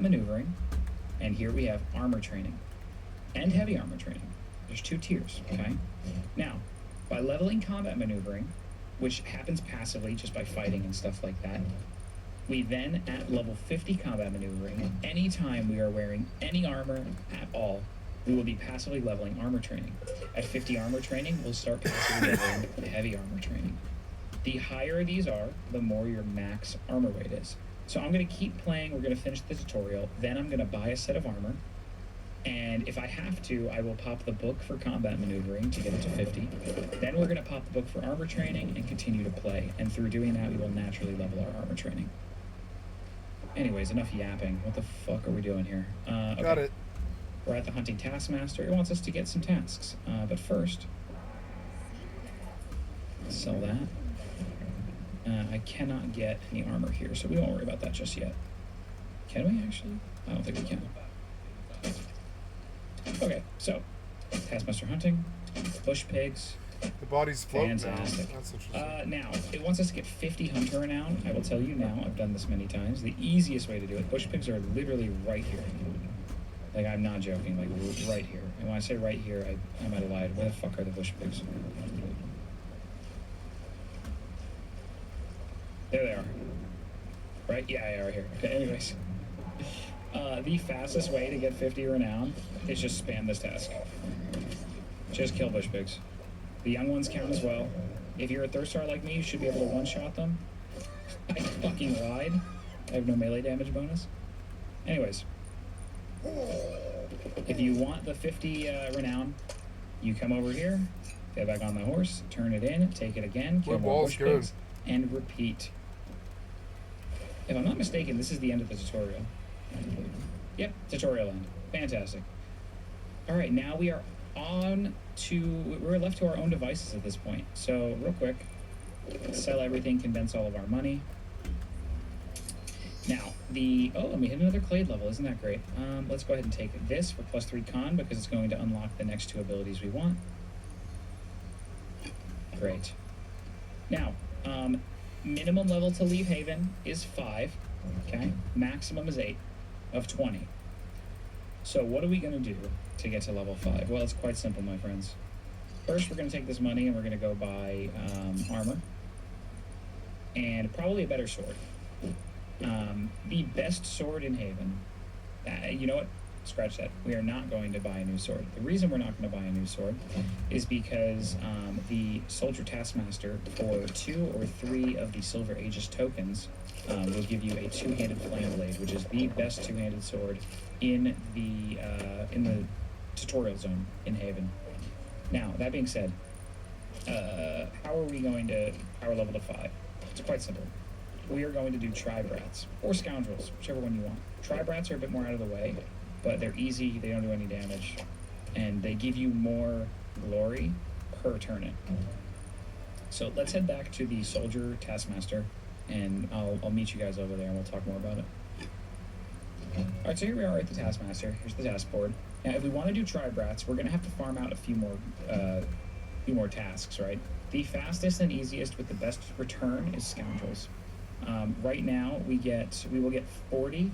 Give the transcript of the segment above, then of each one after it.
maneuvering, and here we have armor training and heavy armor training. There's 2 tiers, okay? Now, by leveling combat maneuvering, which happens passively just by fighting and stuff like that, we then, at level 50 combat maneuvering, anytime we are wearing any armor at all, we will be passively leveling armor training. At 50 armor training, we'll start passively leveling heavy armor training. The higher these are, the more your max armor weight is. So I'm going to keep playing, we're going to finish the tutorial, then I'm going to buy a set of armor, and if I have to, I will pop the book for combat maneuvering to get it to 50. Then we're going to pop the book for armor training and continue to play, and through doing that, we will naturally level our armor training. Anyways, enough yapping. What the fuck are we doing here? Okay. Got it. We're at the hunting taskmaster. It wants us to get some tasks. But first, sell that. I cannot get any armor here, so we won't worry about that just yet. Can we actually? I don't think we can. Okay, so taskmaster hunting, bush pigs. The body's floating now. Fantastic. That's interesting. Now, it wants us to get 50 hunter renown. I will tell you now, I've done this many times. The easiest way to do it, bush pigs are literally right here. Like, I'm not joking, like, right here. And when I say right here, I might have lied. Where the fuck are the bush pigs? There they are. Right? Yeah, they are here. Okay, anyways. The fastest way to get 50 renown is just spam this task. Just kill bush pigs. The young ones count as well. If you're a Thirstar like me, you should be able to one-shot them. I fucking lied. I have no melee damage bonus. Anyways. If you want the 50 renown, you come over here, get back on the horse, turn it in, take it again, kill more bush pigs, and repeat. If I'm not mistaken, this is the end of the tutorial. Yep, tutorial end. Fantastic. Alright, now we are we're left to our own devices at this point. So, real quick, sell everything, condense all of our money. Now, and we hit another Clade level, isn't that great? Let's go ahead and take this for +3 con, because it's going to unlock the next 2 abilities we want. Great. Now, minimum level to leave Haven is 5, okay? Maximum is 8 of 20. So what are we going to do to get to level 5? Well, it's quite simple, my friends. First, we're going to take this money and we're going to go buy armor. And probably a better sword. The best sword in Haven. You know what? Scratch that. We are not going to buy a new sword. The reason we're not going to buy a new sword is because the Soldier Taskmaster, for 2 or 3 of the Silver Aegis tokens, will give you a 2-handed flame blade, which is the best 2-handed sword in the tutorial zone in Haven. Now, that being said, how are we going to power level to 5? It's quite simple. We are going to do Tri-Brats, or Scoundrels, whichever one you want. Tri-Brats are a bit more out of the way, but they're easy, they don't do any damage, and they give you more glory per turn-in. So let's head back to the Soldier Taskmaster, and I'll meet you guys over there and we'll talk more about it. Alright, so here we are at the Taskmaster. Here's the task board. Now, if we want to do Tri-Brats, we're going to have to farm out a few more tasks, right? The fastest and easiest with the best return is Scoundrels. Right now, we will get 40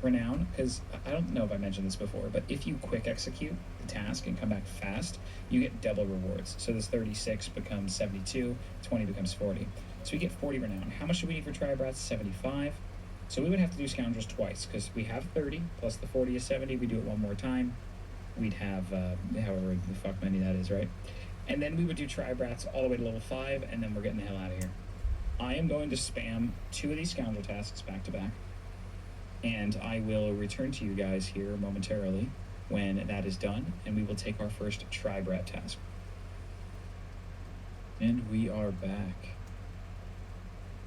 renown, because I don't know if I mentioned this before, but if you quick execute the task and come back fast, you get double rewards. So this 36 becomes 72, 20 becomes 40. So we get 40 renown. How much do we need for Tri-Brats? 75. So we would have to do Scoundrels twice, because we have 30, plus the 40 is 70. We do it one more time, we'd have however the fuck many that is, right? And then we would do Tri-Brats all the way to level 5, and then we're getting the hell out of here. I am going to spam 2 of these Scoundrel tasks back to back, and I will return to you guys here momentarily when that is done, and we will take our first Tri-Brat task. And we are back.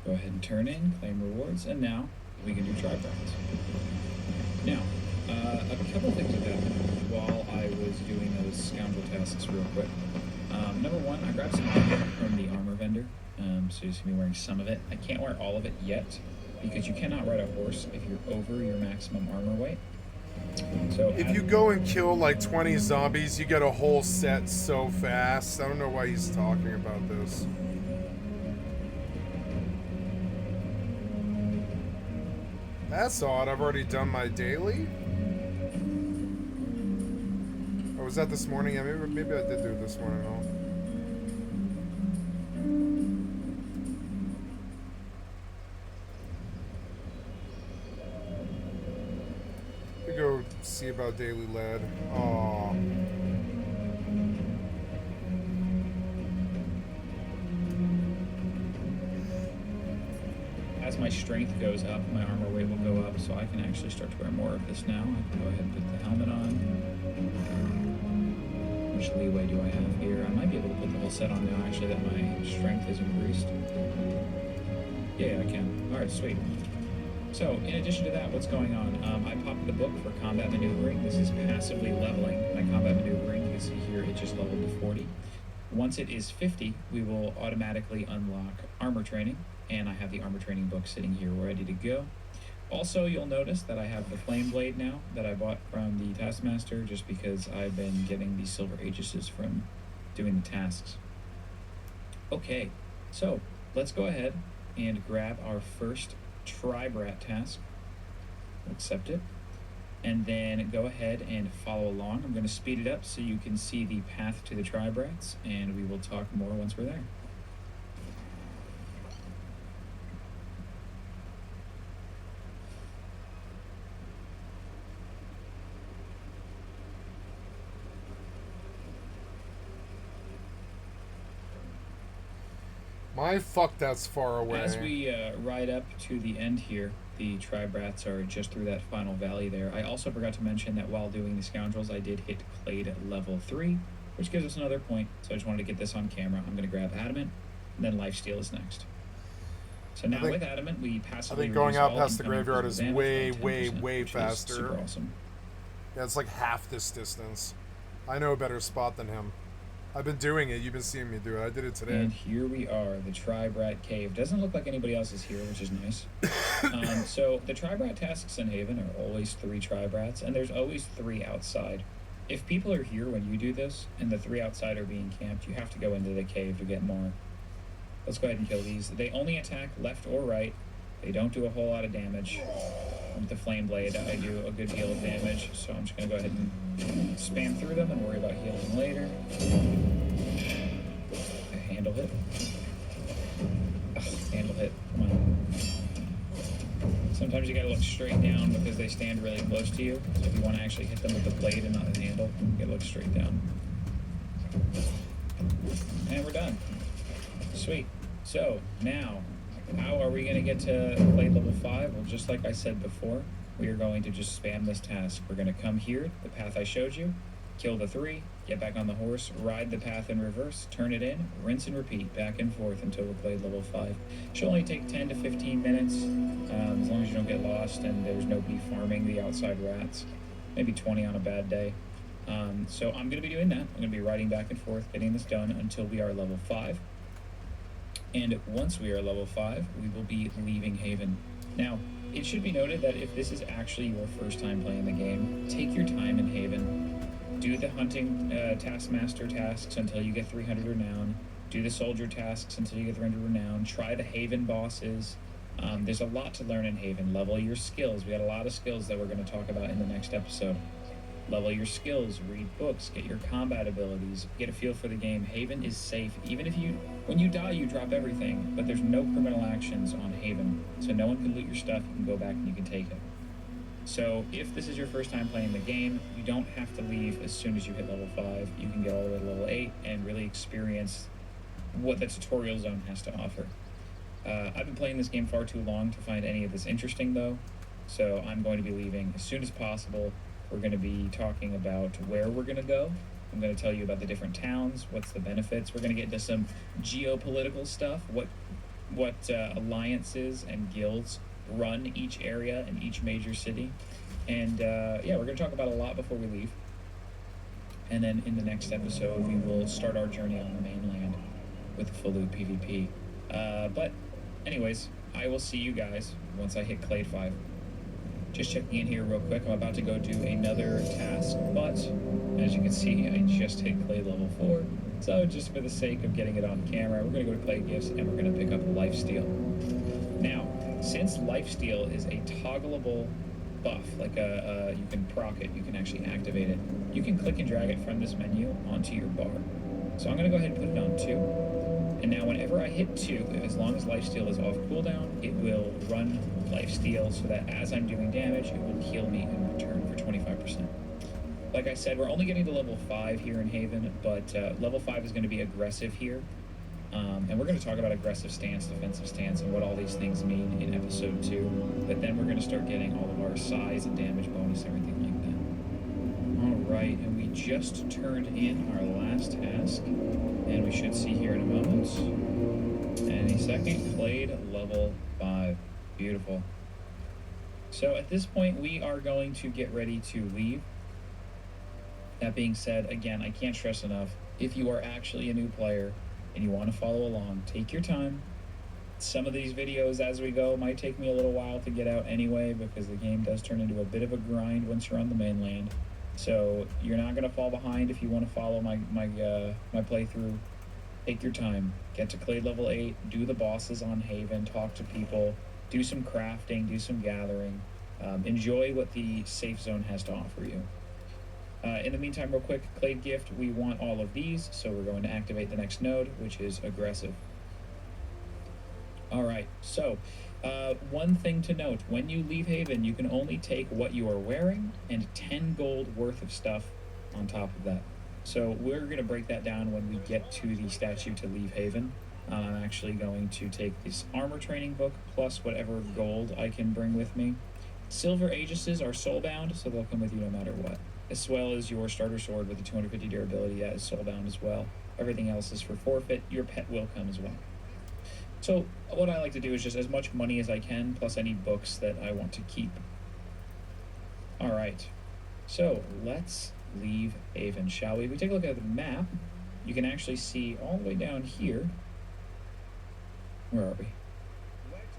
Go ahead and turn in, claim rewards, and now we can do Tri-Brats. Now, a couple things have happened while I was doing those Scoundrel tasks real quick. Number one, I grabbed some armor from the armor vendor, so you're just going to be wearing some of it. I can't wear all of it yet, because you cannot ride a horse if you're over your maximum armor weight. So if you go and kill like 20 zombies, you get a whole set so fast. I don't know why he's talking about this. That's odd. I've already done my daily. Or was that this morning? Yeah, maybe I did do it this morning. No. We go see about daily lead. Aww. As my strength goes up, my armor weight will go up, so I can actually start to wear more of this now. I can go ahead and put the helmet on. Which leeway do I have here? I might be able to put the whole set on now, actually, that my strength is increased. Yeah, I can. Alright, sweet. So, in addition to that, what's going on? I popped the book for combat maneuvering. This is passively leveling my combat maneuvering. You can see here it just leveled to 40. Once it is 50, we will automatically unlock armor training, and I have the armor training book sitting here ready to go. Also, you'll notice that I have the flame blade now that I bought from the Taskmaster just because I've been getting these silver aegis from doing the tasks. Okay, so let's go ahead and grab our first Tribe Rat task. Accept it. And then go ahead and follow along. I'm going to speed it up so you can see the path to the Tribe Rats, and we will talk more once we're there. My fuck, that's far away. As we ride up to the end here, the Tribe Rats are just through that final valley there. I also forgot to mention that while doing the Scoundrels, I did hit Clade at level 3, which gives us another point. So I just wanted to get this on camera. I'm going to grab Adamant, and then Lifesteal is next. So now with Adamant, we passively. I think going out past the incoming graveyard is damage way, by 10%, way which is faster. Super awesome. Yeah, it's like half this distance. I know a better spot than him. I've been doing it. You've been seeing me do it. I did it today. And here we are, the Tribe Rat Cave. Doesn't look like anybody else is here, which is nice. So the Tribe Rat tasks in Haven are always 3 Tribe Rats, and there's always 3 outside. If people are here when you do this, and the 3 outside are being camped, you have to go into the cave to get more. Let's go ahead and kill these. They only attack left or right. They don't do a whole lot of damage. With the Flame Blade, I do a good deal of damage, so I'm just going to go ahead and spam through them and worry about healing later. I handle hit. Ugh, handle hit. Come on. Sometimes you gotta look straight down because they stand really close to you. So if you want to actually hit them with the blade and not the handle, you gotta look straight down. And we're done. Sweet. So now, how are we going to get to blade level 5? Well, just like I said before, we are going to just spam this task. We're going to come here, the path I showed you, kill the 3, get back on the horse, ride the path in reverse, turn it in, rinse and repeat back and forth until we're blade level 5. Should only take 10 to 15 minutes, as long as you don't get lost and there's nobody farming the outside rats. Maybe 20 on a bad day. So I'm going to be doing that. I'm going to be riding back and forth, getting this done until we are level 5. And once we are level 5, we will be leaving Haven. Now, it should be noted that if this is actually your first time playing the game, take your time in Haven. Do the hunting Taskmaster tasks until you get 300 renown. Do the soldier tasks until you get 300 renown. Try the Haven bosses. There's a lot to learn in Haven. Level your skills. We got a lot of skills that we're going to talk about in the next episode. Level your skills, read books, get your combat abilities, get a feel for the game. Haven is safe. Even if when you die, you drop everything, but there's no criminal actions on Haven. So no one can loot your stuff, you can go back and you can take it. So if this is your first time playing the game, you don't have to leave as soon as you hit level 5. You can get all the way to level 8 and really experience what the tutorial zone has to offer. I've been playing this game far too long to find any of this interesting though, so I'm going to be leaving as soon as possible. We're going to be talking about where we're going to go. I'm going to tell you about the different towns, what's the benefits. We're going to get into some geopolitical stuff, what alliances and guilds run each area and each major city. And yeah, we're going to talk about a lot before we leave. And then in the next episode, we will start our journey on the mainland with the full loot PvP. But anyways, I will see you guys once I hit Clade 5. Just checking in here real quick. I'm about to go do another task, but as you can see, I just hit Clade level 4. So just for the sake of getting it on camera, we're going to go to Clade Gifts and we're going to pick up Lifesteal. Now, since lifesteal is a toggleable buff, like you can proc it, you can actually activate it. You can click and drag it from this menu onto your bar. So I'm going to go ahead and put it on 2. And now whenever I hit 2, as long as lifesteal is off cooldown, it will run lifesteal so that as I'm doing damage, it will heal me in return for 25%. Like I said, we're only getting to level 5 here in Haven, but level 5 is going to be aggressive here. And we're going to talk about aggressive stance, defensive stance, and what all these things mean in episode 2. But then we're going to start getting all of our size and damage bonus, everything like that. Alright, and we just turned in our last task. And we should see here in a moment. Any second, Clade level 5. Beautiful. So at this point, we are going to get ready to leave. That being said, again, I can't stress enough, if you are actually a new player and you want to follow along, take your time. Some of these videos as we go might take me a little while to get out anyway, because the game does turn into a bit of a grind once you're on the mainland. So you're not going to fall behind if you want to follow my playthrough. Take your time. Get to Clade level 8, do the bosses on Haven, talk to people, do some crafting, do some gathering. Enjoy what the safe zone has to offer you. In the meantime, real quick, Clade gift, we want all of these, so we're going to activate the next node, which is aggressive. Alright, so one thing to note, when you leave Haven, you can only take what you are wearing and 10 gold worth of stuff on top of that. So we're going to break that down when we get to the statue to leave Haven. I'm actually going to take this armor training book plus whatever gold I can bring with me. Silver Aegises are soulbound, so they'll come with you no matter what. As well as your starter sword with the 250 durability, that is soulbound as well. Everything else is for forfeit. Your pet will come as well. So what I like to do is just as much money as I can, plus any books that I want to keep. Alright, so let's leave Haven, shall we? We take a look at the map. You can actually see all the way down here. Where are we?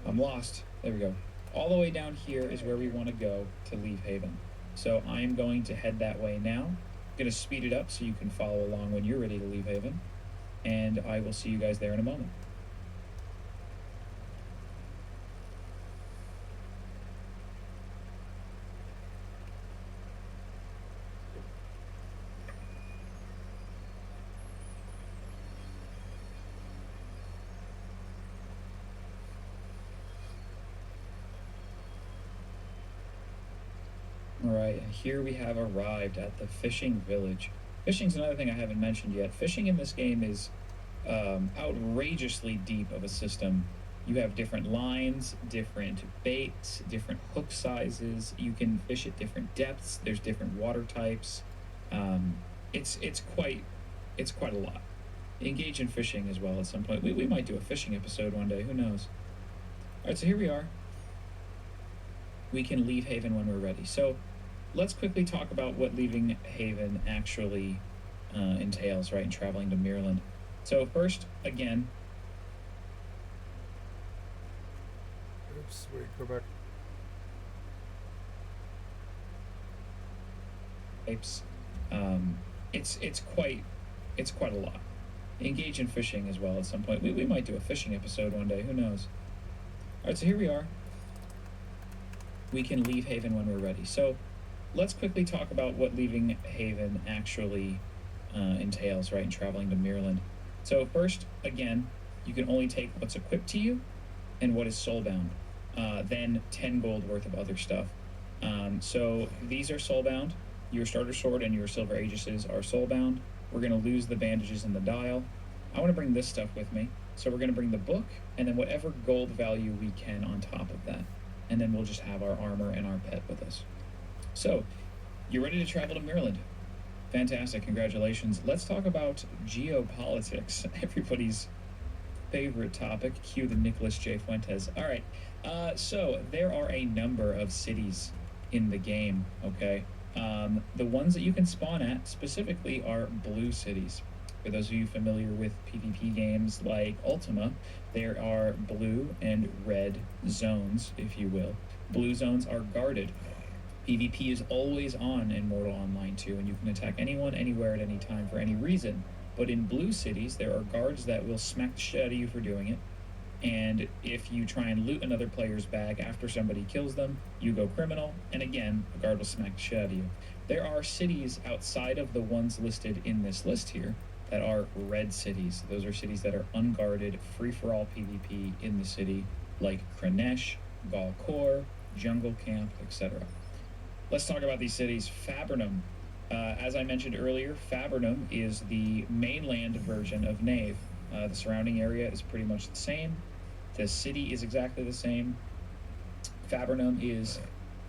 I'm lost. There we go. All the way down here is where we want to go to leave Haven. So I'm going to head that way now. I'm going to speed it up so you can follow along when you're ready to leave Haven. And I will see you guys there in a moment. Alright, and here we have arrived at the fishing village. Fishing's another thing I haven't mentioned yet. Fishing in this game is outrageously deep of a system. You have different lines, different baits, different hook sizes. You can fish at different depths. There's different water types. It's quite a lot. Engage in fishing as well at some point. We might do a fishing episode one day. Who knows? Alright, so here we are. We can leave Haven when we're ready. So let's quickly talk about what leaving Haven actually entails, right, and traveling to Mirland. So first, again... Oops, wait, go back. It's quite a lot. Engage in fishing as well at some point. We might do a fishing episode one day. Who knows? Alright, so here we are. We can leave Haven when we're ready. So let's quickly talk about what leaving Haven actually entails, right, and traveling to Mirland. So first, again, you can only take what's equipped to you and what is soulbound. Then 10 gold worth of other stuff. So these are soulbound. Your starter sword and your silver aegises are soulbound. We're going to lose the bandages and the dial. I want to bring this stuff with me. So we're going to bring the book and then whatever gold value we can on top of that. And then we'll just have our armor and our pet with us. So, you're ready to travel to Mirland. Fantastic, congratulations. Let's talk about geopolitics, everybody's favorite topic. Cue the Nicholas J. Fuentes. All right, so there are a number of cities in the game, okay? The ones that you can spawn at specifically are blue cities. For those of you familiar with PvP games like Ultima, there are blue and red zones, if you will. Blue zones are guarded. PvP is always on in Mortal Online 2, and you can attack anyone, anywhere, at any time for any reason. But in blue cities, there are guards that will smack the shit out of you for doing it. And if you try and loot another player's bag after somebody kills them, you go criminal, and again, a guard will smack the shit out of you. There are cities outside of the ones listed in this list here that are red cities. Those are cities that are unguarded, free-for-all PvP in the city, like Kranesh, Galkor, Jungle Camp, etc. Let's talk about these cities. Fabrinum. As I mentioned earlier, Fabrinum is the mainland version of Nave. The surrounding area is pretty much the same. The city is exactly the same. Fabrinum is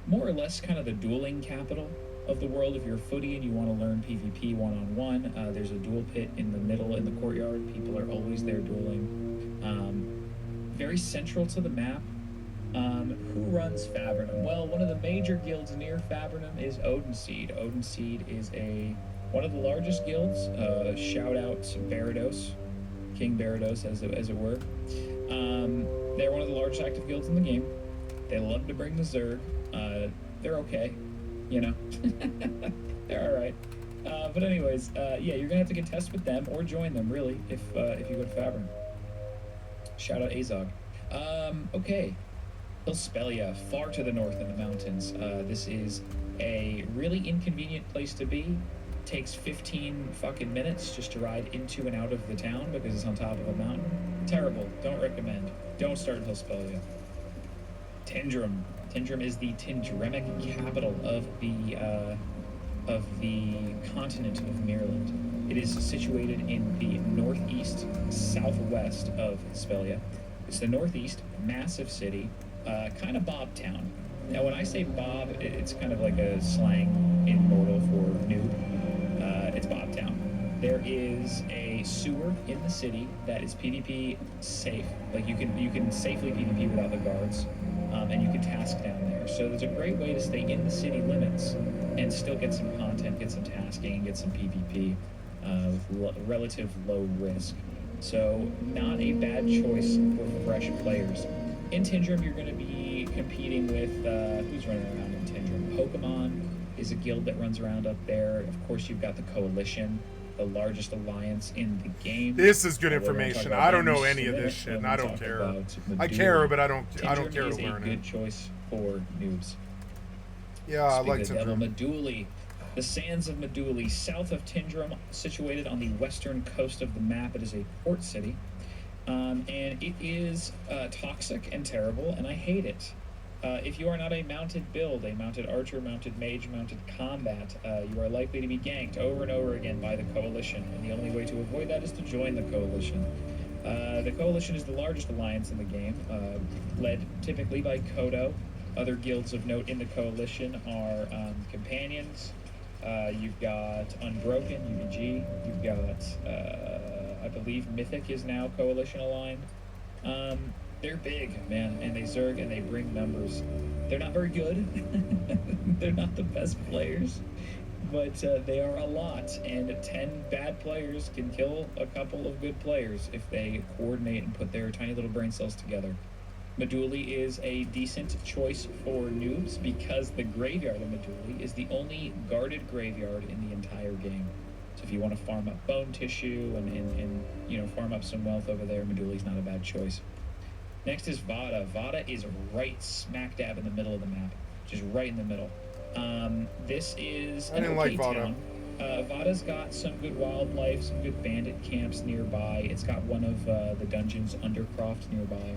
more or less kind of the dueling capital of the world. If you're a footy and you want to learn PvP one-on-one, there's a duel pit in the middle in the courtyard. People are always there dueling. Very central to the map. Who runs Fabrinum? Well, one of the major guilds near Fabrinum is Odinseed. Odinseed is one of the largest guilds. Shout out Barados, King Barados, as it were. They're one of the largest active guilds in the game. They love to bring the Zerg. They're okay, you know. They're all right. But anyways, yeah, you're gonna have to contest with them or join them, really, if you go to Fabrinum. Shout out Azog. Okay. Hilspelia, far to the north in the mountains. This is a really inconvenient place to be. Takes 15 fucking minutes just to ride into and out of the town because it's on top of a mountain. Terrible. Don't recommend. Don't start in Hilspelia. Tindrum. Tindrum is the Tindremic capital of the continent of Maryland. It is situated in the northeast, southwest of Hilspelia. It's the northeast, massive city. Kind of Bob Town. Now, when I say Bob, it's kind of like a slang in Mortal for noob. It's Bob Town. There is a sewer in the city that is PvP safe. Like you can safely PvP without the guards, and you can task down there. So there's a great way to stay in the city limits and still get some content, get some tasking, and get some PvP with relative low risk. So not a bad choice for fresh players. In Tindrum, you're going to be competing with, who's running around in Tindrum? Pokemon is a guild that runs around up there. Of course, you've got the Coalition, the largest alliance in the game. This is good information. I don't know any of this shit, and I don't care. I care, but I don't care to learn it. Tindrum is a good choice for noobs. Yeah, I like Tindrum. Meduli. The sands of Meduli, south of Tindrum, situated on the western coast of the map. It is a port city. And it is toxic and terrible, and I hate it. If you are not a mounted build, a mounted archer, mounted mage, mounted combat, you are likely to be ganked over and over again by the Coalition, and the only way to avoid that is to join the Coalition. The Coalition is the largest alliance in the game, led typically by Kodo. Other guilds of note in the Coalition are Companions, you've got Unbroken, UBG, you've got... I believe Mythic is now Coalition aligned. They're big, man, and they Zerg and they bring numbers. They're not very good. They're not the best players, but they are a lot, and 10 bad players can kill a couple of good players if they coordinate and put their tiny little brain cells together. Meduli is a decent choice for noobs because the graveyard of Meduli is the only guarded graveyard in the entire game. So if you want to farm up bone tissue and you know, farm up some wealth over there, Meduli's not a bad choice. Next is Vada. Vada is right smack dab in the middle of the map, just right in the middle. This is an okay town. Vada's got some good wildlife, some good bandit camps nearby. It's got one of the dungeons, Undercroft, nearby.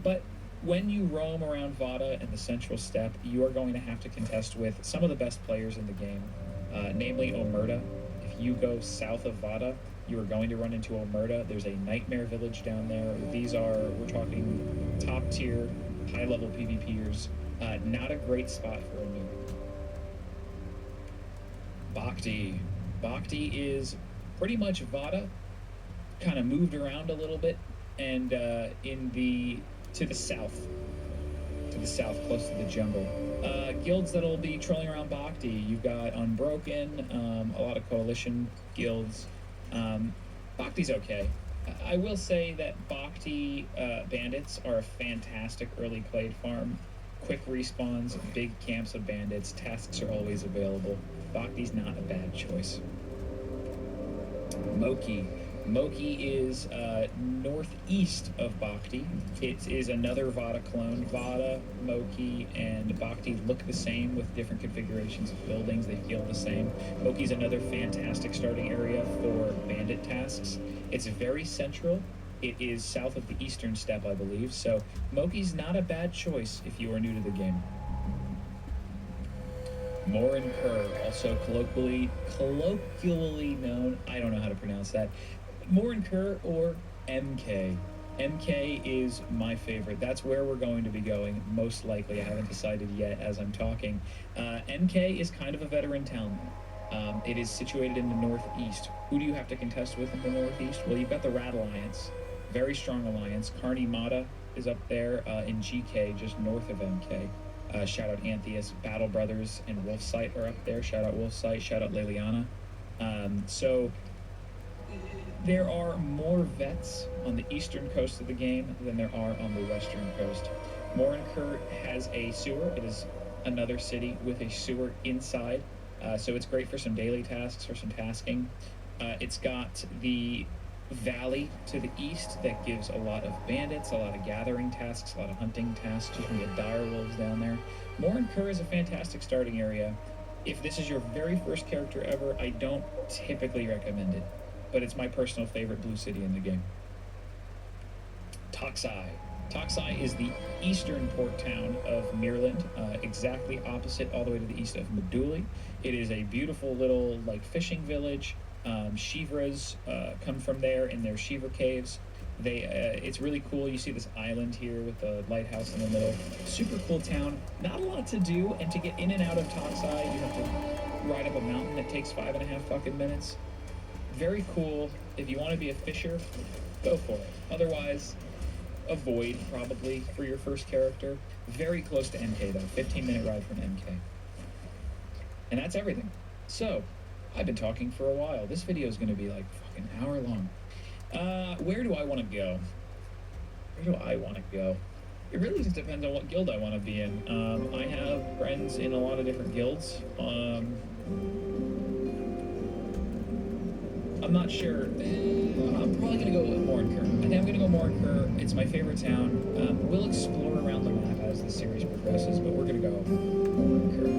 But when you roam around Vada and the Central Steppe, you are going to have to contest with some of the best players in the game, namely Omerta. If you go south of Vada, you are going to run into Omerta. There's a nightmare village down there. These are, we're talking top tier, high level PvPers. Not a great spot for a noob. Bhakti. Bhakti is pretty much Vada, kind of moved around a little bit, and to the south, close to the jungle. Guilds that'll be trolling around Bhakti. You've got Unbroken, a lot of Coalition guilds. Bhakti's okay. I will say that Bhakti bandits are a fantastic early clade farm. Quick respawns, big camps of bandits, tasks are always available. Bhakti's not a bad choice. Moki. Moki is northeast of Bhakti. It is another Vada clone. Vada, Moki, and Bhakti look the same with different configurations of buildings. They feel the same. Moki is another fantastic starting area for bandit tasks. It's very central. It is south of the eastern steppe, I believe. So Moki's not a bad choice if you are new to the game. Morin Kerr, also colloquially known, I don't know how to pronounce that, Morin Kerr or MK. MK is my favorite. That's where we're going to be going, most likely. I haven't decided yet as I'm talking. MK is kind of a veteran town. It is situated in the northeast. Who do you have to contest with in the northeast? Well, you've got the Rat Alliance, very strong alliance. Karni Mata is up there in GK, just north of MK. Shout out Antheus, Battle Brothers, and Wolfsight are up there. Shout out Wolfsight, shout out Liliana. So there are more vets on the eastern coast of the game than there are on the western coast. Morinker has a sewer. It is another city with a sewer inside. So it's great for some daily tasks or some tasking. It's got the valley to the east that gives a lot of bandits, a lot of gathering tasks, a lot of hunting tasks. You can get dire wolves down there. Morinker is a fantastic starting area. If this is your very first character ever, I don't typically recommend it, but it's my personal favorite blue city in the game. Toxai. Toxai is the eastern port town of Mirland, exactly opposite all the way to the east of Meduli. It is a beautiful little fishing village. Shivras come from there in their Shiva caves. It's really cool. You see this island here with the lighthouse in the middle. Super cool town. Not a lot to do, and to get in and out of Toxai, you have to ride up a mountain that takes 5.5 fucking minutes. Very cool. If you want to be a fisher, go for it. Otherwise, avoid probably for your first character. Very close to MK though. 15-minute ride from MK. And that's everything. So, I've been talking for a while. This video is going to be like fucking hour long. Where do I want to go? Where do I want to go? It really just depends on what guild I want to be in. I have friends in a lot of different guilds. I'm not sure. I'm probably going to go with Morinker. I think I'm going to go Morinker. It's my favorite town. We'll explore around the map as the series progresses, but we're going to go Morinker.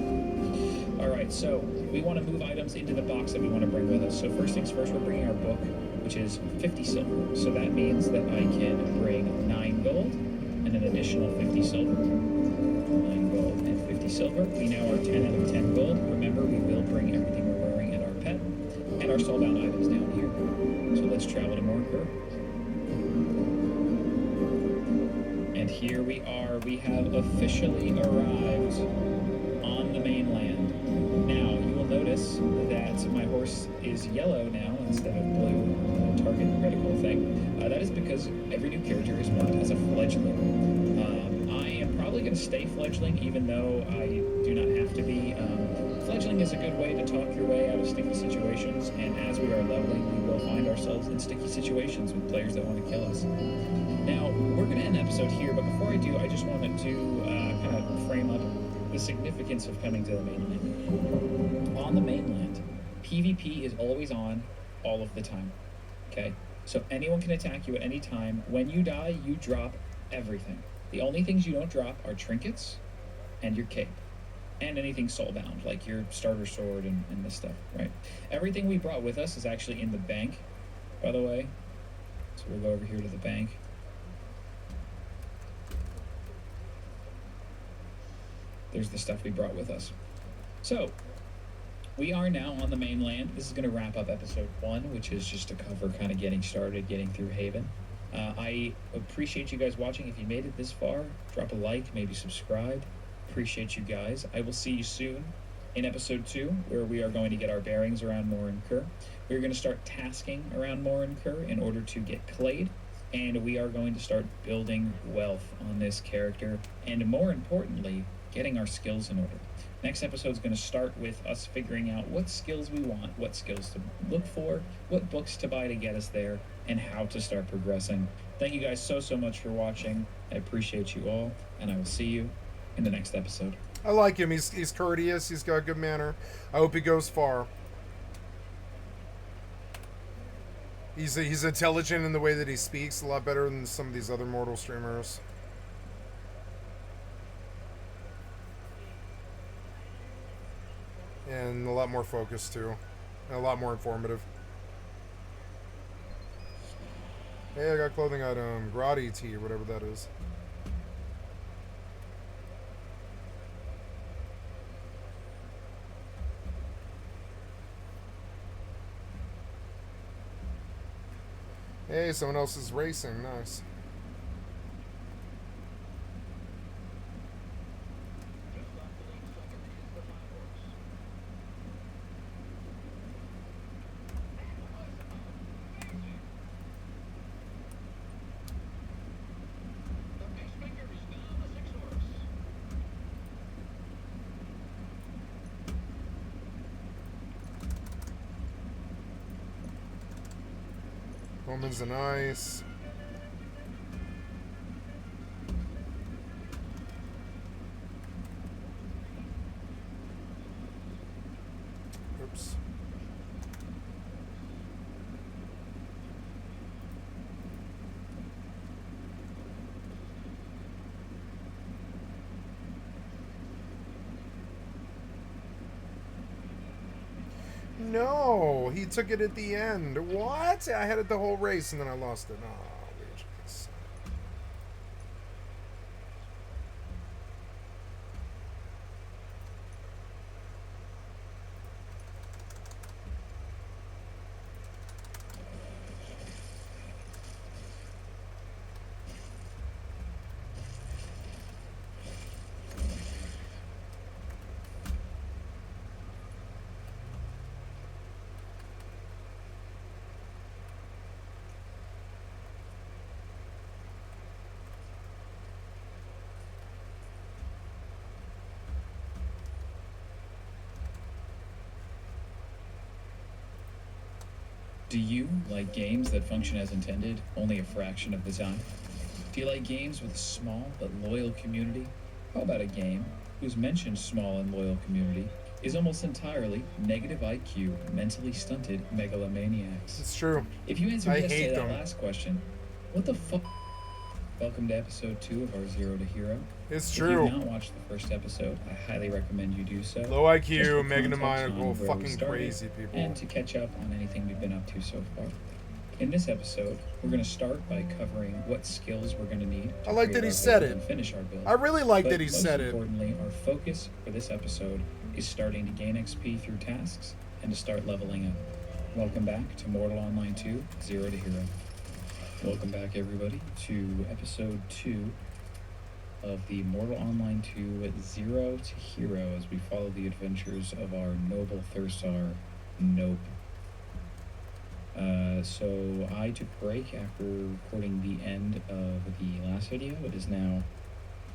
Alright, so we want to move items into the box that we want to bring with us. So first things first, we're bringing our book, which is 50 silver. So that means that I can bring 9 gold and an additional 50 silver. 9 gold and 50 silver. We now are 10 out of 10 gold. Remember, we will bring everything we're wearing and our pet and our sold-out items down here. So let's travel to Morinker. And here we are. We have officially arrived on the mainland. Now, you will notice that my horse is yellow now instead of blue, target reticle thing. That is because every new character is marked as a fledgling. I am probably going to stay fledgling, even though I do not have to be. Fledgling is a good way to talk your way out of sticky situations, and as we are leveling, we will find ourselves in sticky situations with players that want to kill us. Now, we're going to end the episode here, but before I do, I just wanted to kind of frame up the significance of coming to the mainland. On the mainland, PvP is always on all of the time, okay? So anyone can attack you at any time. When you die, you drop everything. The only things you don't drop are trinkets and your cape. And anything soulbound, like your starter sword and this stuff, right? Everything we brought with us is actually in the bank, by the way. So we'll go over here to the bank. There's the stuff we brought with us. So, we are now on the mainland. This is going to wrap up episode 1, which is just to cover kind of getting started, getting through Haven. I appreciate you guys watching. If you made it this far, drop a like, maybe subscribe. Appreciate you guys. I will see you soon in episode 2, where we are going to get our bearings around Morinker. We're going to start tasking around Morinker in order to get Clade, and we are going to start building wealth on this character, and more importantly, getting our skills in order. Next episode is going to start with us figuring out what skills we want, what skills to look for, what books to buy to get us there, and how to start progressing. Thank you guys so much for watching. I appreciate you all, and I will see you in the next episode. I like him. He's courteous. He's got good manner. I hope he goes far. He's intelligent in the way that he speaks, a lot better than some of these other mortal streamers. And a lot more focused too. And a lot more informative. Hey, I got clothing item, Grotty tea, whatever that is. Hey, someone else is racing, nice. Woman's an ice. Oops. No, he took it at the end. What? I had it the whole race and then I lost it. Oh, bitch. Do you like games that function as intended only a fraction of the time? Do you like games with a small but loyal community? How about a game whose mentioned small and loyal community is almost entirely negative IQ, mentally stunted megalomaniacs? It's true. If you answered I yes to hate that them. last question, what the fuck? Welcome to episode 2 of our Zero to Hero. It's If true. you've not watched the first episode, I highly recommend you do so. Low Just IQ, for context megalomaniacal, on where we fucking started, crazy people. and to catch up on anything we've been up to so far. In this episode, we're going to start by covering what skills we're going to need to I like create that he our said build it. and finish our build. I really like But that he said most it. importantly, our focus for this episode is starting to gain XP through tasks and to start leveling up. Welcome back to Mortal Online 2, Zero to Hero. Welcome back, everybody, to episode 2 of the Mortal Online 2 Zero to Hero as we follow the adventures of our noble Thursar, Nope. So I took a break after recording the end of the last video. It is now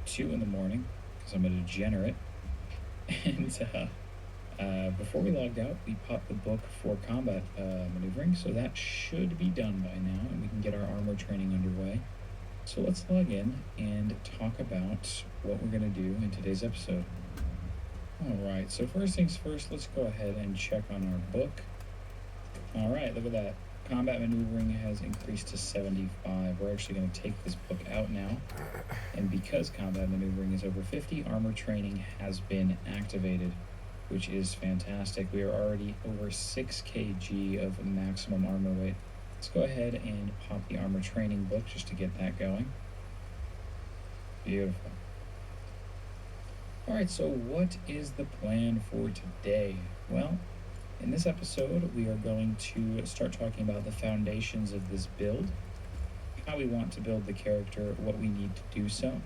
2 in the morning because I'm a degenerate. And before we logged out, we popped the book for combat maneuvering, so that should be done by now, and we can get our armor training underway. So let's log in and talk about what we're going to do in today's episode. Alright, so first things first, let's go ahead and check on our book. Alright, look at that. Combat maneuvering has increased to 75. We're actually going to take this book out now. And because combat maneuvering is over 50, armor training has been activated, which is fantastic. We are already over 6 kg of maximum armor weight. Let's go ahead and pop the armor training book just to get that going. Beautiful. Alright, so what is the plan for today? Well, in this episode, we are going to start talking about the foundations of this build, how we want to build the character, what we need to do so,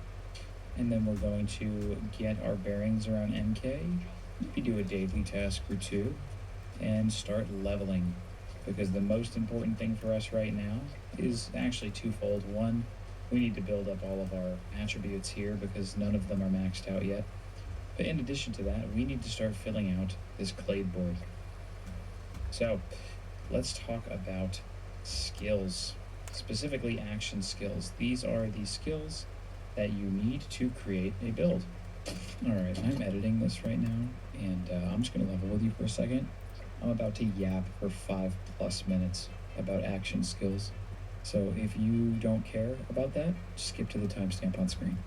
and then we're going to get our bearings around MK, maybe do a daily task or two, and start leveling, because the most important thing for us right now is actually twofold. One, we need to build up all of our attributes here because none of them are maxed out yet. But in addition to that, we need to start filling out this clade board. So let's talk about skills, specifically action skills. These are the skills that you need to create a build. All right, I'm editing this right now, and I'm just gonna level with you for a second. I'm about to yap for 5+ minutes. about action skills. So if you don't care about that, skip to the timestamp on screen.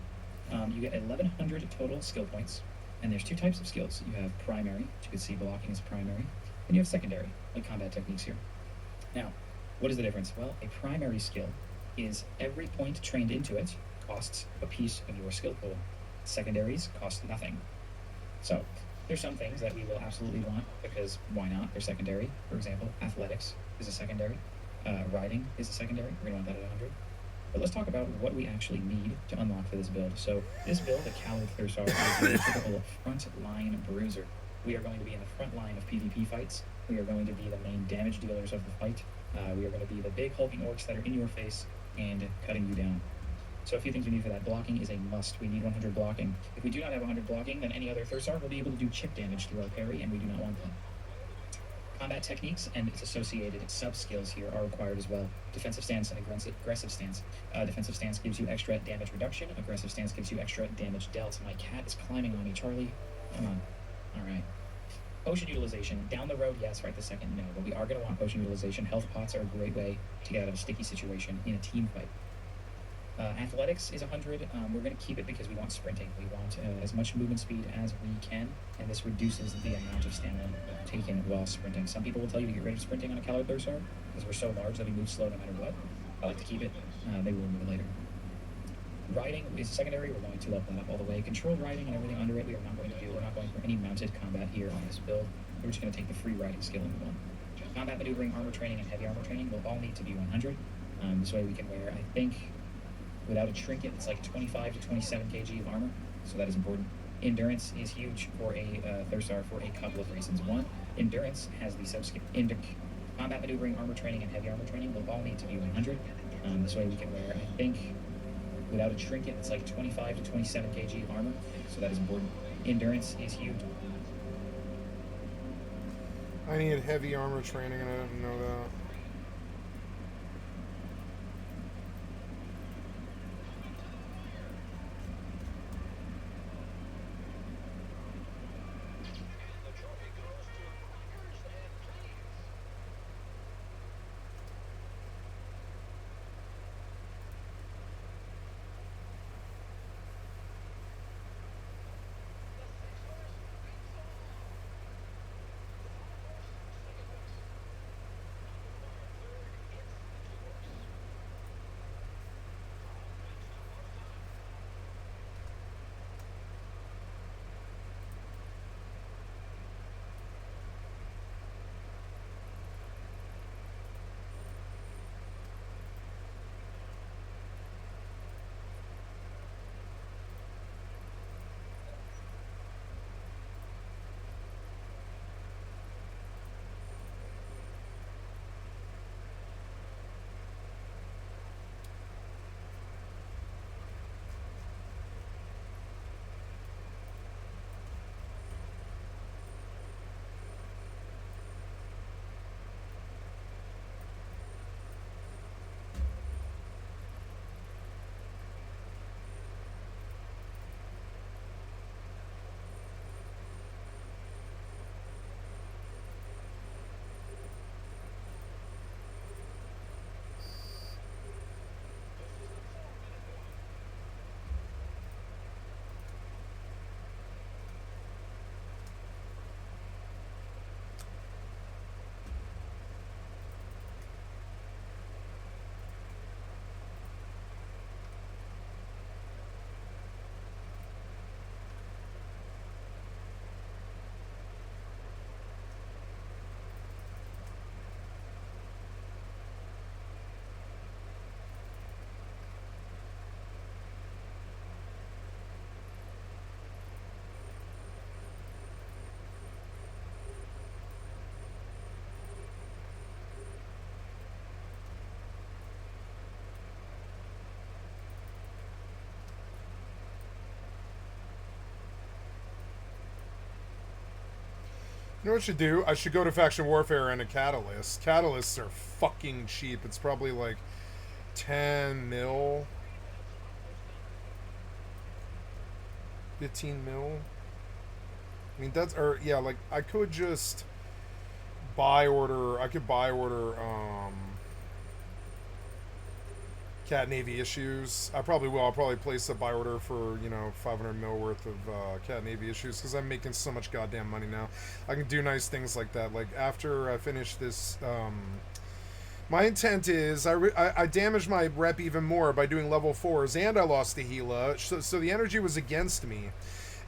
You get 1,100 total skill points, and there's 2 types of skills. You have primary, which you can see blocking is primary, and you have secondary, like combat techniques here. Now, what is the difference? Well, a primary skill is every point trained into it costs a piece of your skill pool. Secondaries cost nothing. So, there's some things that we will absolutely want because why not? They're secondary. For example, athletics is a secondary. Riding is a secondary. We're going to want that at 100. But let's talk about what we actually need to unlock for this build. So this build, the Cali Thursar, is a typical front line bruiser. We are going to be in the front line of PvP fights. We are going to be the main damage dealers of the fight. We are going to be the big hulking orcs that are in your face and cutting you down. So a few things we need for that. Blocking is a must. We need 100 blocking. If we do not have 100 blocking, then any other Thursar will be able to do chip damage through our parry, and we do not want that. Combat techniques and its associated sub-skills here are required as well. Defensive stance and aggressive stance. Defensive stance gives you extra damage reduction. Aggressive stance gives you extra damage dealt. My cat is climbing on me. Charlie, come on. All right. Potion utilization. Down the road, yes. Right this second, no. But we are going to want potion utilization. Health pots are a great way to get out of a sticky situation in a team fight. Athletics is 100. We're going to keep it because we want sprinting. We want as much movement speed as we can, and this reduces the amount of stamina taken while sprinting. Some people will tell you to get rid of sprinting on a Cali Thursar because we're so large that we move slow no matter what. I like to keep it. Maybe we'll move it later. Riding is secondary. We're going to level that up all the way. Controlled riding and everything under it we are not going to do. We're not going for any mounted combat here on this build. We're just going to take the free riding skill and move on. Combat maneuvering, armor training, and heavy armor training will all need to be 100. This way we can wear, I think, without a trinket, it's like 25 to 27 kg of armor, so that is important. Endurance is huge for a Thursar for a couple of reasons. One, endurance has the sub-skill. Combat maneuvering, armor training, and heavy armor training will all need to be 100. This way we can wear, I think, without a trinket, it's like 25 to 27 kg of armor, so that is important. Endurance is huge. I need heavy armor training, and I didn't know that. You know what I should do? I should go to Faction Warfare and a Catalyst. Catalysts are fucking cheap. It's probably like 10 mil. 15 mil. I mean, that's, or, yeah, like, I could just buy order, Cat Navy issues. I probably will. I'll probably place a buy order for, 500 mil worth of Cat Navy issues because I'm making so much goddamn money now. I can do nice things like that. Like after I finish this, my intent is I damaged my rep even more by doing level 4s, and I lost the Gila, so the energy was against me.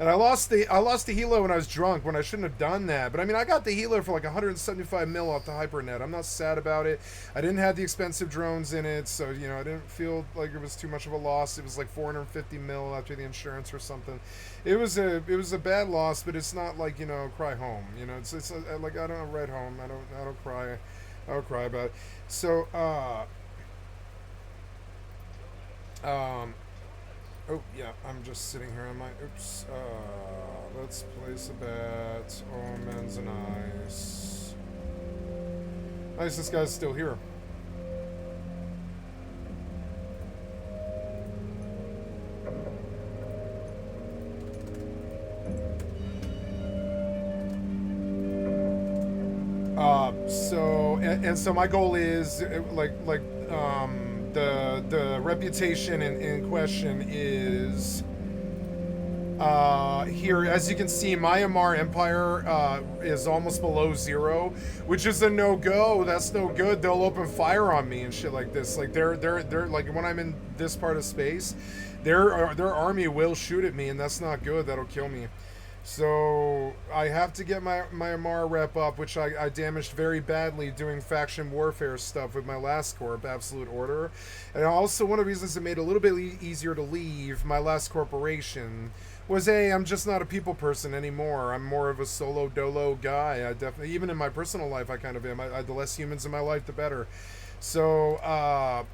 And I lost the Hilo when I was drunk, when I shouldn't have done that. But I mean, I got the Hilo for like 175 mil off the HyperNet. I'm not sad about it. I didn't have the expensive drones in it, so I didn't feel like it was too much of a loss. It was like 450 mil after the insurance or something. It was a bad loss, but it's not like cry home. It's like I don't write home. I don't cry. I don't cry about it. So oh, yeah, I'm just sitting here on my... Oops. Let's place a bet. Oh, men's and ice. Nice, this guy's still here. So my goal is, the reputation in question is here. As you can see, Myanmar Empire is almost below 0, which is a no-go. That's no good. They'll open fire on me and shit like this. Like they're like, when I'm in this part of space, their army will shoot at me, and that's not good. That'll kill me. So I have to get my Myanmar rep up, which I damaged very badly doing faction warfare stuff with my last corp, Absolute Order. And also one of the reasons it made it a little bit easier to leave my last corporation was, I'm just not a people person anymore. I'm more of a solo dolo guy. I definitely, even in my personal life, I kind of am. The less humans in my life, the better. So, I'd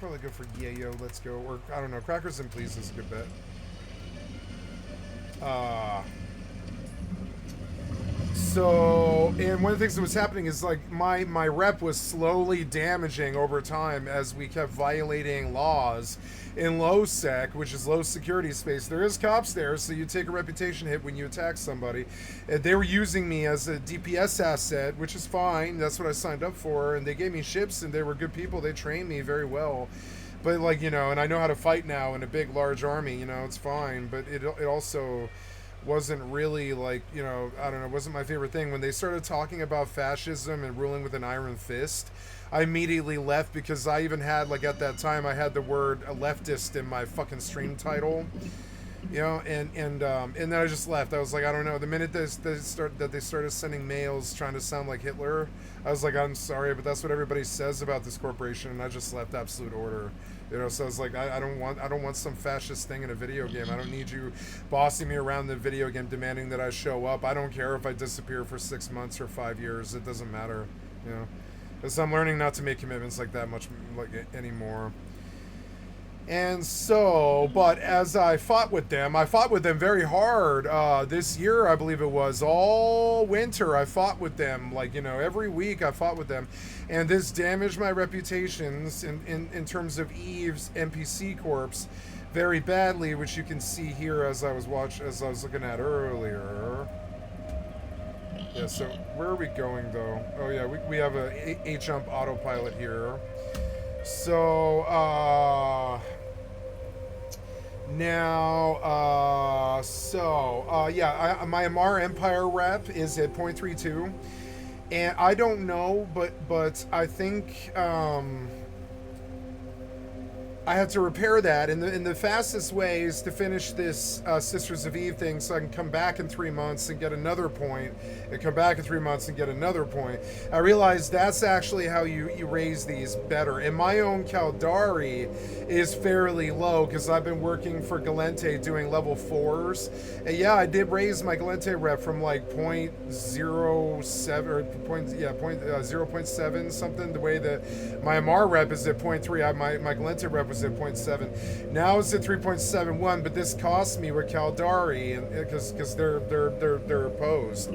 probably go for Yayo. Let's go. Or, I don't know, Crackers and Please is a good bet. And one of the things that was happening is like my rep was slowly damaging over time as we kept violating laws in low sec, which is low security space. There is cops there, so you take a reputation hit when you attack somebody. They were using me as a DPS asset, which is fine. That's what I signed up for, and they gave me ships, and they were good people. They trained me very well. But like, and I know how to fight now in a big, large army, it's fine. But it also wasn't really like, I don't know, it wasn't my favorite thing. When they started talking about fascism and ruling with an iron fist, I immediately left because I even had, like at that time, I had the word leftist in my fucking stream title. And then I just left. I was like, I don't know. The minute they started sending mails trying to sound like Hitler, I was like, I'm sorry, but that's what everybody says about this corporation, and I just left Absolute Order. So I was like, I don't want some fascist thing in a video game. I don't need you bossing me around the video game demanding that I show up. I don't care if I disappear for 6 months or 5 years. It doesn't matter, because I'm learning not to make commitments like that much anymore. And so, but as I fought with them very hard. This year, I believe it was, all winter, I fought with them. Like, every week I fought with them. And this damaged my reputations in terms of Eve's NPC corps very badly, which you can see here as I was looking at earlier. Yeah, so where are we going, though? Oh, yeah, we have a 8-jump autopilot here. So, my Myanmar Empire rep is at 0.32, and I don't know, but I think I have to repair that, and the fastest way is to finish this Sisters of Eve thing so I can come back in 3 months and get another point, and come back in 3 months and get another point. I realized that's actually how you raise these better. And my own Caldari is fairly low because I've been working for Galente doing level 4s. And yeah, I did raise my Galente rep from like 0.07 or 0.7 something, the way that my Myanmar rep is at 0.3. My Galente rep was at 0.7. Now it's at 3.71, but this cost me with Caldari, and because they're opposed.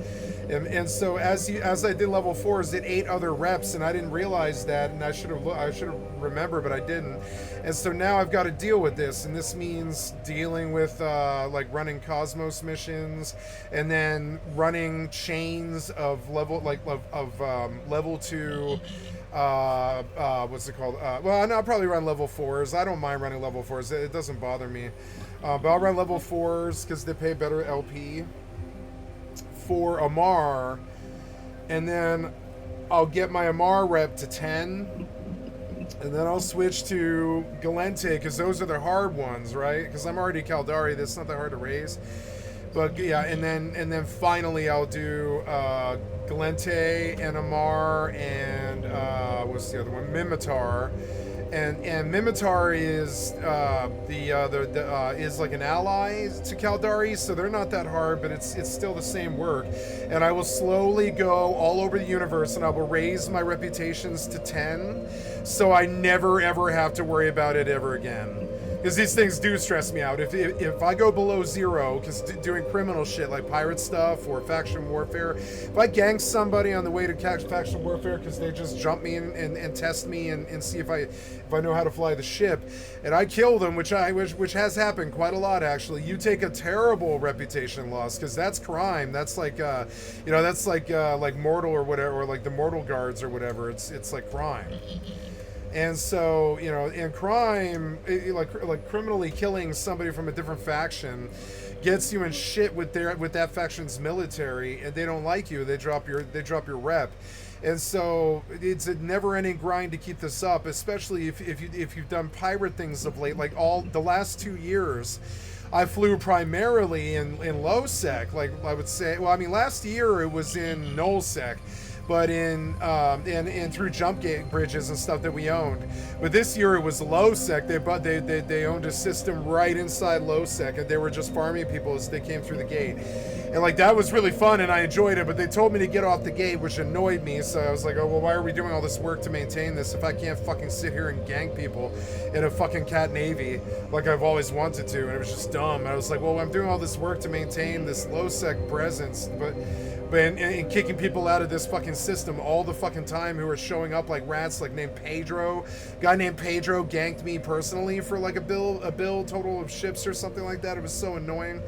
And so as I did level 4s, did 8 other reps, and I didn't realize that, and I should have remembered, but I didn't. And so now I've got to deal with this, and this means dealing with like running Cosmos missions, and then running chains of level level 2. What's it called? Well, I'll probably run level 4s. I don't mind running level 4s. It doesn't bother me. But I'll run level 4s because they pay better LP for Amar, and then I'll get my Amar rep to 10, and then I'll switch to Galente because those are the hard ones, right? Because I'm already Caldari. That's not that hard to raise. But yeah, and then finally I'll do Galente and Amar and what's the other one? Mimitar. And Mimitar is is like an ally to Caldari, so they're not that hard, but it's still the same work. And I will slowly go all over the universe, and I will raise my reputations to 10, so I never ever have to worry about it ever again. Because these things do stress me out. If I go below 0, because doing criminal shit like pirate stuff or faction warfare, if I gank somebody on the way to faction warfare because they just jump me and test me and see if I know how to fly the ship, and I kill them, which has happened quite a lot actually, you take a terrible reputation loss, because that's crime. That's like that's like mortal or whatever, or like the mortal guards or whatever. It's like crime. And so, in crime, like criminally killing somebody from a different faction gets you in shit with that faction's military, and they don't like you. They drop your rep. And so it's a never-ending grind to keep this up, especially if you've done pirate things of late. Like all the last 2 years, I flew primarily in low sec. Like I would say, well, I mean, last year it was in null sec. But in through jump gate bridges and stuff that we owned. But this year it was low sec. They owned a system right inside low sec, and they were just farming people as they came through the gate. And like that was really fun, and I enjoyed it. But they told me to get off the gate, which annoyed me. So I was like, oh well, why are we doing all this work to maintain this if I can't fucking sit here and gank people in a fucking cat navy like I've always wanted to? And it was just dumb. And I was like, well, I'm doing all this work to maintain this low sec presence, but and kicking people out of this fucking system all the fucking time who are showing up like rats, like named Pedro. Guy named Pedro ganked me personally for like a bill total of ships or something like that. It was so annoying.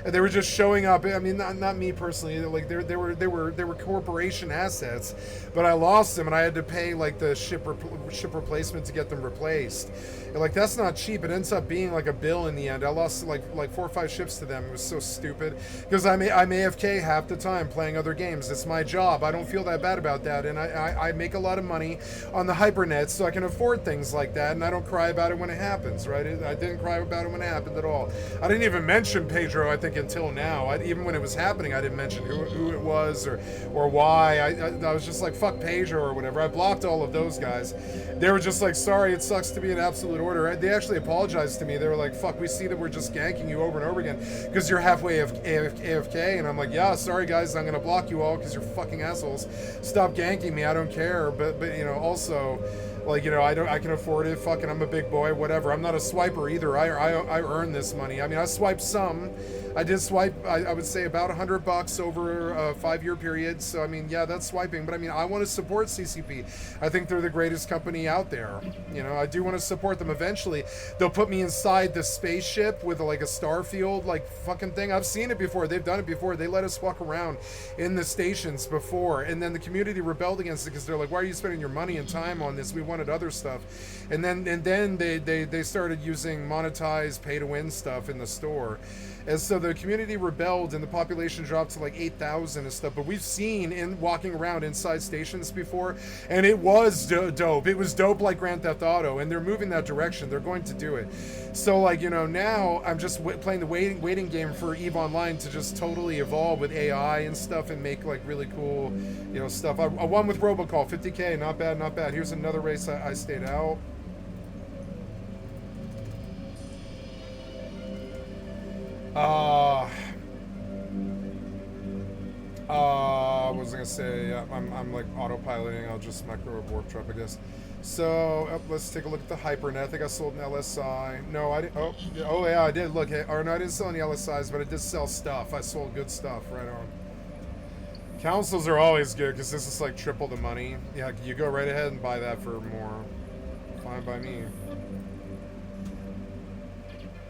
And they were just showing up. I mean, not me personally. Like they were corporation assets, but I lost them and I had to pay like the ship replacement to get them replaced. And like that's not cheap. It ends up being like a bill in the end. I lost like 4 or 5 ships to them. It was so stupid because I'm AFK half the time playing other games. It's my job. I don't feel that bad about that, and I make a lot of money on the hypernet, so I can afford things like that, and I don't cry about it when it happens, right? I didn't cry about it when it happened at all. I didn't even mention Pedro, I think, until now. Even when it was happening, I didn't mention who it was or why. I was just like, fuck Pedro or whatever. I blocked all of those guys. They were just like, sorry, it sucks to be an absolute order. They actually apologized to me. They were like, fuck, we see that we're just ganking you over and over again because you're halfway AFK, and I'm like, yeah, sorry guys, I'm gonna block you all because you're fucking assholes. Stop ganking me. I don't care. But also, like, I can afford it. Fucking, I'm a big boy. Whatever. I'm not a swiper either. I earn this money. I mean, I swiped some. I did swipe. I would say about $100 over a 5-year period. So I mean, yeah, that's swiping. But I mean, I want to support CCP. I think they're the greatest company out there. I do want to support them. Eventually, they'll put me inside the spaceship with like a Starfield like fucking thing. I've seen it before. They've done it before. They let us walk around in the stations before, and then the community rebelled against it because they're like, why are you spending your money and time on this? We wanted other stuff. And then they started using monetized pay to win stuff in the store. And so the community rebelled and the population dropped to like 8,000 and stuff. But we've seen walking around inside stations before, and it was dope. It was dope like Grand Theft Auto, and they're moving that direction. They're going to do it. So like, now I'm just playing the waiting game for EVE Online to just totally evolve with AI and stuff and make like really cool, stuff. I won with Robocall, 50K, not bad, not bad. Here's another race I stayed out. was I gonna say? Yeah, I'm like autopiloting. I'll just micro warp trap, I guess. So let's take a look at the HyperNet. I think I sold an LSI. No, I didn't. Oh yeah, I did. Look, or no, I didn't sell any LSIs, but I did sell stuff. I sold good stuff. Right on. Councils are always good because this is like triple the money. Yeah, you go right ahead and buy that for more. Fine by me.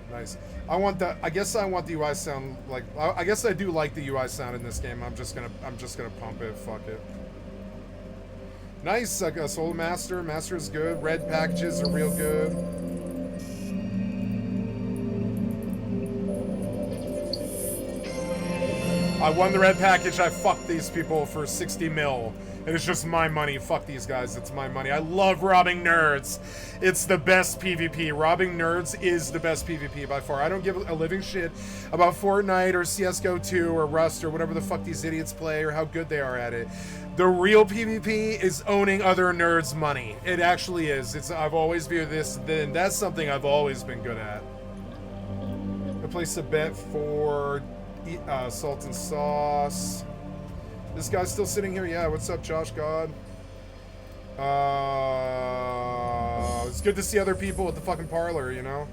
Nice. I want that. I guess I want the UI sound like. I guess I do like the UI sound in this game. I'm just gonna pump it. Fuck it. Nice. I sold a master. Master is good. Red packages are real good. I won the red package. I fucked these people for 60 mil. And it's just my money. Fuck these guys. It's my money. I love robbing nerds. It's the best PvP. Robbing nerds is the best PvP by far. I don't give a living shit about Fortnite or CSGO 2 or Rust or whatever the fuck these idiots play or how good they are at it. The real PvP is owning other nerds' money. It actually is. I've always viewed this. Then that's something I've always been good at. I placed a bet for salt and sauce. This guy's still sitting here. Yeah, what's up, Josh God? It's good to see other people at the fucking parlor, you know?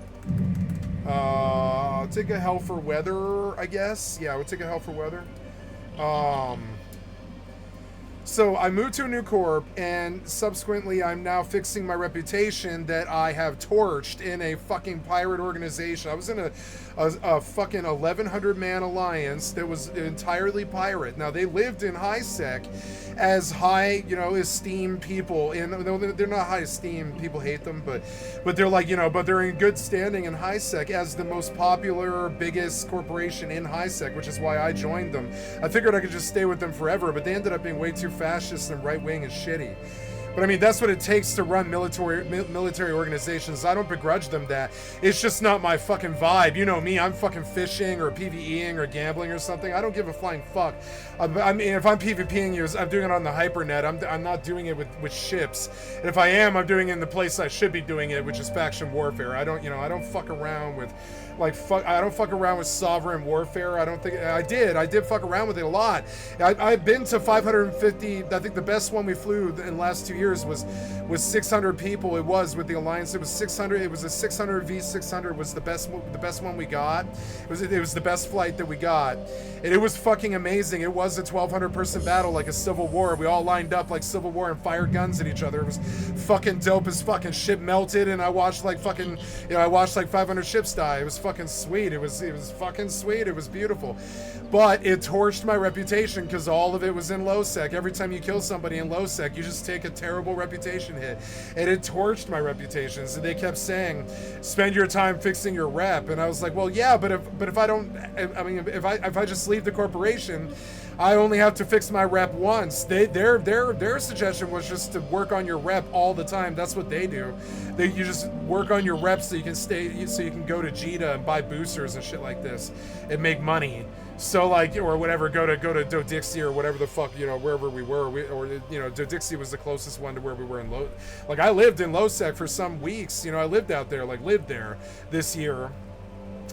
I'll take a hell for weather, I guess. Yeah, we'll take a hell for weather. So I moved to a new corp, and subsequently I'm now fixing my reputation that I have torched in a fucking pirate organization. I was in a fucking 1,100 man alliance that was entirely pirate. Now they lived in high sec as high, you know, esteemed people. And no, they're not high esteemed. People hate them, but they're like, you know, but they're in good standing in high sec as the most popular, biggest corporation in high sec, which is why I joined them. I figured I could just stay with them forever, but they ended up being way too fascist and right wing and shitty. But I mean, that's what it takes to run military organizations. I don't begrudge them that. It's just not my fucking vibe. You know me, I'm fucking fishing or PvEing or gambling or something. I don't give a flying fuck. I mean, if I'm PvPing you, I'm doing it on the HyperNet. I'm not doing it with ships. And if I am, I'm doing it in the place I should be doing it, which is faction warfare. I don't fuck around with, I don't fuck around with sovereign warfare. I don't think I did fuck around with it a lot. I've been to 550. I think the best one we flew in the last 2 years was 600 people. It was with the alliance. It was 600. It was a 600 V600 was the best one we got. It was the best flight that we got, and it was fucking amazing. It was a 1,200 person battle like a civil war. We all lined up like civil war and fired guns at each other. It was fucking dope as fucking. Ship melted, and I watched like fucking, I watched like 500 ships die. It was fucking sweet. It was fucking sweet. It was beautiful, but it torched my reputation because all of it was in low sec. Every time you kill somebody in low sec, you just take a terrible reputation hit, and it torched my reputation. So they kept saying, spend your time fixing your rep, and I was like, well, yeah, but if I don't, I mean, if I just leave the corporation, I only have to fix my rep once. Their suggestion was just to work on your rep all the time. That's what they do. You just work on your rep so you can go to Jita and buy boosters and shit like this and make money. So like, or whatever, go to Do-Dixie or whatever the fuck, wherever we were, Do-Dixie was the closest one to where we were in low. Like I lived in low sec for some weeks. I lived out there, lived there this year.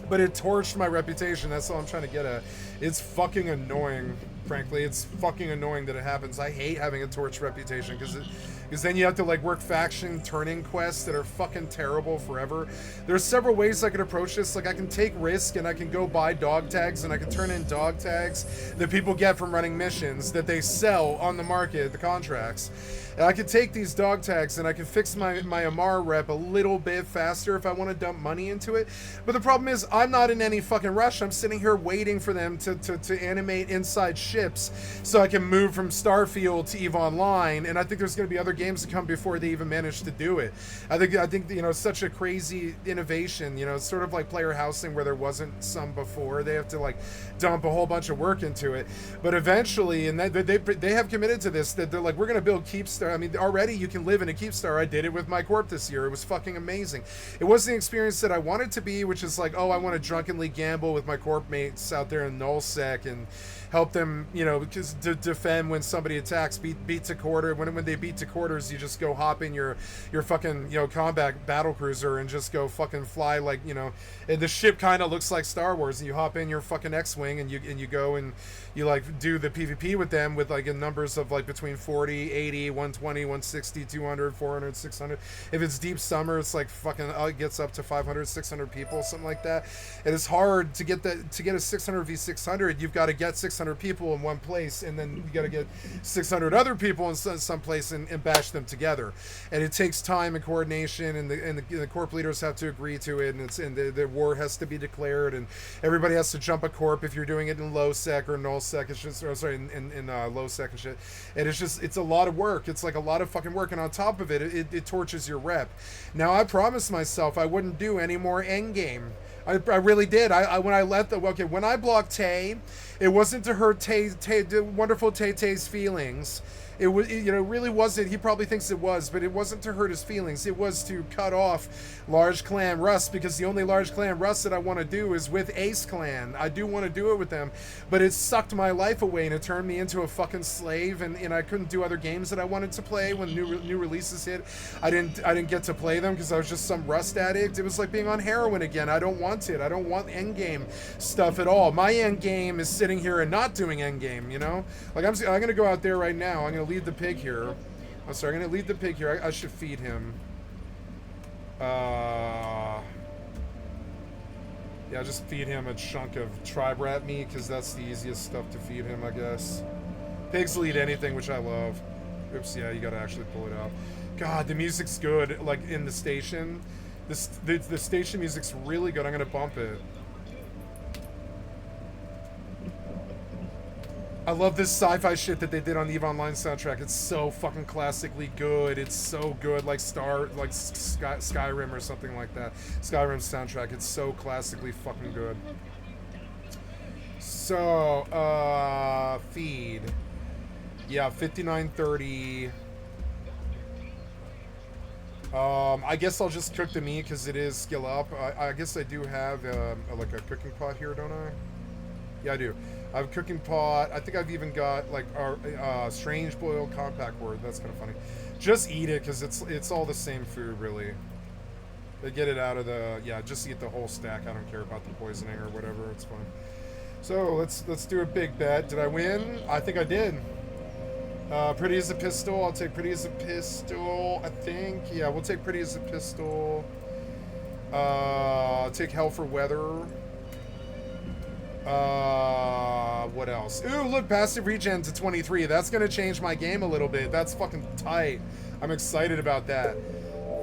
But it torched my reputation. That's all I'm trying to get at. It's fucking annoying, frankly. It's fucking annoying that it happens. I hate having a torched reputation because then you have to work faction turning quests that are fucking terrible forever. There's several ways I could approach this. I can take risk and I can go buy dog tags and I can turn in dog tags that people get from running missions that they sell on the market, the contracts. And I could take these dog tags and I can fix my Amar rep a little bit faster if I want to dump money into it. But the problem is I'm not in any fucking rush. I'm sitting here waiting for them to animate inside ships so I can move from Starfield to EVE Online. And I think there's going to be other games to come before they even manage to do it. I think it's such a crazy innovation. It's sort of like player housing where there wasn't some before. They have to dump a whole bunch of work into it. But eventually, and they have committed to this, that they're we're going to build Keepstar. I mean, already you can live in a Keepstar. I did it with my corp this year. It was fucking amazing. It wasn't the experience that I wanted to be, which is I want to drunkenly gamble with my corp mates out there in nullsec and help them, you know, because to defend when somebody attacks, beat to quarter. When they beat to quarters, you just go hop in your fucking, you know, combat battle cruiser and just go fucking fly, like, you know, and the ship kind of looks like Star Wars, and you hop in your fucking X-wing and you go and you like do the PvP with them with like in numbers of like between 40, 80, 120, 160, 200, 400, 600. If it's deep summer, it's like fucking it gets up to 500, 600 people, something like that. And it's hard to get a 600 v 600. You've got to get 600 people in one place, and then you got to get 600 other people in some place and bash them together. And it takes time and coordination, and the corp leaders have to agree to it, and the war has to be declared, and everybody has to jump a corp if you're doing it in low sec or null sec. It's just, or sorry, in low sec and shit. And it's a lot of work. It's like a lot of fucking work, and on top of it, it torches your rep. Now, I promised myself I wouldn't do any more endgame. I really did. When I blocked Tay, it wasn't to hurt the wonderful Tay-Tay's feelings. It was, you know, really wasn't. He probably thinks it was, but it wasn't to hurt his feelings. It was to cut off Large Clan Rust, because the only Large Clan Rust that I want to do is with Ace Clan. I do want to do it with them, but it sucked my life away, and it turned me into a fucking slave, and I couldn't do other games that I wanted to play when new releases hit. I didn't get to play them because I was just some Rust addict. It was like being on heroin again. I don't want it. I don't want endgame stuff at all. My endgame is sitting here and not doing endgame, you know? Like, I'm going to go out there right now. I'm going to lead the pig here. I'm sorry, I'm going to lead the pig here. I should feed him. Yeah, just feed him a chunk of tribe rat meat, because that's the easiest stuff to feed him, I guess. Pigs will eat anything, which I love. Oops, yeah, you got to actually pull it out. God, the music's good, like, in the station. The station music's really good. I'm going to bump it. I love this sci-fi shit that they did on the EVE Online soundtrack. It's so fucking classically good. It's so good, like Skyrim or something like that. Skyrim's soundtrack. It's so classically fucking good. So, feed. Yeah, 5930. I guess I'll just cook the meat because it is skill up. I guess I do have like a cooking pot here, don't I? Yeah, I do. I have a cooking pot. I think I've even got like our strange boiled compact word. That's kind of funny. Just eat it because it's all the same food, really. They get it out of the, yeah, just eat the whole stack. I don't care about the poisoning or whatever. It's fine. So let's do a big bet. Did I win? I think I did. Pretty as a pistol. I'll take pretty as a pistol, I think. Yeah, we'll take pretty as a pistol. I'll take hell for weather. What else? Ooh, look, passive regen to 23. That's gonna change my game a little bit. That's fucking tight. I'm excited about that.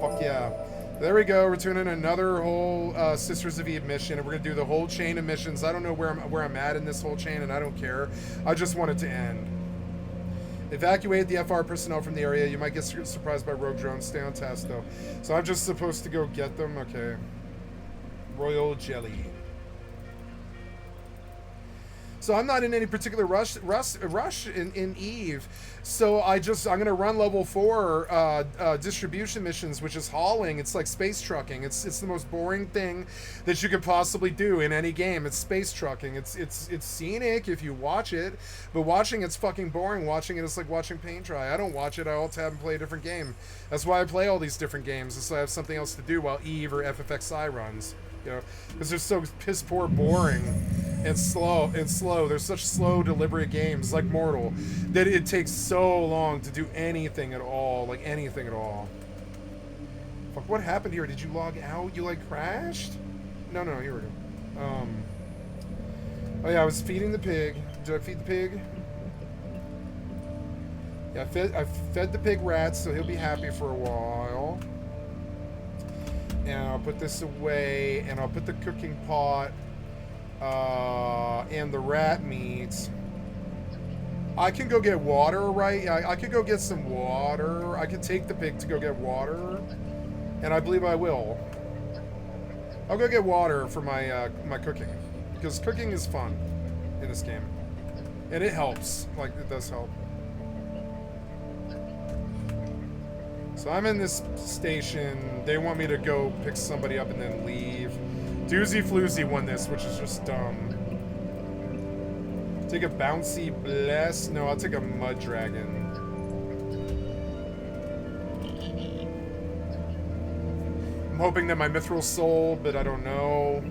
Fuck yeah. There we go. We're doing another whole Sisters of Eve mission, and we're gonna do the whole chain of missions. I don't know where I'm at in this whole chain, and I don't care. I just want it to end. Evacuate the FR personnel from the area. You might get surprised by rogue drones. Stay on task, though. So I'm just supposed to go get them? Okay. Royal Jelly. So I'm not in any particular rush in Eve. So I'm gonna run level 4 distribution missions, which is hauling. It's like space trucking. It's the most boring thing that you could possibly do in any game. It's space trucking. It's scenic if you watch it, but watching it's fucking boring. Watching it is like watching paint dry. I don't watch it. I alt tab and play a different game. That's why I play all these different games, so I have something else to do while Eve or FFXI runs. You know, because they're so piss poor, boring, and slow. There's such slow delivery games like Mortal that it takes so long to do anything at all, like anything at all. Fuck, what happened here? Did you log out? You like crashed? No, here we go. Oh yeah, I was feeding the pig. Did I feed the pig? Yeah, I fed the pig rats, so he'll be happy for a while. And I'll put this away, and I'll put the cooking pot and the rat meat. I can go get water, right? I could go get some water. I could take the pig to go get water, and I believe I will. I'll go get water for my my cooking, because cooking is fun in this game, and it helps. Like, it does help. So I'm in this station. They want me to go pick somebody up and then leave. Doozy Floozy won this, which is just dumb. Take a bouncy bless. No, I'll take a mud dragon. I'm hoping that my mithril soul, but I don't know.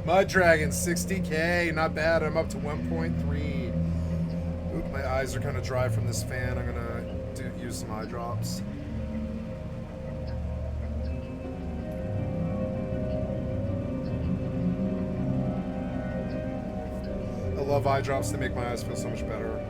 Mud Dragon, 60k, not bad. I'm up to 1.3. Oop, my eyes are kind of dry from this fan. I'm gonna use some eye drops. I love eye drops. They make my eyes feel so much better.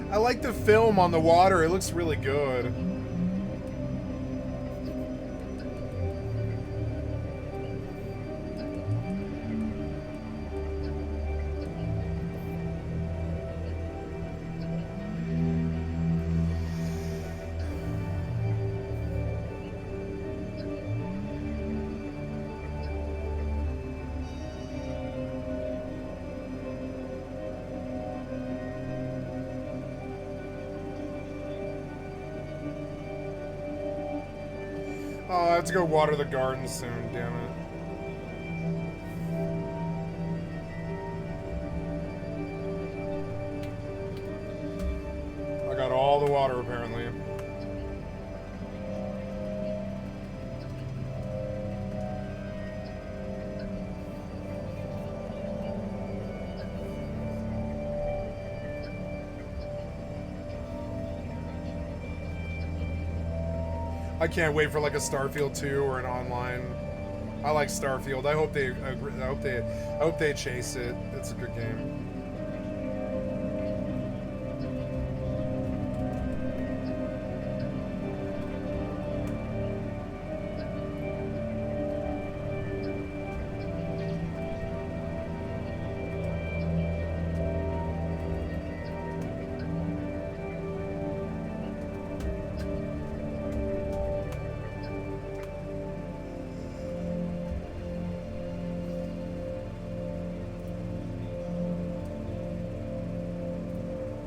I like the film on the water. It looks really good. Oh, I have to go water the garden soon, damn it. I got all the water apparently. I can't wait for like a Starfield 2 or an online. I like Starfield. I hope they I hope they chase it. It's a good game.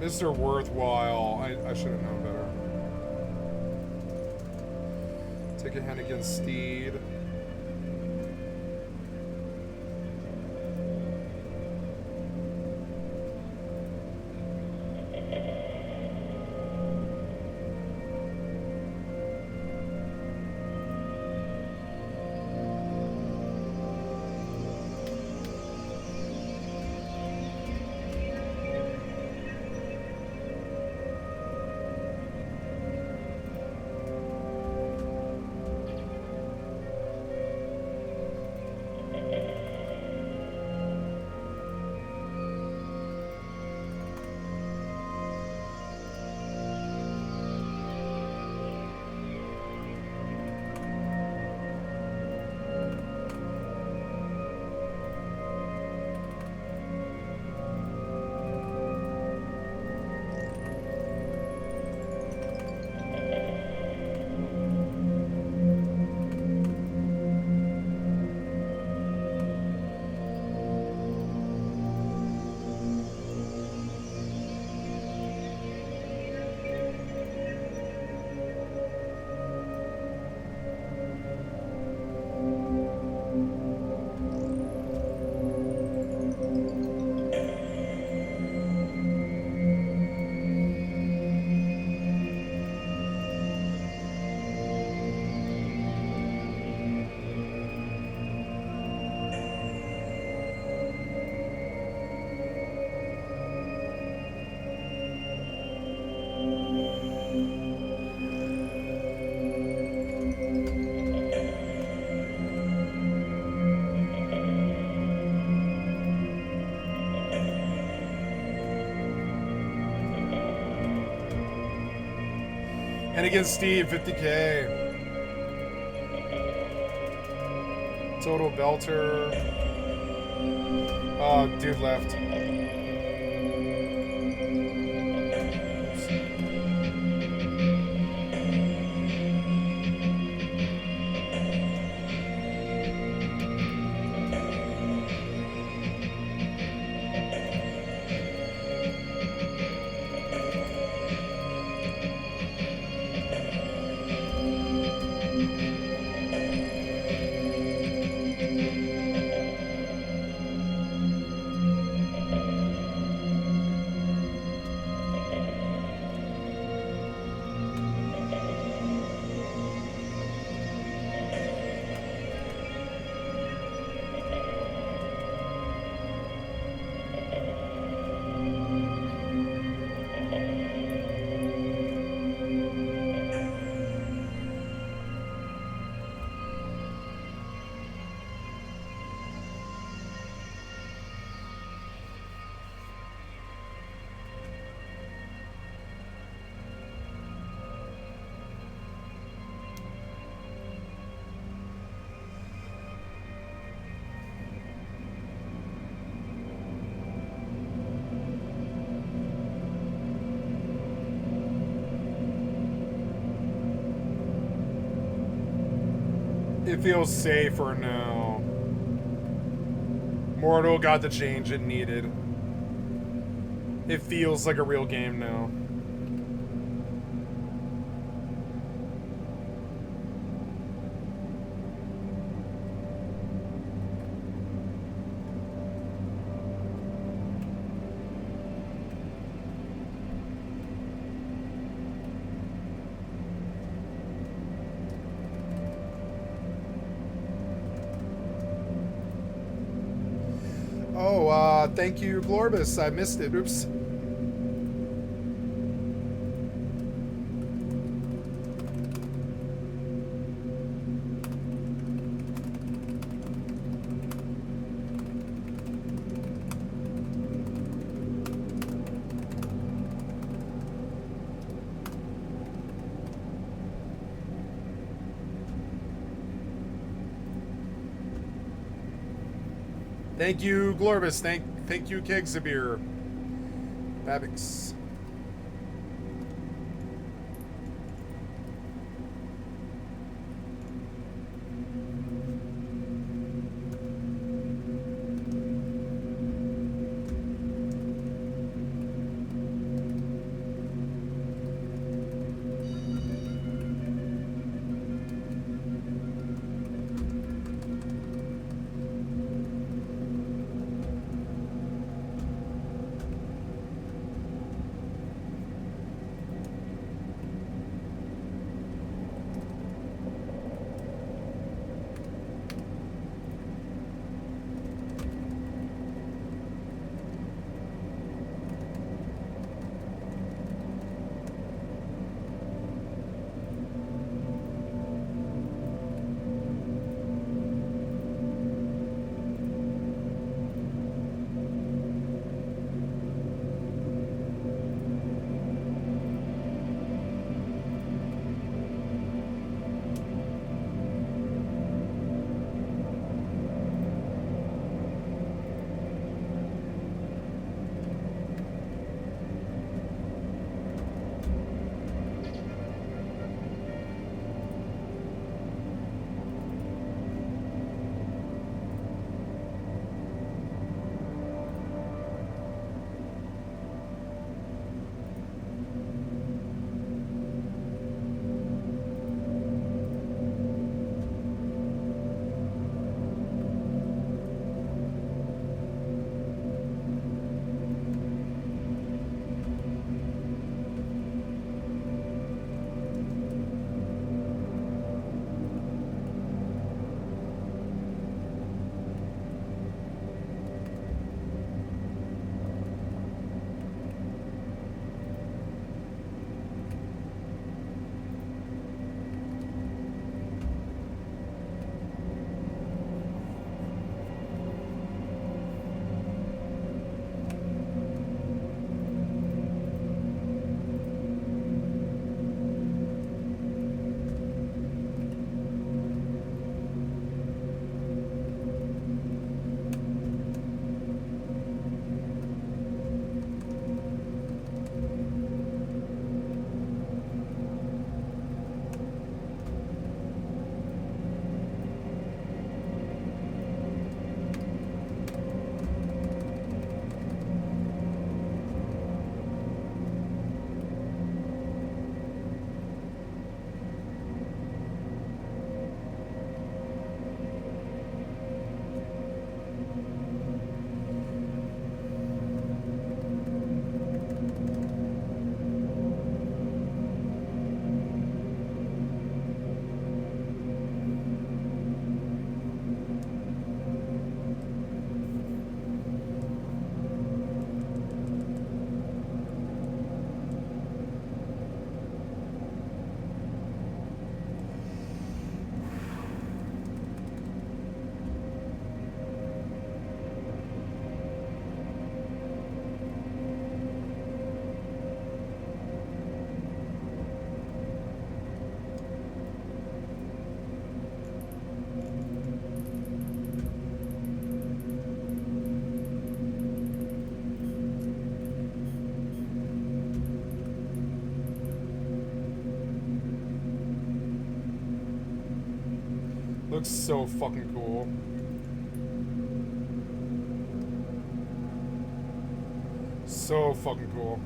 Mr. Worthwhile. I should have known better. Take a hand against Steed. And against Steve, 50K. Total belter. Oh, dude left. It feels safer now. Mortal got the change it needed. It feels like a real game now. Oh, thank you, Glorbus. I missed it. Oops. Thank you, Glorbus. Thank you, Kegsabir. Babix. looks so fucking cool. So fucking cool.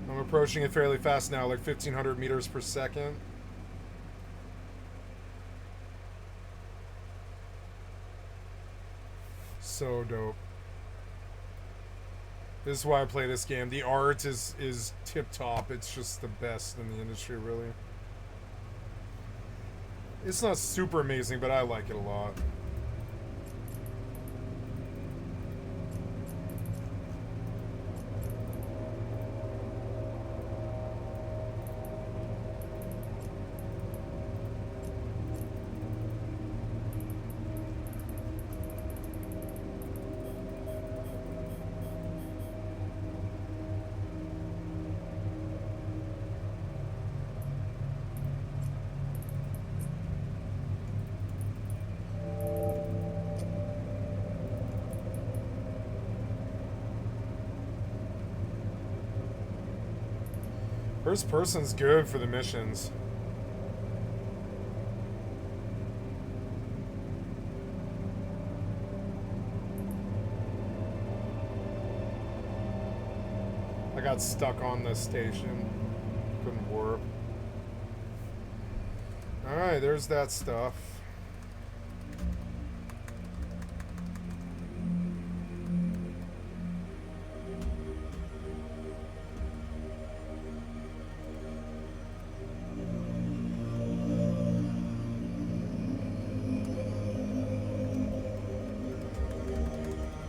I'm approaching it fairly fast now, like 1,500 meters per second. So dope. This is why I play this game. The art is tip-top. It's just the best in the industry, really. It's not super amazing, but I like it a lot. First person's good for the missions. I got stuck on this station. Couldn't warp. Alright, there's that stuff.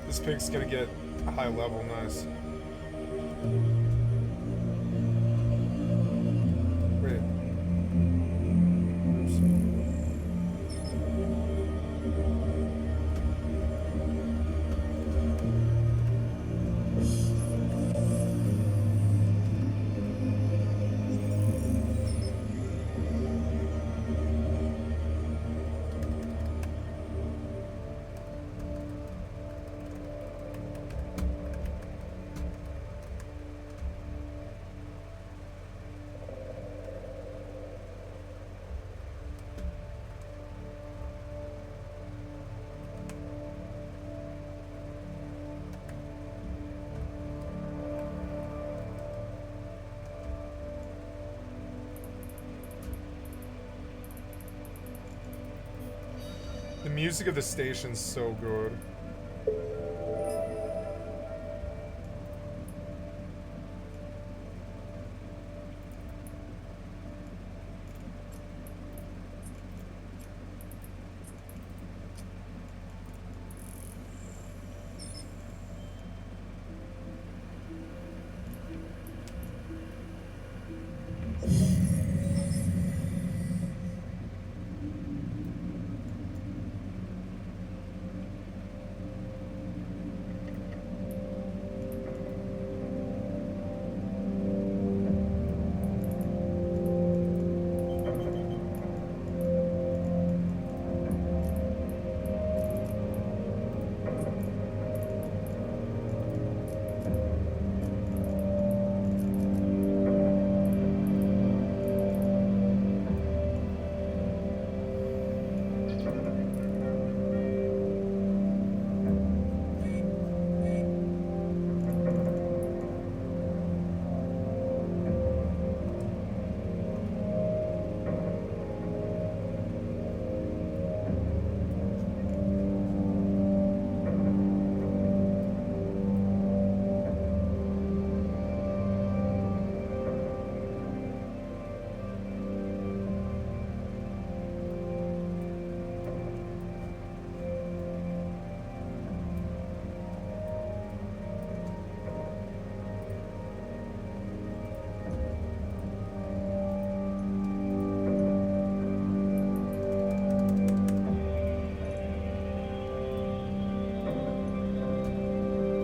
This pig's gonna get a high level, nice. Wait. The music of the station's so good.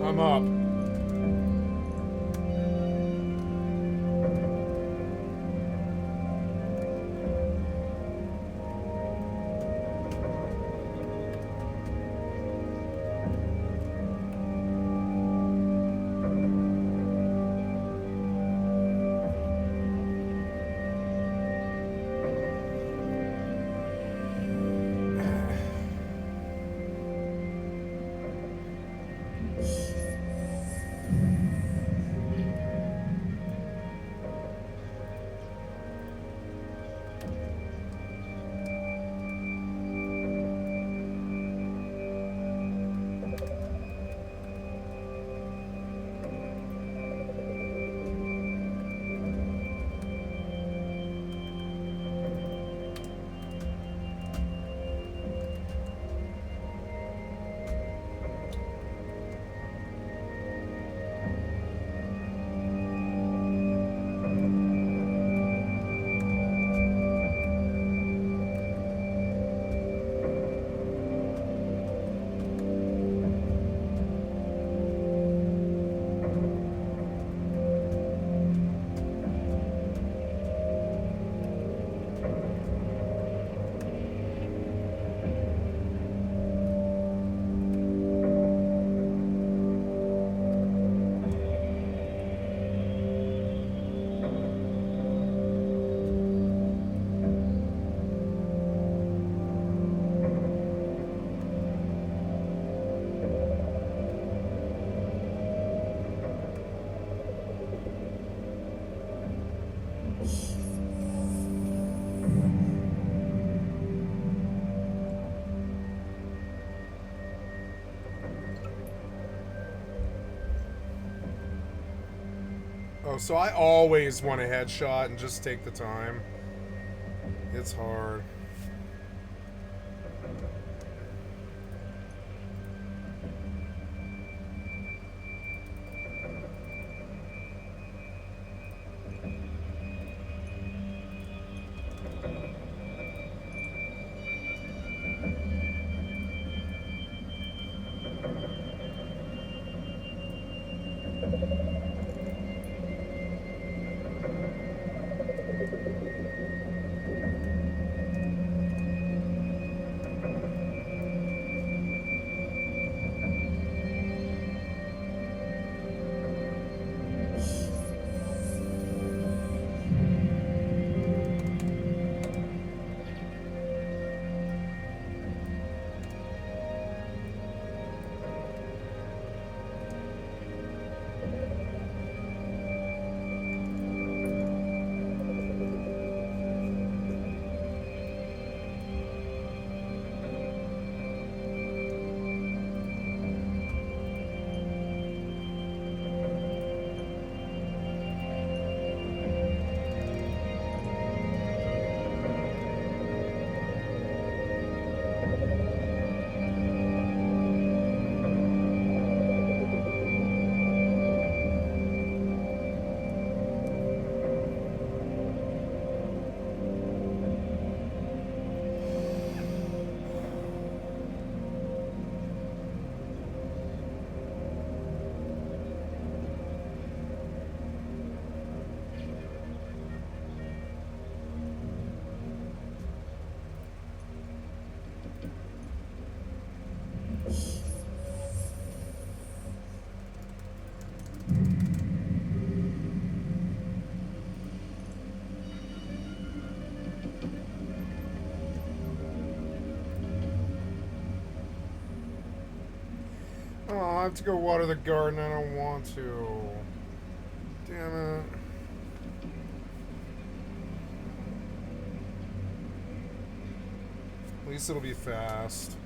I'm up. Oh, so I always want a headshot and just take the time. It's hard. Oh, I have to go water the garden. I don't want to. Damn it. At least it'll be fast.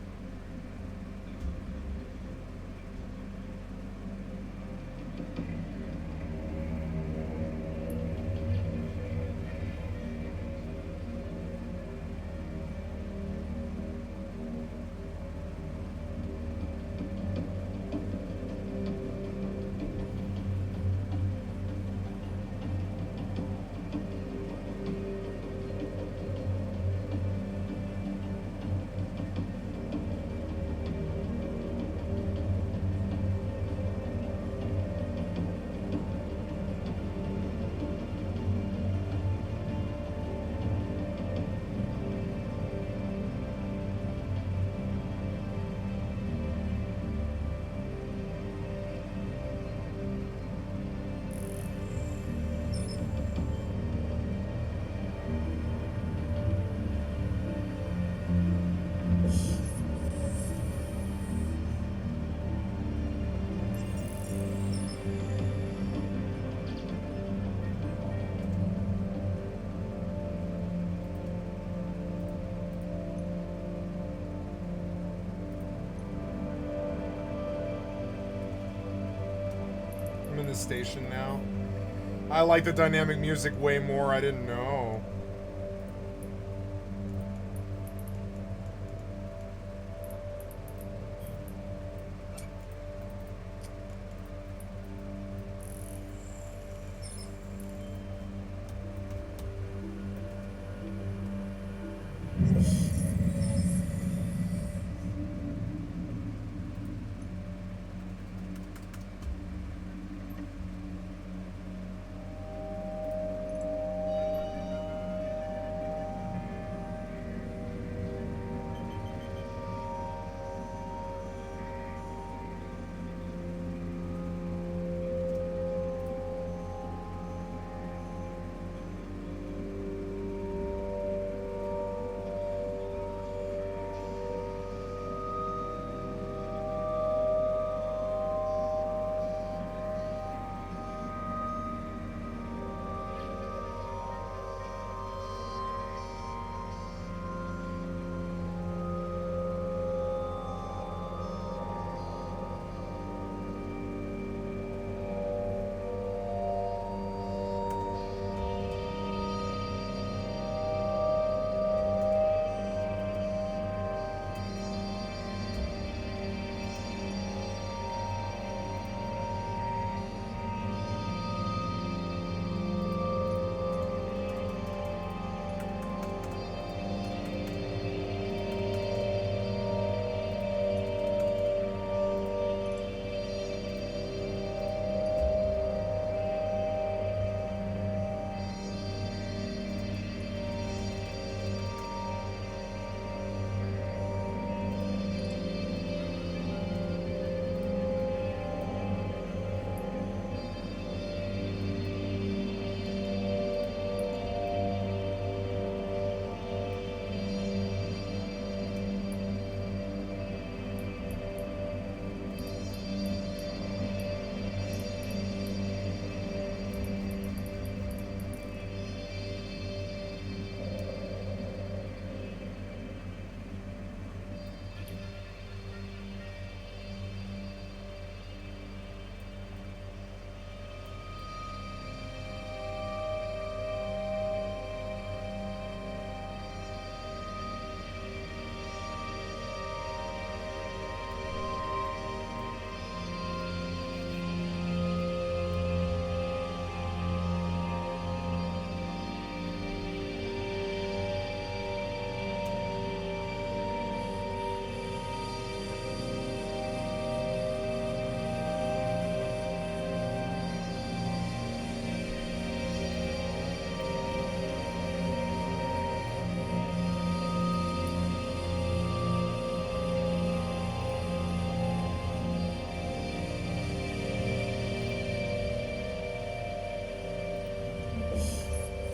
I'm in the station now. I like the dynamic music way more. I didn't know.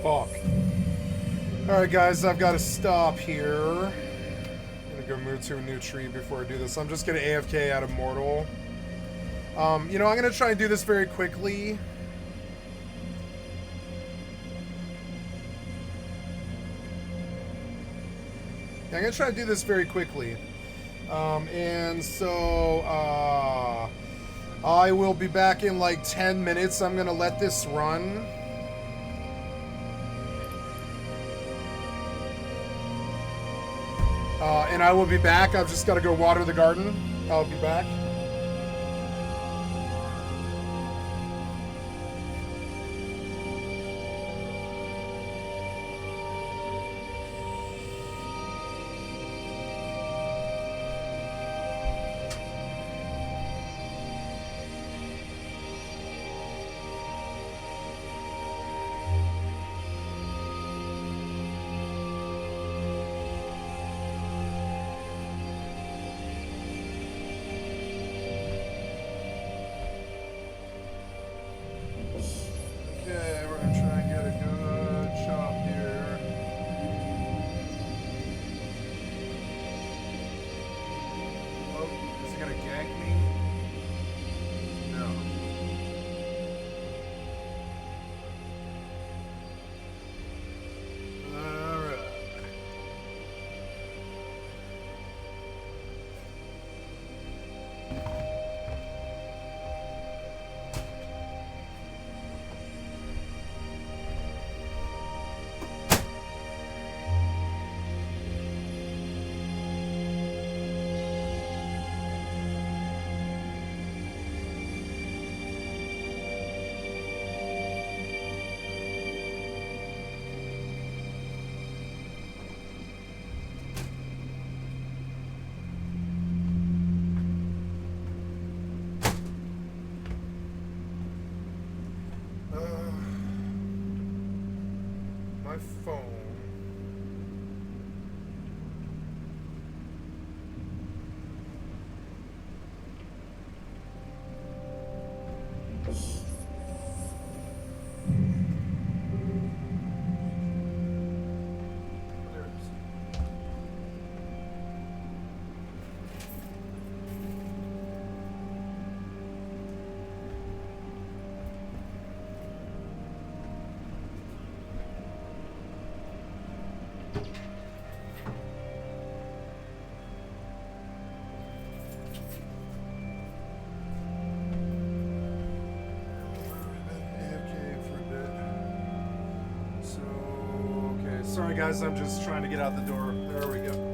Fuck. Alright, guys, I've got to stop here. I'm gonna go move to a new tree before I do this. I'm just gonna AFK out of Mortal. You know, I'm gonna try and do this very quickly. Yeah, I'm gonna try to do this very quickly. And so, I will be back in like 10 minutes. I'm gonna let this run. And I will be back. I've just gotta go water the garden. I'll be back. Okay, we're gonna try and get a good chop here. Oh, is he gonna gank me? No. Alright. My phone. There it is. Sorry guys, I'm just trying to get out the door. There we go.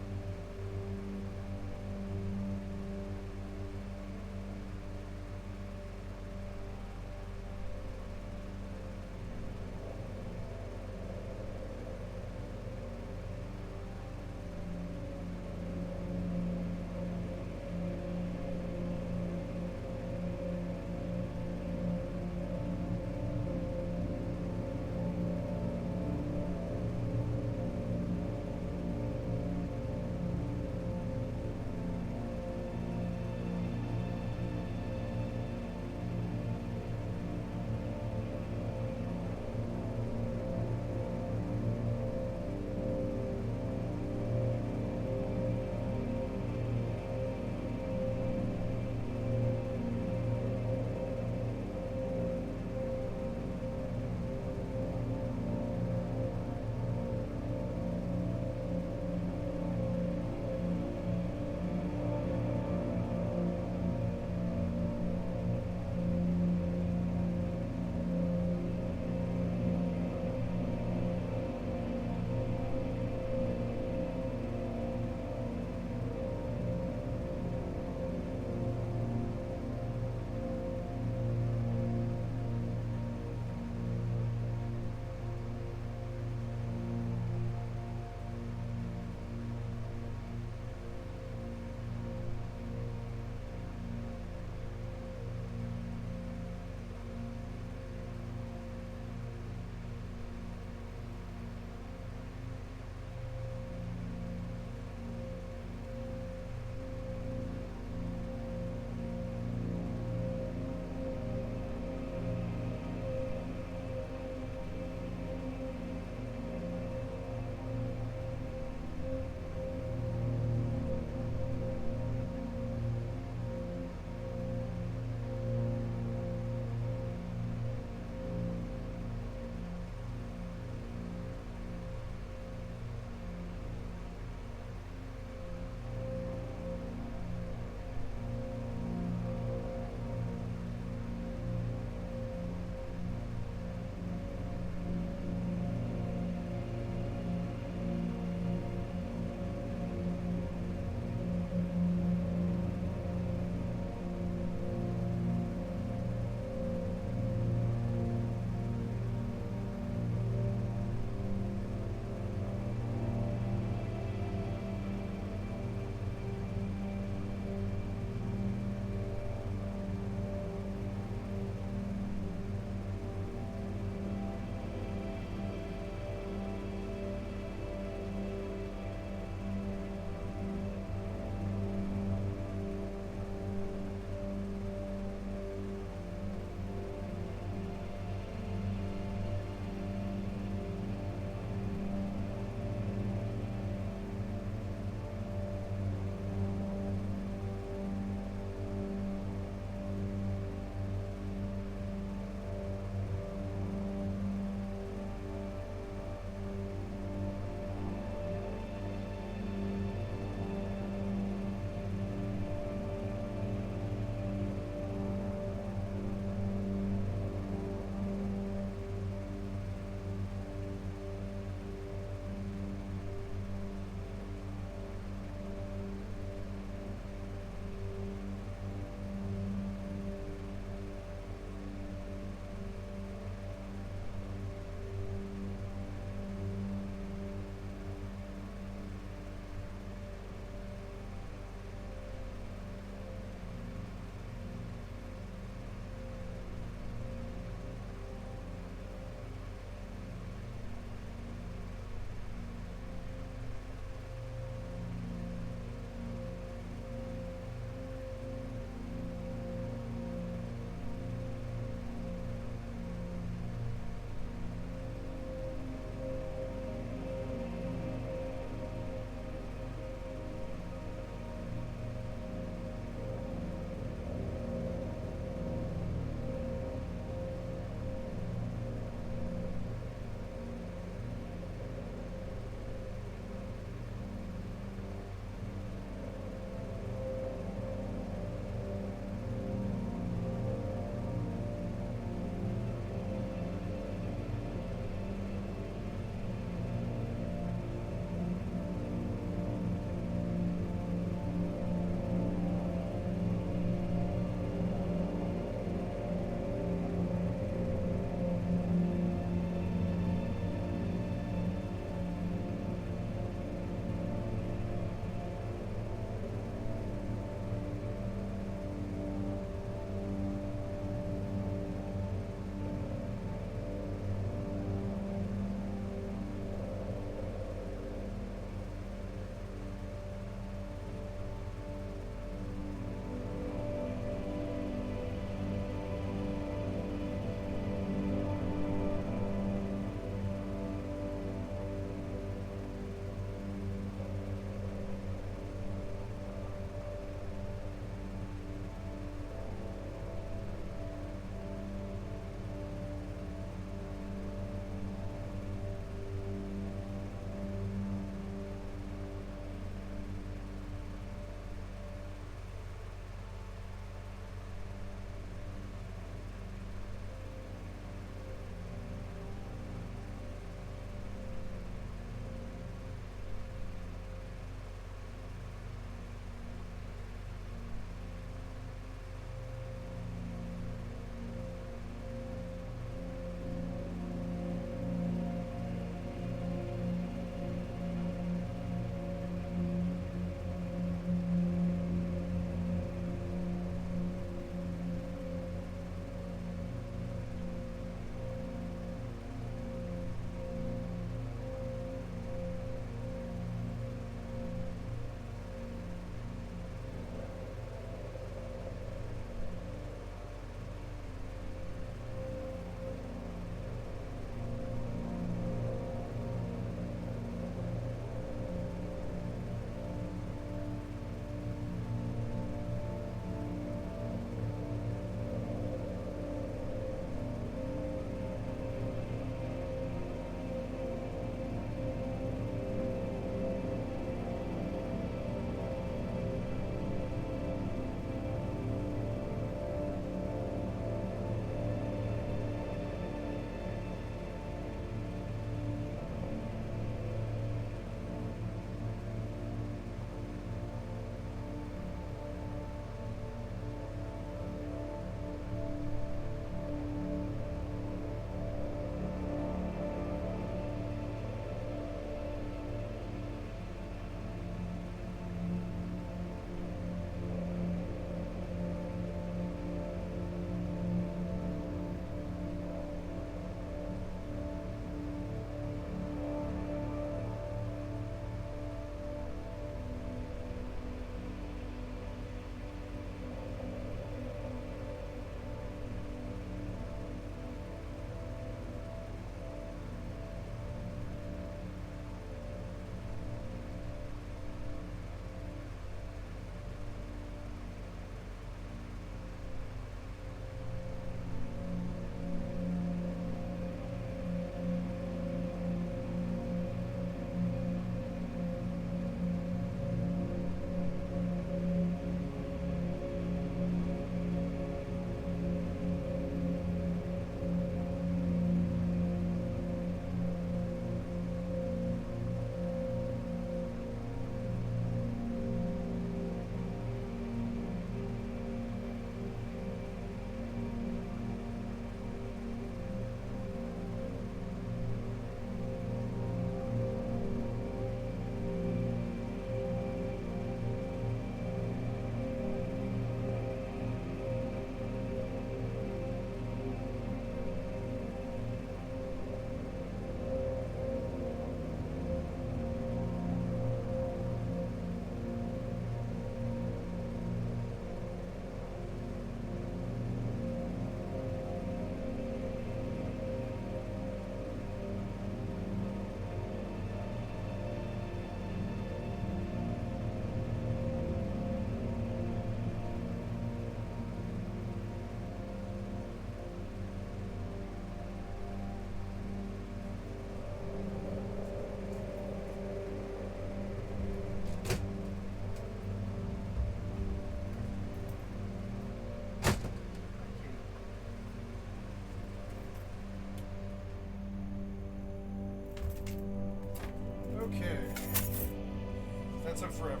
took forever.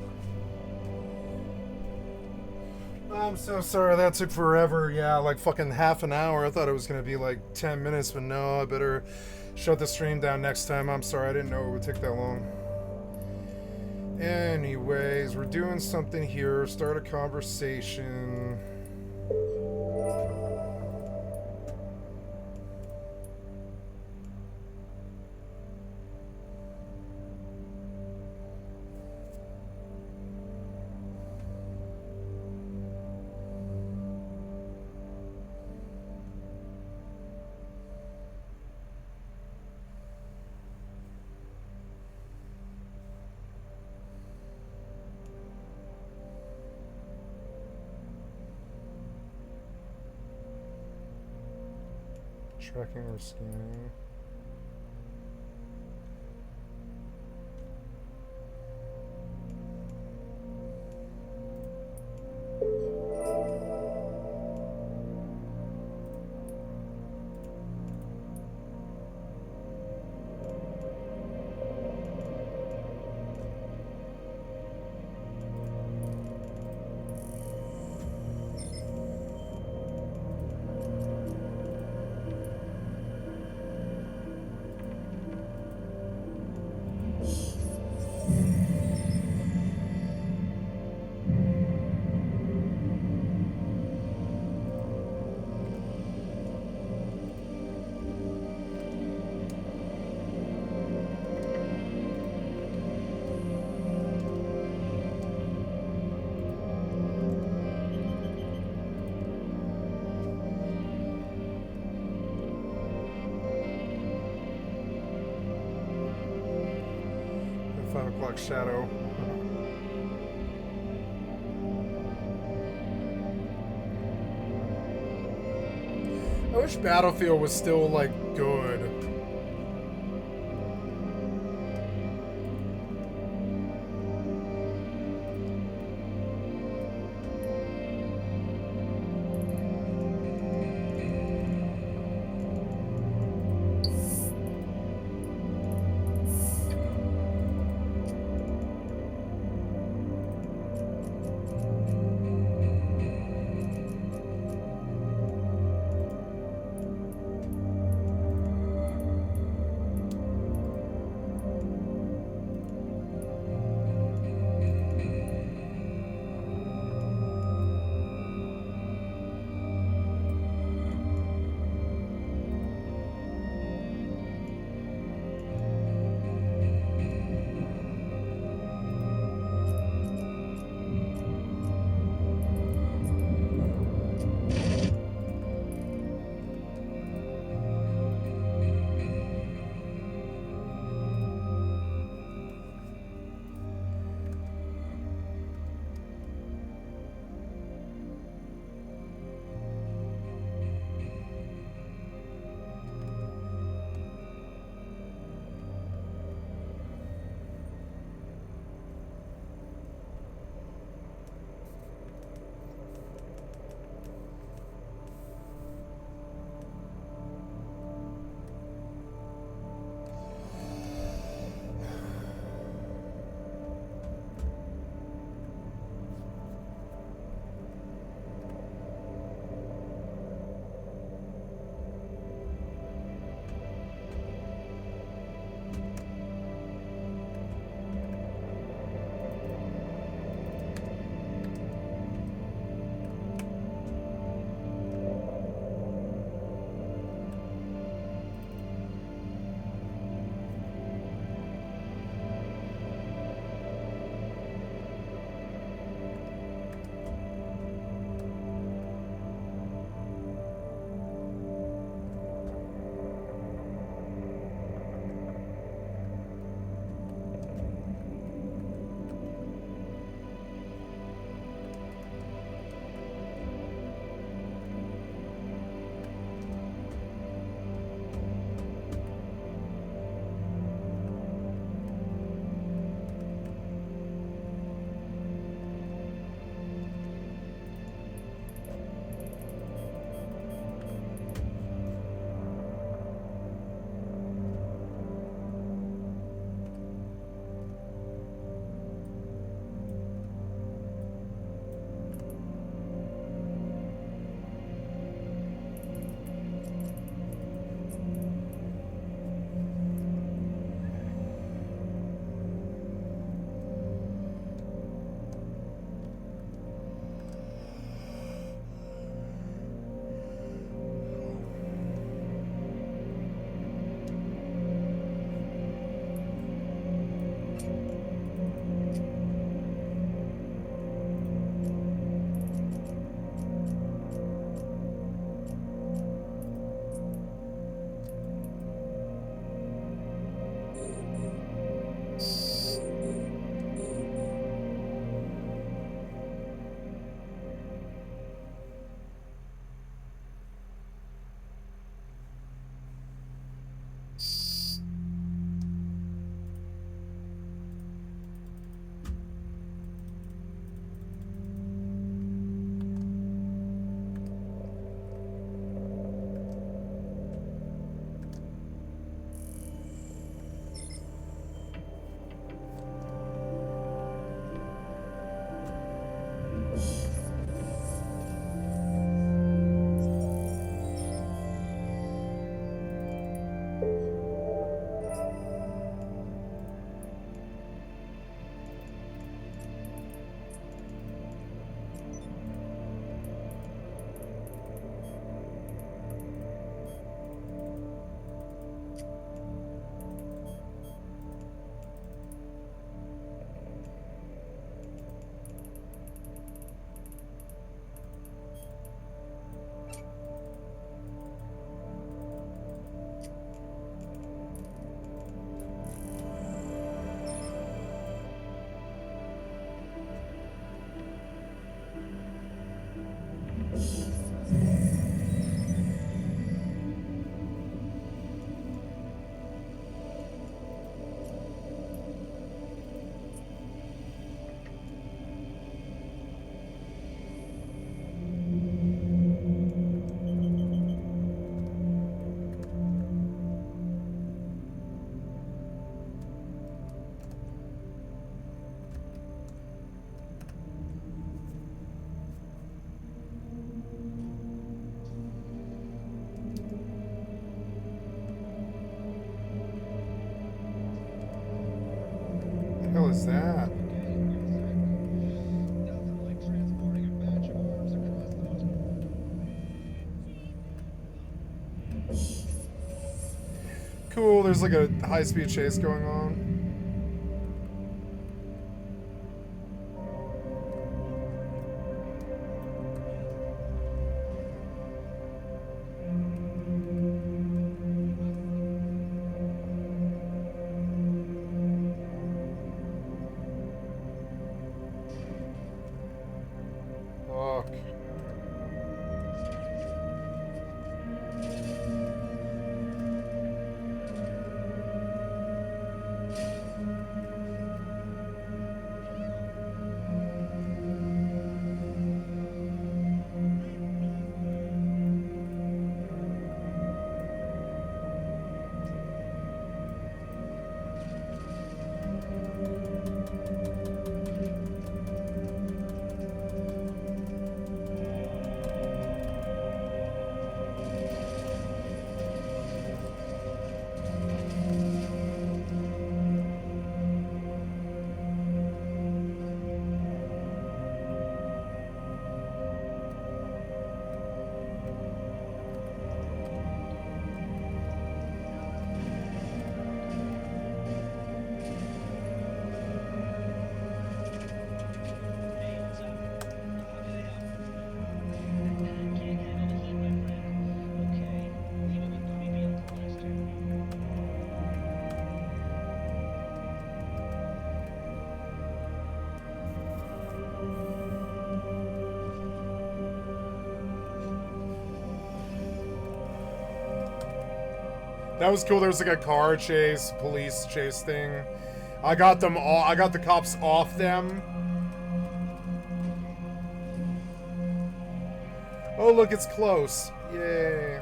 I'm so sorry that took forever. Yeah, like fucking half an hour. I thought it was gonna be like 10 minutes, but no, I better shut the stream down next time. I'm sorry, I didn't know it would take that long. Anyways, we're doing something here. Start a conversation. Tracking or scanning. Shadow. I wish Battlefield was still like good. is that? Cool, there's like a high-speed chase going on. Fuck. That was cool. There was like a car chase, police chase thing. I got them all. I got the cops off them. Oh, look, it's close. Yay.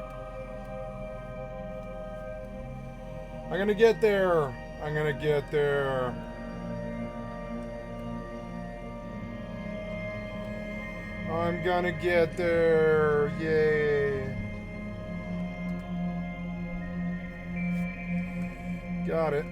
I'm gonna get there. I'm gonna get there. I'm gonna get there. Yay. Got it.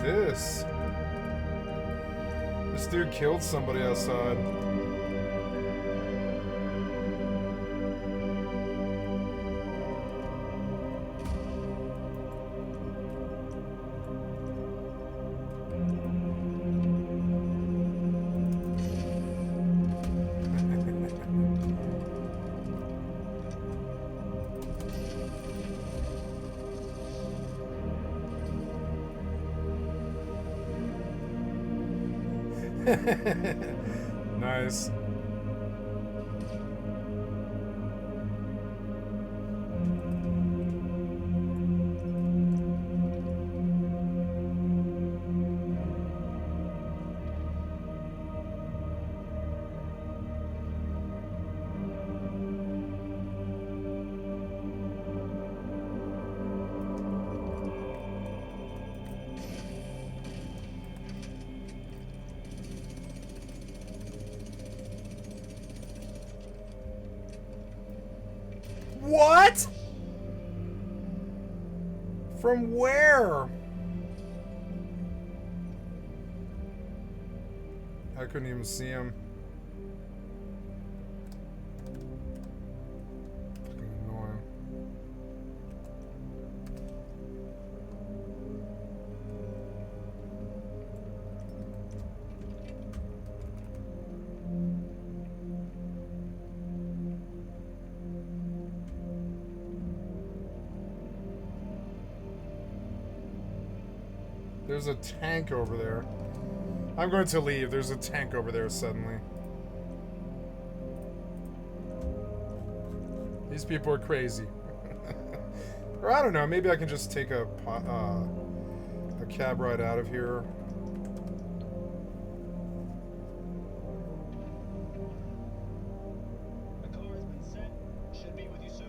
This? This dude killed somebody outside. Nice. What? From where? I couldn't even see him. Fucking annoying. There's a tank over there. I'm going to leave. There's a tank over there suddenly. These people are crazy. Or I don't know, maybe I can just take a cab ride out of here. The car has been sent. Should be with you soon.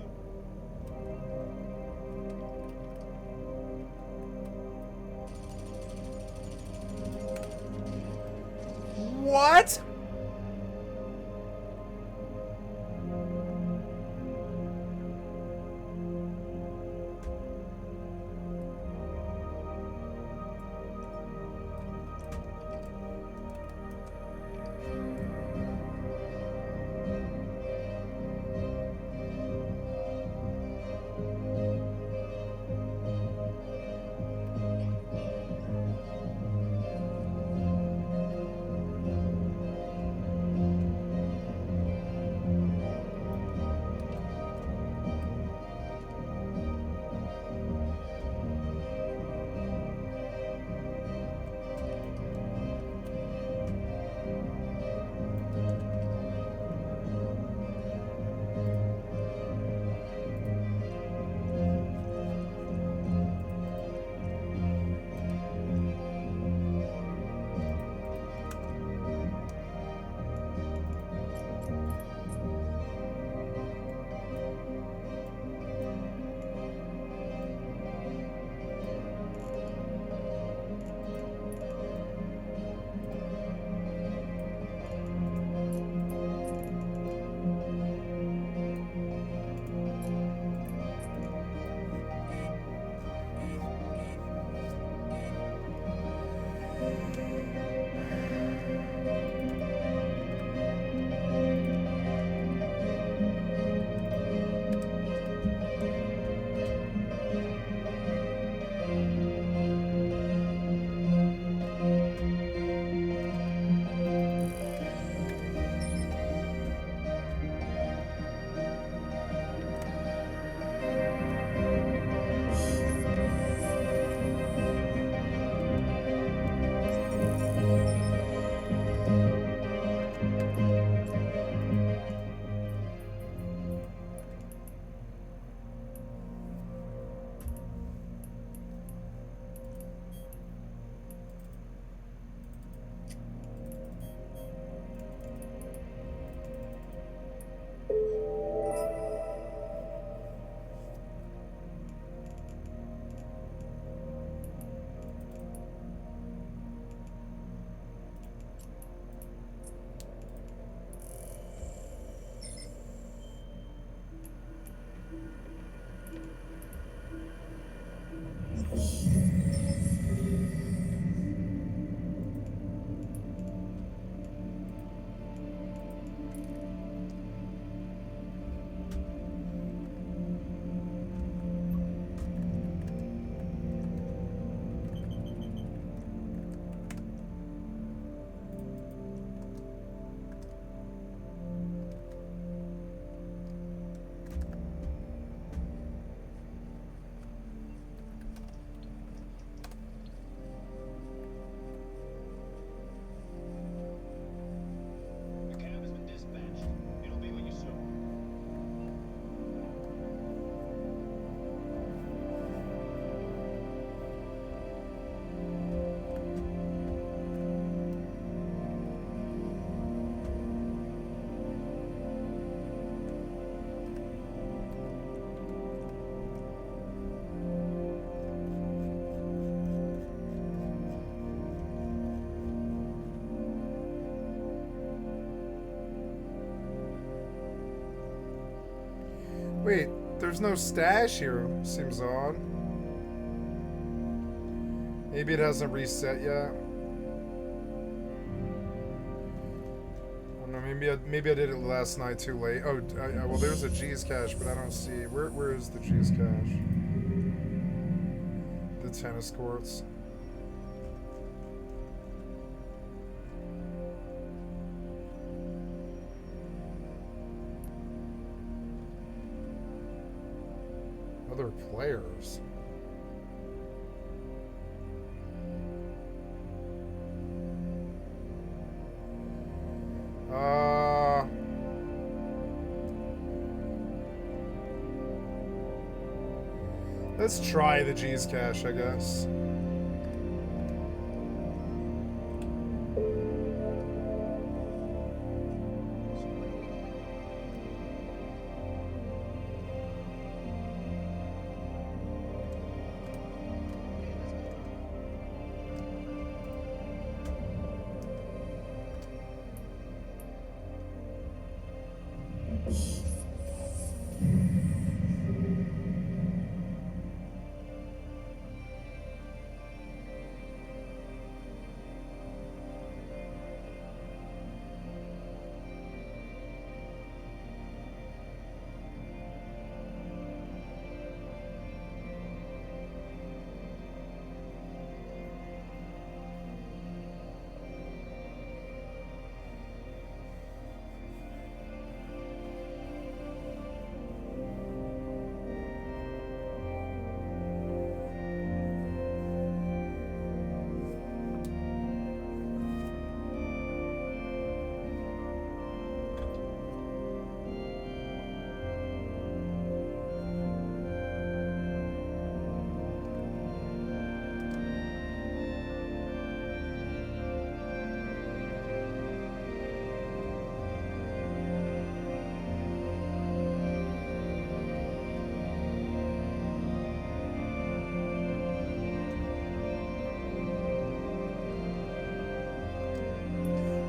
What? The cab has been dispatched. It'll be with you soon. Wait, there's no stash here. Seems odd. Maybe it hasn't reset yet. I don't know, maybe I did it last night too late. Oh, well, there's a G's cache, but I don't see. Where is the G's cache? The tennis courts. Other players. Let's try the G's cache, I guess.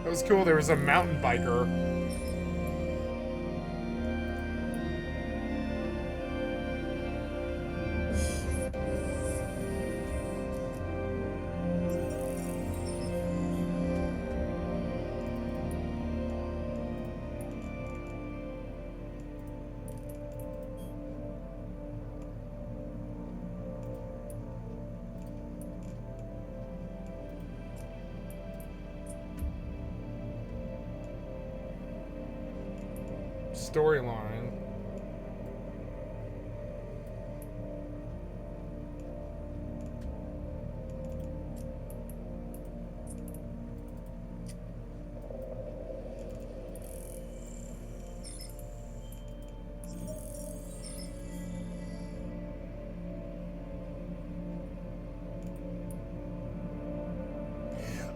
That was cool. There was a mountain biker. Storyline.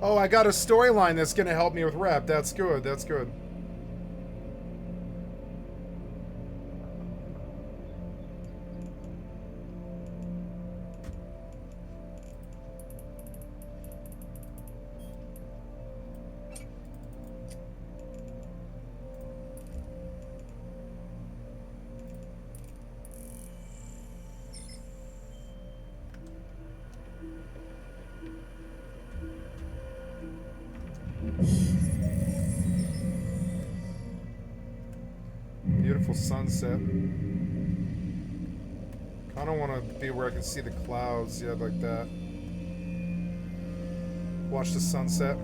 Oh, I got a storyline that's gonna help me with rep. That's good. That's good. Beautiful sunset. Kinda wanna be where I can see the clouds, yeah, like that. Watch the sunset.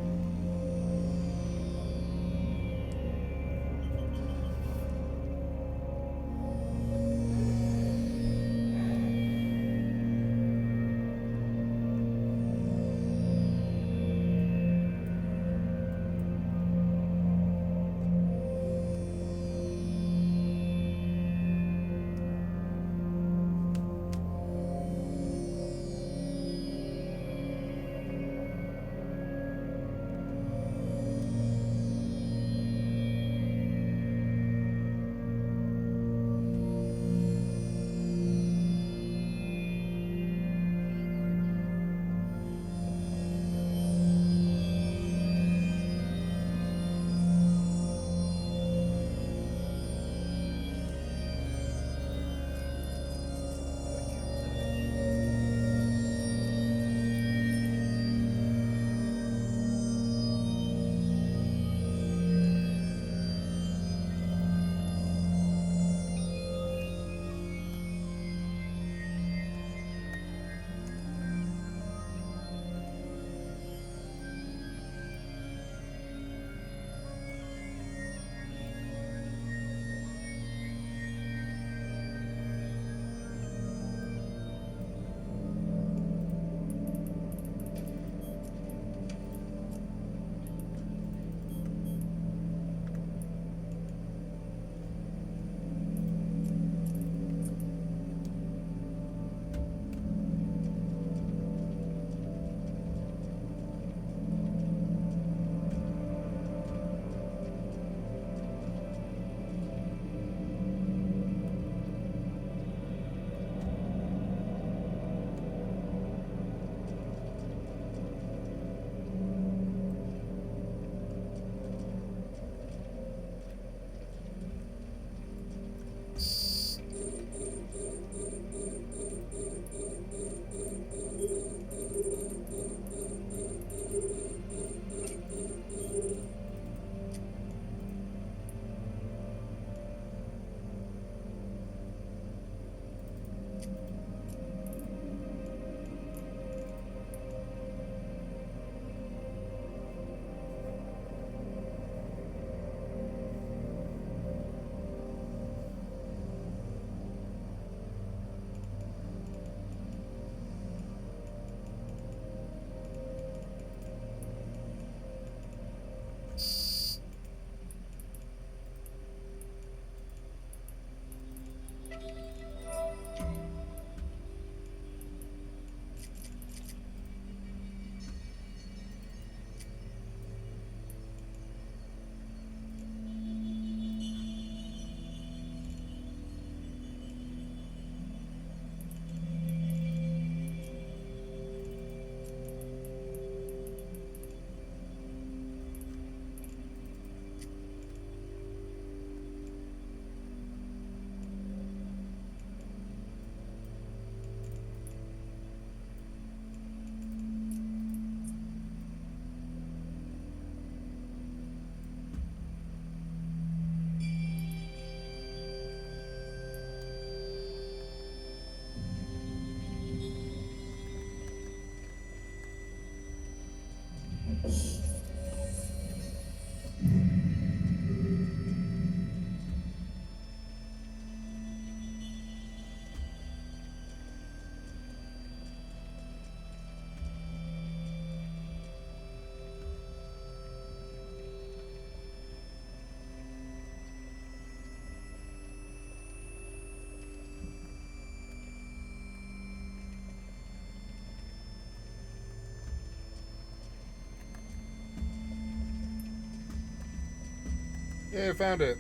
Yeah, I found it.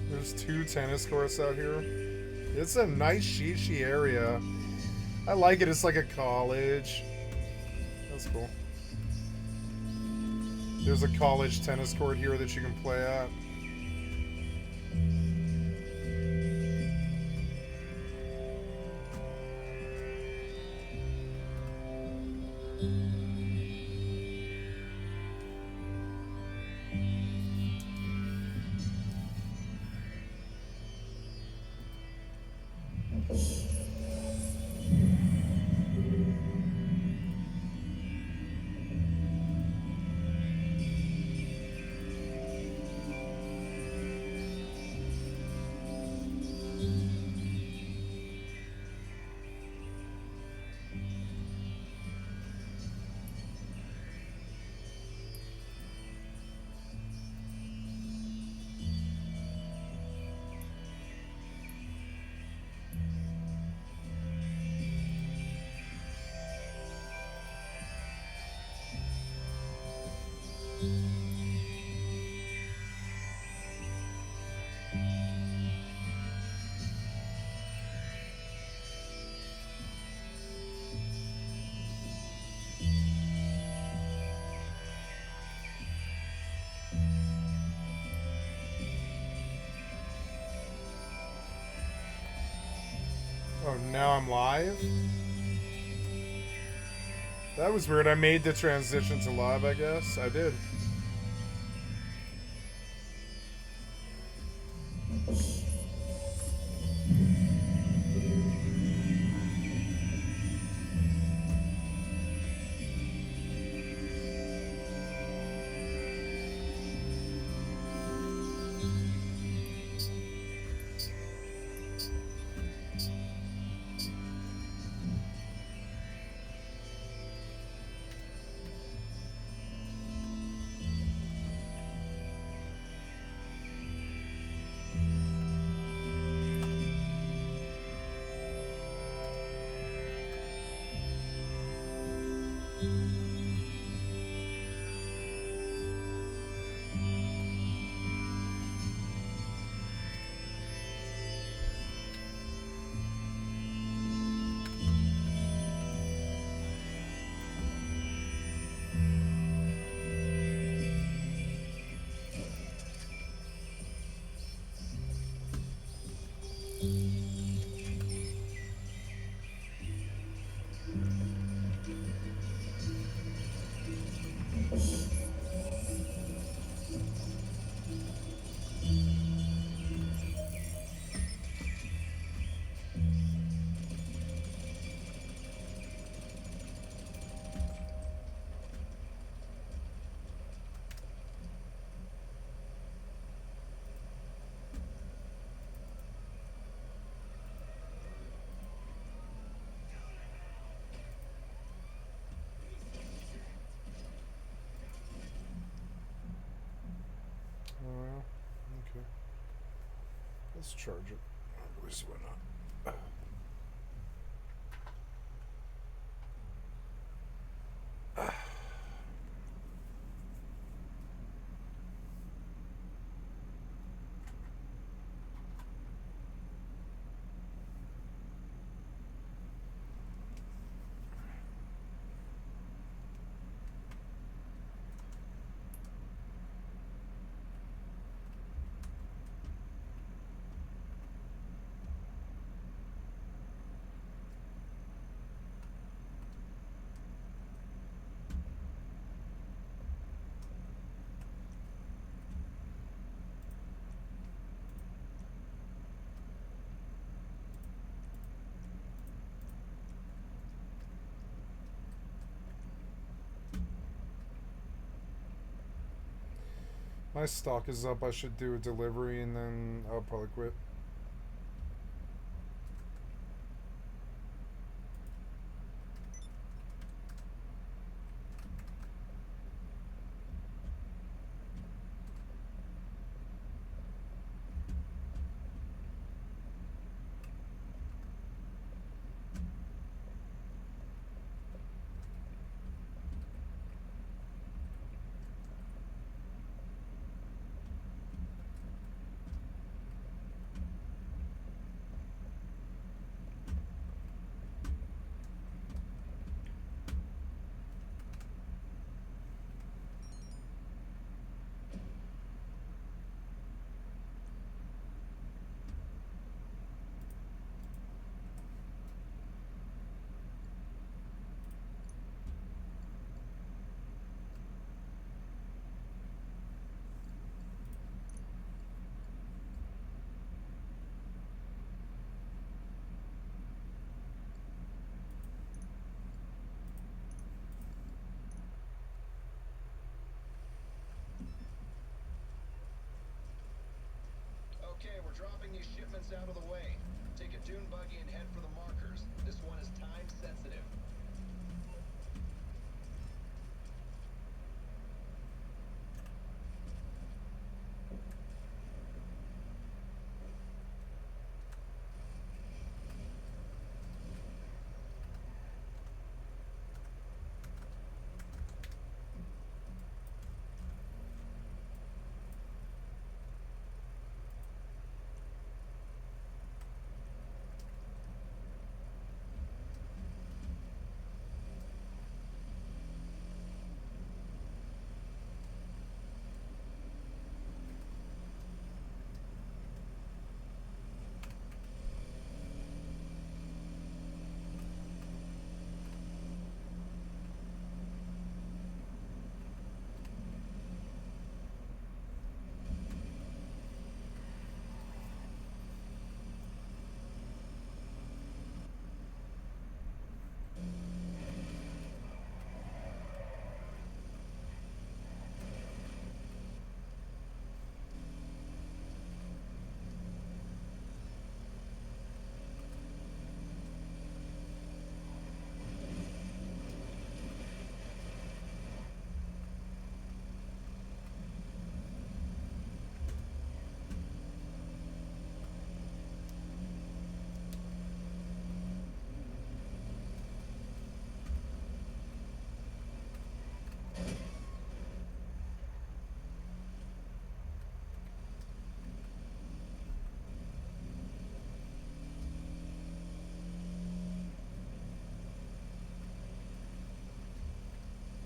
There's 2 tennis courts out here. It's a nice Shishi area. I like it. It's like a college. That's cool. There's a college tennis court here that you can play at. Oh, now I'm live? That was weird. I made the transition to live, I guess. I did. Let's charge it. At least why not? My stock is up. I should do a delivery and then I'll probably quit. Okay, we're dropping these shipments out of the way. Take a dune buggy and head for the markers. This one is time sensitive.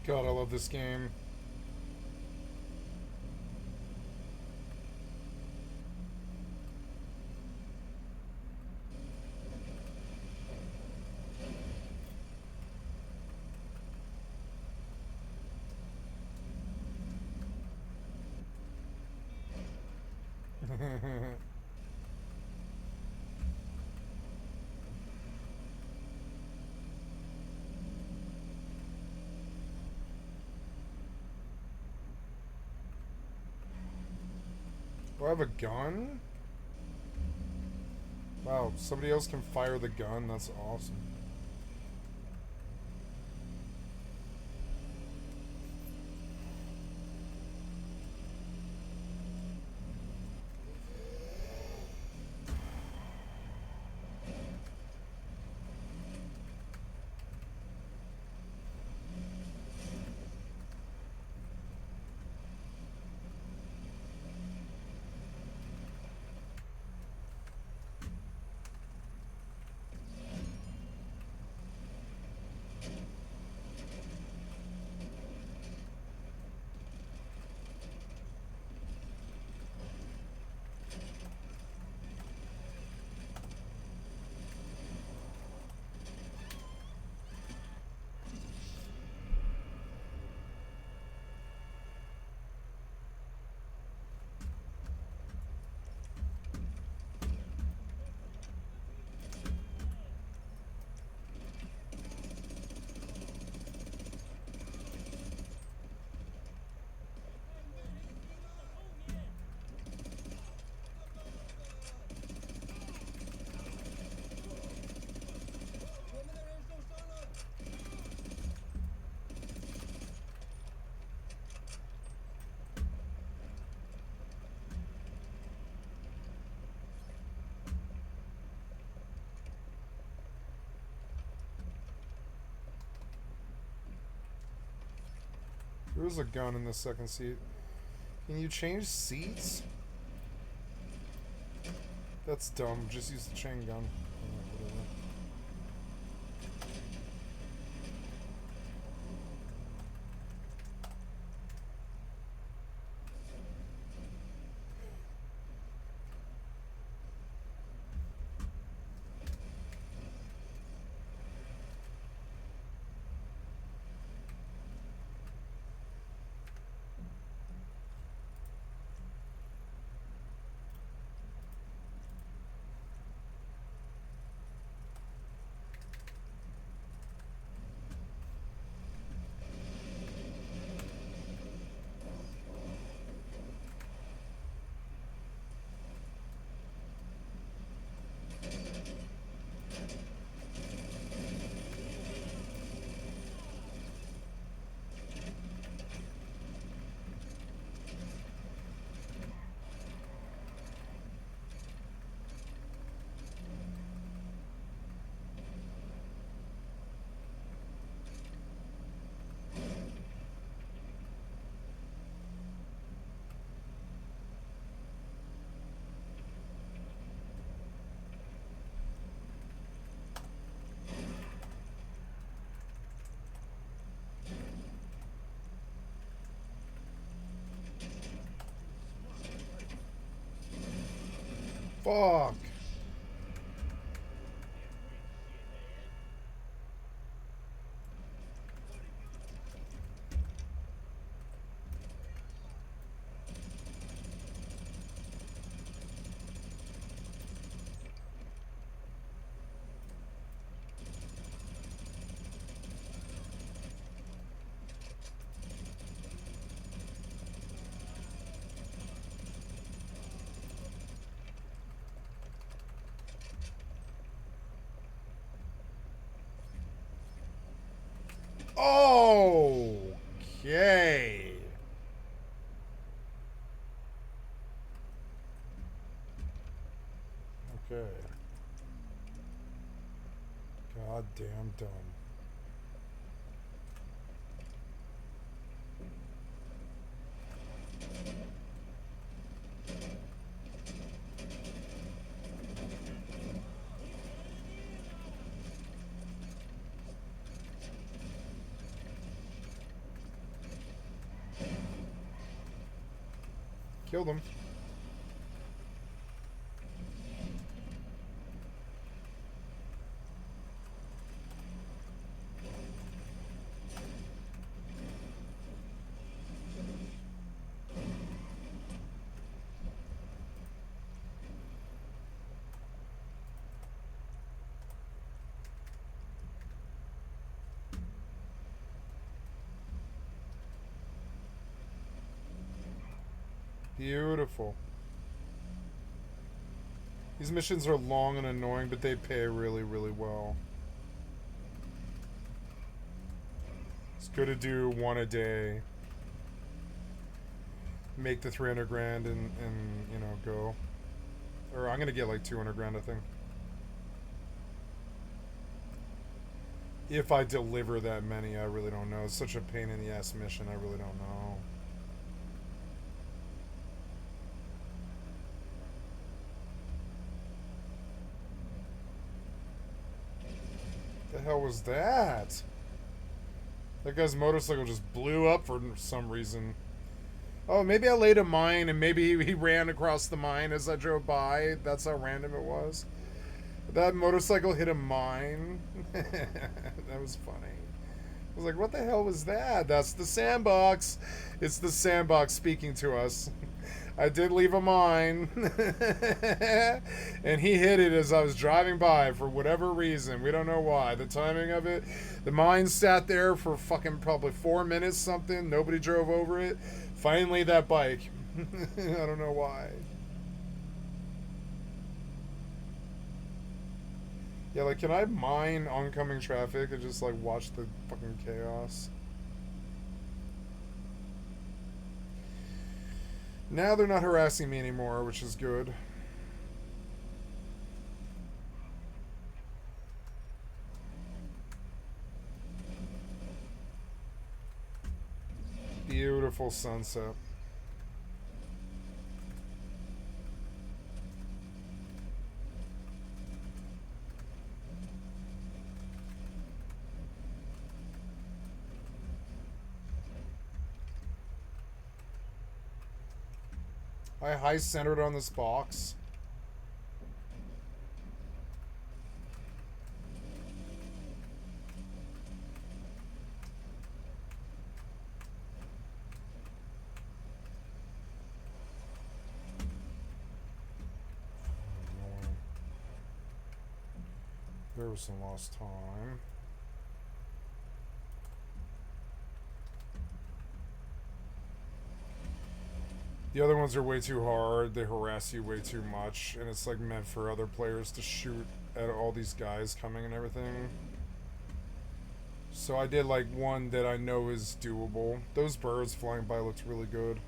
God, I love this game. Do I have a gun? Wow, somebody else can fire the gun. That's awesome. There's a gun in the second seat. Can you change seats? That's dumb. Just use the chain gun. Alright, whatever. Fuck. Okay. Okay. Goddamn dumb. Killed him. Beautiful. These missions are long and annoying, but they pay really, really well. It's good to do one a day. Make the 300 grand and you know, go. Or I'm gonna get like 200 grand, I think. If I deliver that many, I really don't know. It's such a pain in the ass mission, I really don't know. The hell was that? That guy's motorcycle just blew up for some reason. Oh, maybe I laid a mine and maybe he ran across the mine as I drove by. That's how random it was. That motorcycle hit a mine. That was funny. I was like, what the hell was that? That's the sandbox. It's the sandbox speaking to us. I did leave a mine. And he hit it as I was driving by for whatever reason. We don't know why. The timing of it. The mine sat there for fucking probably 4 minutes something. Nobody drove over it. Finally, that bike. I don't know why. Yeah, like, can I mine oncoming traffic and just, like, watch the fucking chaos? Now they're not harassing me anymore, which is good. Beautiful sunset. I high centered on this box. There was some lost time. The other ones are way too hard. They harass you way too much, and it's like meant for other players to shoot at all these guys coming and everything. So I did like one that I know is doable. Those birds flying by looked really good.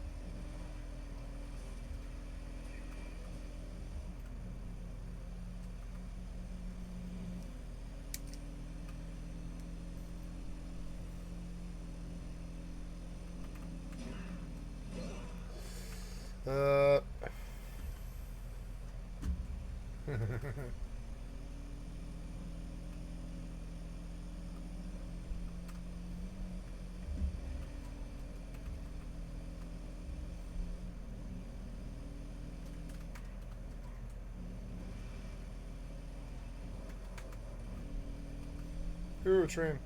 Ooh, a train.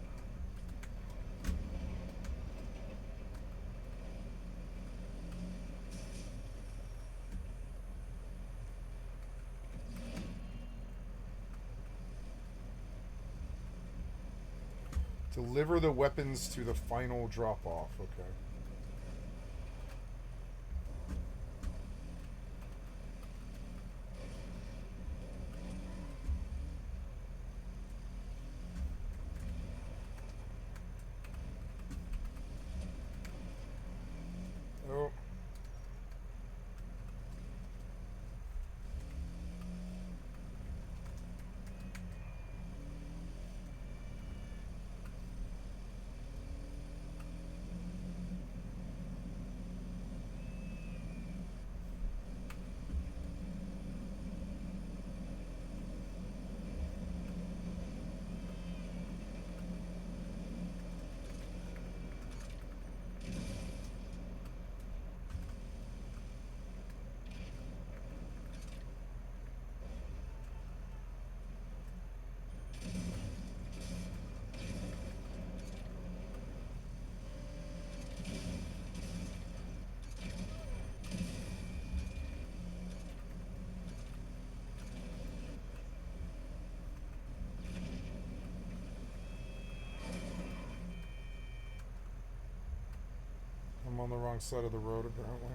Deliver the weapons to the final drop-off. Okay. Oh. I'm on the wrong side of the road, apparently.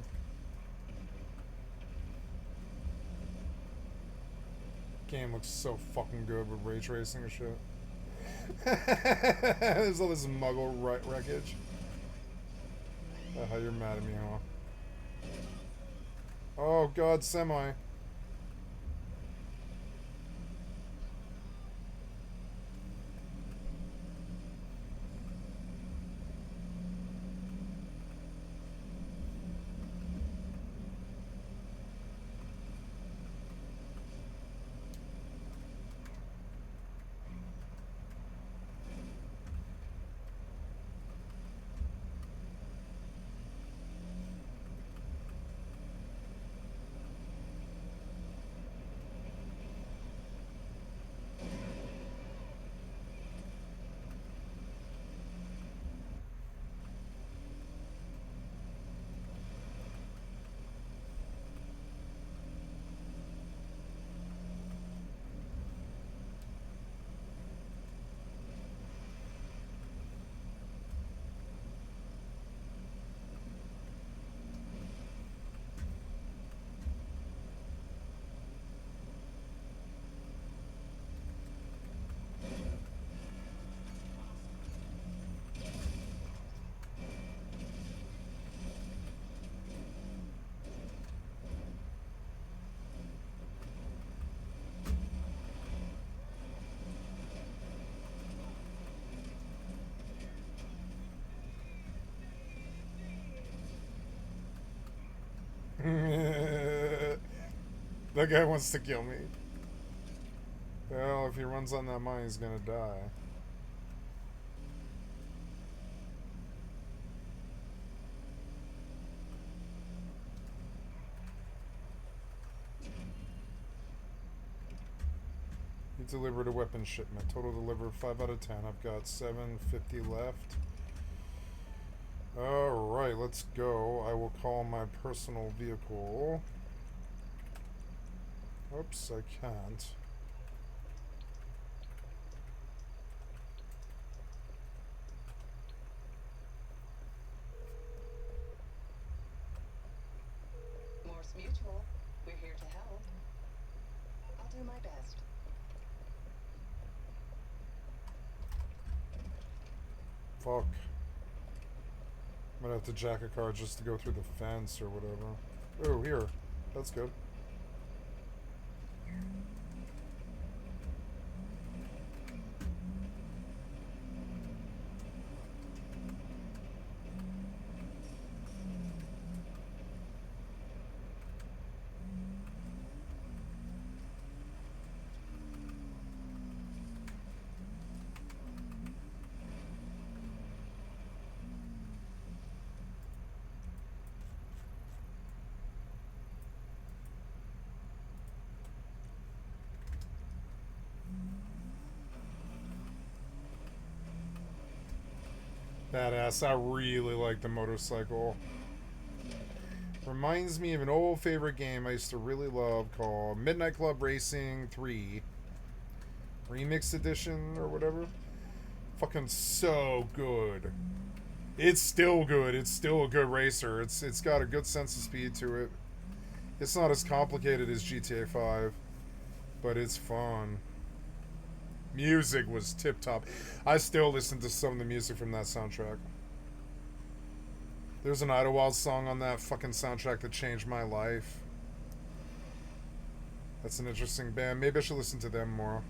Game looks so fucking good with ray tracing and shit. There's all this muggle wreckage. How you're mad at me, huh? Oh god, semi. That guy wants to kill me. Well, if he runs on that mine, he's gonna die. You delivered a weapon shipment. Total delivered 5 out of 10. I've got 750 left. Alright, let's go. I will call my personal vehicle. Oops, I can't. Morse Mutual. We're here to help. I'll do my best. Fuck. I'm gonna have to jack a car just to go through the fence or whatever. Oh, here. That's good. Badass. I really like the motorcycle. Reminds me of an old favorite game I used to really love called Midnight Club Racing 3 Remix Edition or whatever. Fucking so good. It's still good. It's still a good racer. It's got a good sense of speed to it. It's not as complicated as GTA 5, but it's fun. Music was tip-top. I still listen to some of the music from that soundtrack. There's an Idlewild song on that fucking soundtrack that changed my life. That's an interesting band. Maybe I should listen to them more.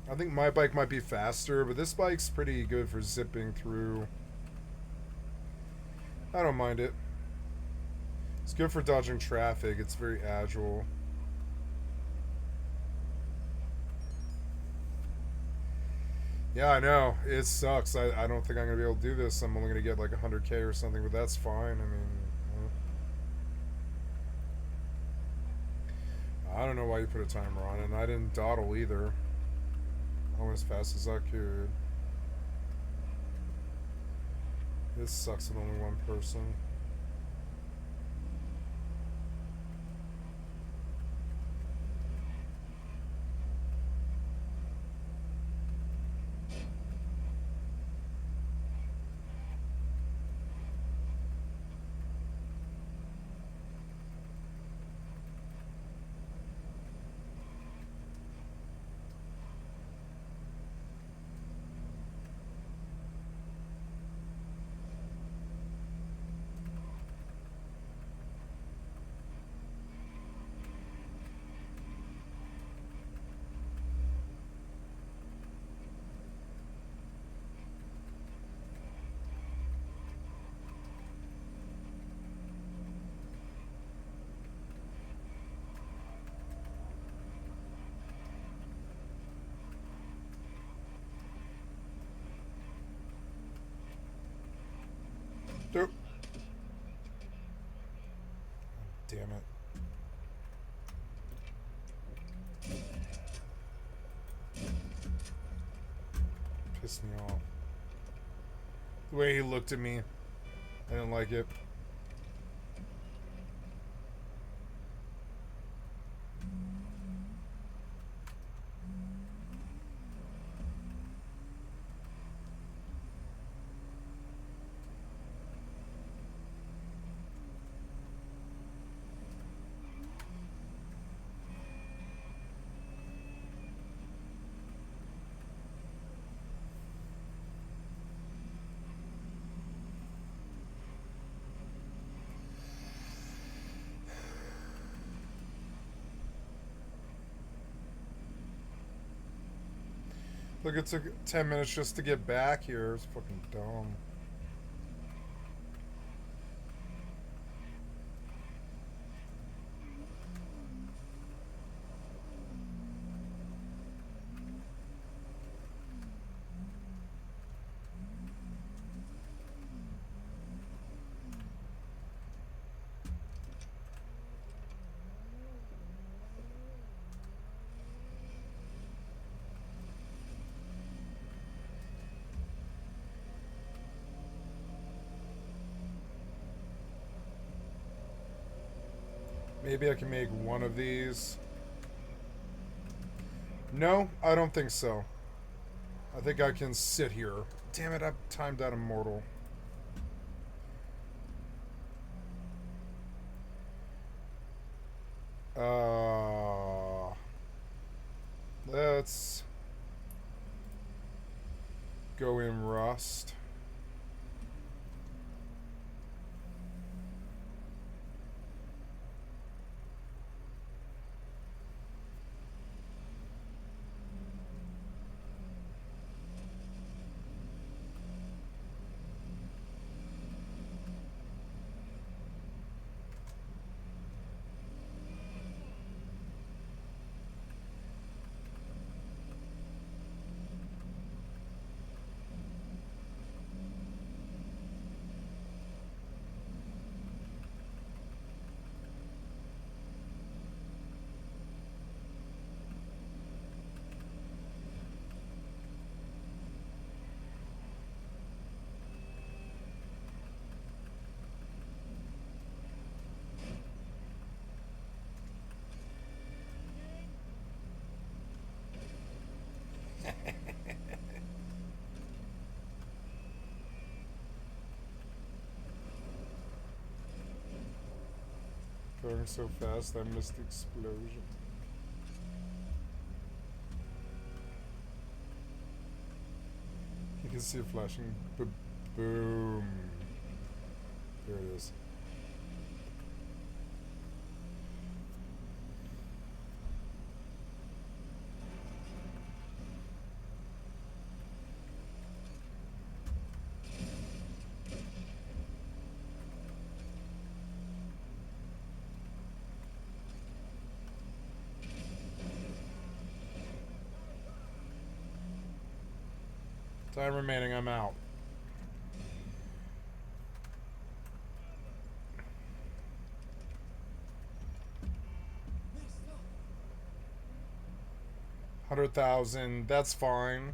I think my bike might be faster, but this bike's pretty good for zipping through. I don't mind it. It's good for dodging traffic. It's very agile. Yeah, I know. It sucks. I don't think I'm going to be able to do this. I'm only going to get like 100k or something, but that's fine. I mean, I don't know why you put a timer on it, and I didn't dawdle either. I went as fast as I could. This sucks with only one person. Nope. Damn it. Pissed me off. The way he looked at me. I didn't like it. Look, it took 10 minutes just to get back here. It's fucking dumb. Maybe I can make one of these. No, I don't think so. I think I can sit here. Damn it, I've timed out Immortal. Let's go in Rust. Going so fast, I missed the explosion. You can see it flashing. Boom. There it is. Time remaining, I'm out. $100,000, that's fine.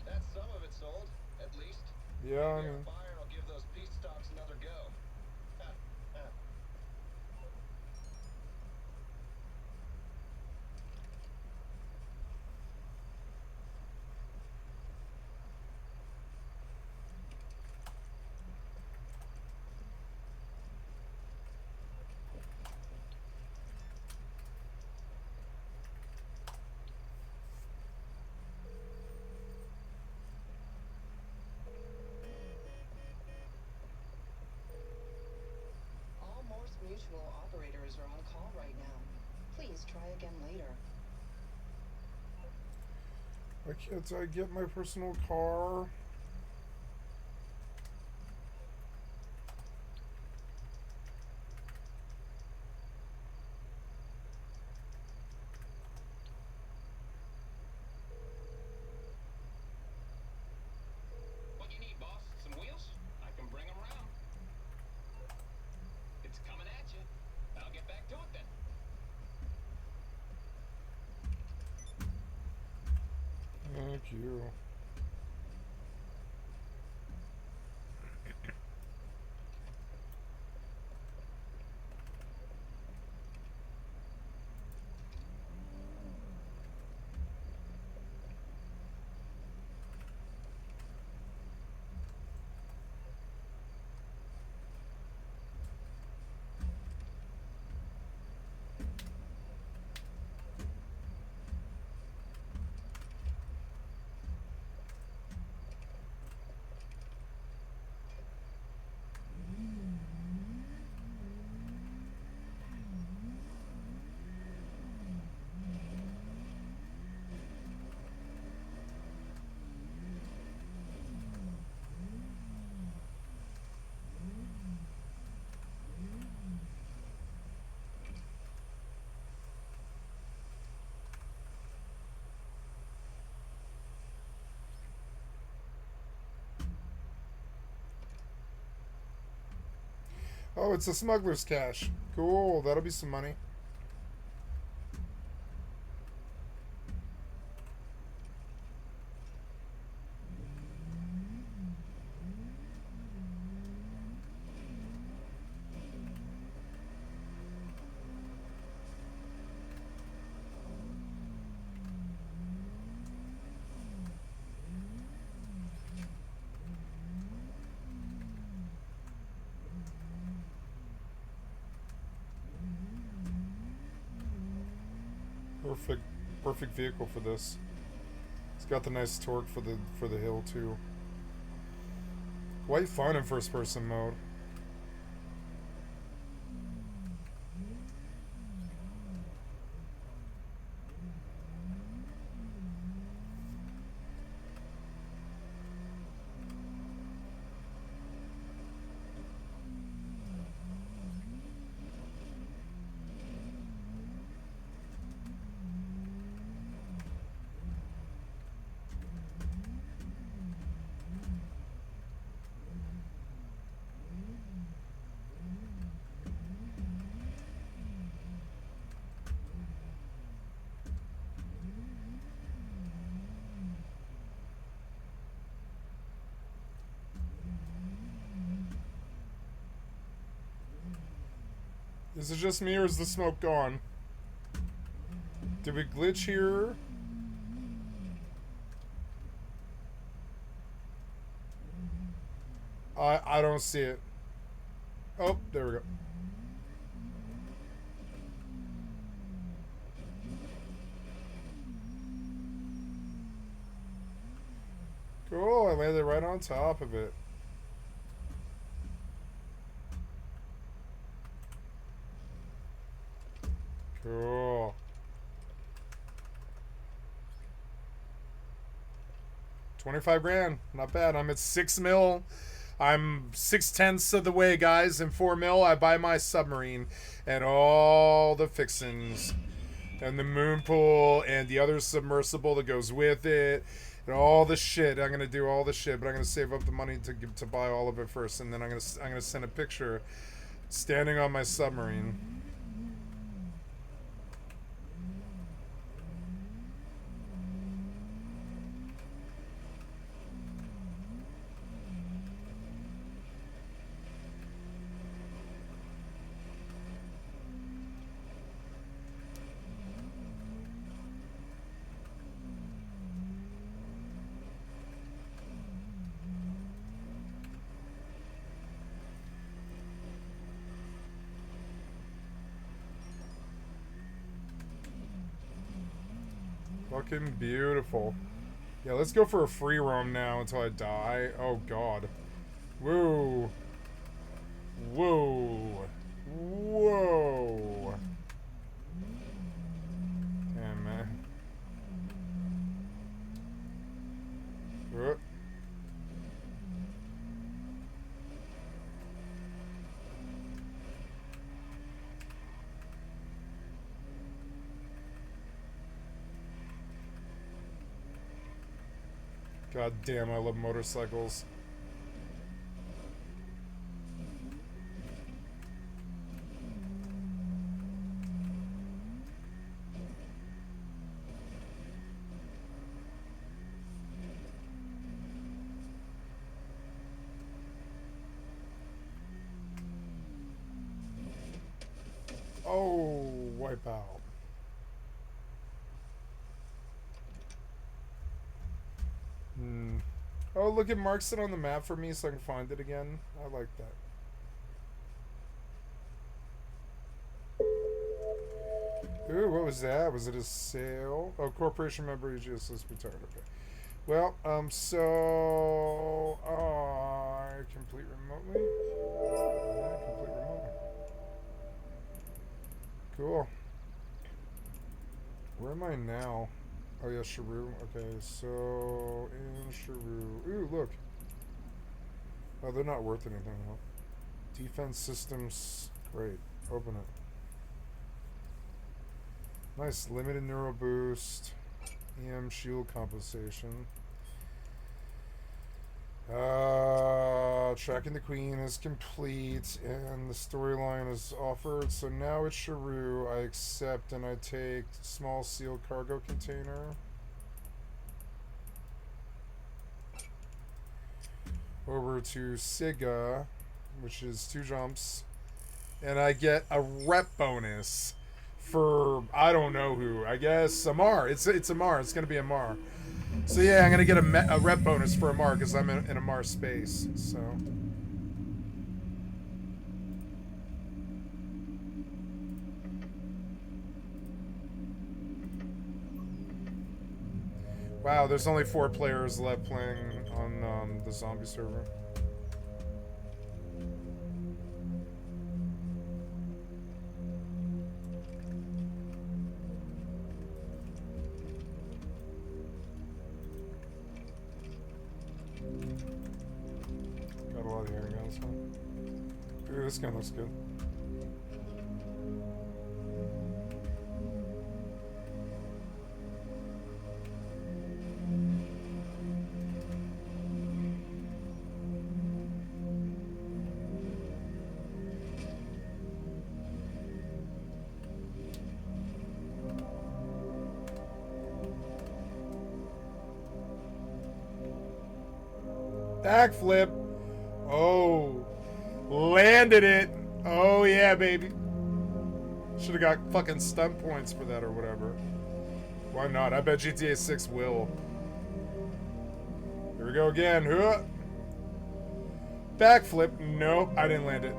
That's some of it sold, at least. Yeah, I Maybe mean, our buyer will give those peace stocks another go. Ha, ha. All Morse Mutual operators are on call right now. Please try again later. why can't I get my personal car? What you need, boss? Some wheels? I can bring them around. It's coming at you. I'll get back to it then. Thank you. Oh, it's a smuggler's cache. Cool, that'll be some money. Perfect vehicle for this. It's got the nice torque for the hill too. Quite fun in first person mode. Is it just me or is the smoke gone? Did we glitch here? I don't see it. Oh, there we go. Cool, I landed right on top of it. Cool. $25 grand, not bad. I'm at 6 mil. I'm 6/10 of the way, guys. In 4 mil, I buy my submarine and all the fixins, and the moon pool, and the other submersible that goes with it, and all the shit. I'm gonna do all the shit, but I'm gonna save up the money to buy all of it first, and then I'm gonna send a picture standing on my submarine. Fucking beautiful. Yeah, let's go for a free roam now until I die. Oh, God. Whoa. Whoa. Whoa. Damn, man. God damn, I love motorcycles. Oh, wipe out. Oh, look, it marks it on the map for me so I can find it again. I like that. Ooh, what was that? Was it a sale? Oh, corporation member EGS is retired. Okay. Well, so I complete remotely. Yeah, complete remotely. Cool. Where am I now? Oh yeah, Sharu. Okay, so in Sharu. Ooh, look. Oh, they're not worth anything though. Defense systems. Great. Open it. Nice. Limited neural boost. EM shield compensation. Tracking the queen is complete, and the storyline is offered. So now it's Sharu. I accept, and I take small sealed cargo container. Over to Siga, which is 2 jumps, and I get a rep bonus for I don't know who. I guess Amar. It's Amar. It's gonna be Amar. So yeah, I'm gonna get a rep bonus for Amar because I'm in Amar space. So. Wow, there's only 4 players left playing on the zombie server. Got a lot of air guns, huh? Ooh, this gun looks good. Backflip. Oh. Landed it. Oh, yeah, baby. Should have got fucking stunt points for that or whatever. Why not? I bet GTA 6 will. Here we go again. Huh. Backflip. Nope, I didn't land it.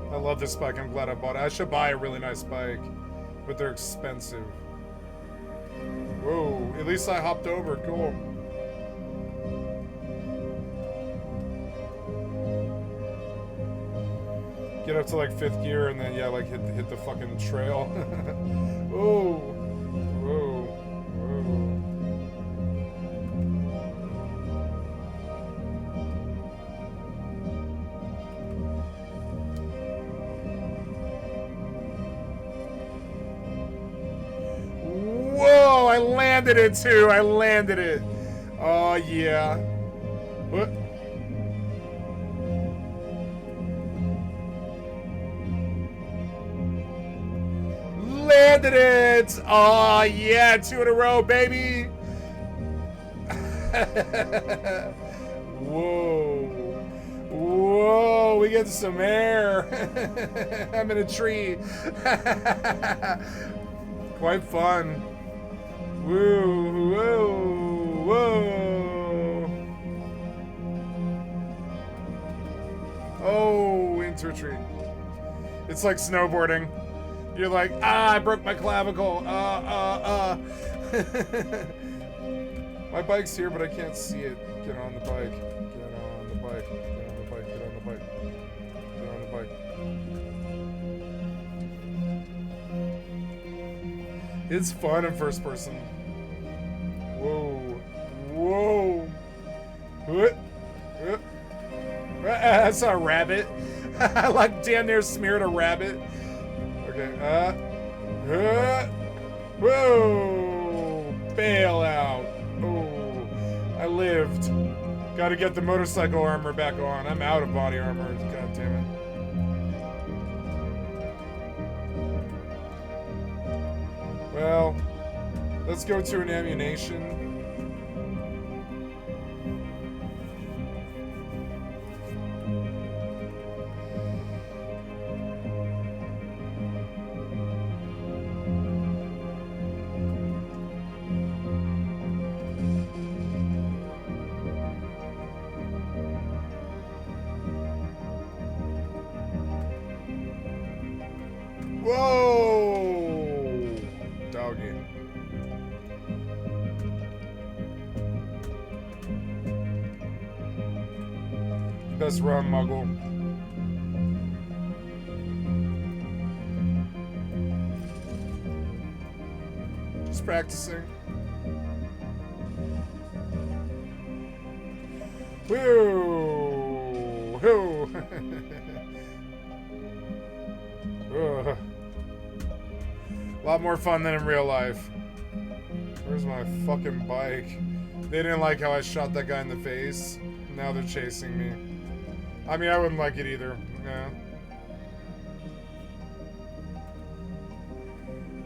I love this bike. I'm glad I bought it. I should buy a really nice bike, but they're expensive. Whoa, at least I hopped over. Cool. Get up to like 5th gear and then, yeah, like hit the fucking trail. Whoa. Whoa. Whoa. Whoa, I landed it too. I landed it. Oh, yeah. What? Landed it. Oh, yeah. 2 in a row, baby. Whoa. Whoa, we get some air. I'm in a tree. Quite fun. Woo, whoa, whoa. Oh, into a tree. It's like snowboarding. You're like, I broke my clavicle. My bike's here, but I can't see it. Get on the bike. Get on the bike. Get on the bike. Get on the bike. Get on the bike. It's fun in first person. Whoa. Whoa. What? That's a rabbit. I like damn near smeared a rabbit. Okay. Whoa. Bail out. Oh. I lived. Gotta get the motorcycle armor back on. I'm out of body armor. God damn it. Well, let's go to an ammunition. Whoa! Doggy. Best run, Muggle. Just practicing. Woo! Woo! Ugh. A lot more fun than in real life. Where's my fucking bike? They didn't like how I shot that guy in the face. Now they're chasing me. I mean, I wouldn't like it either. Yeah.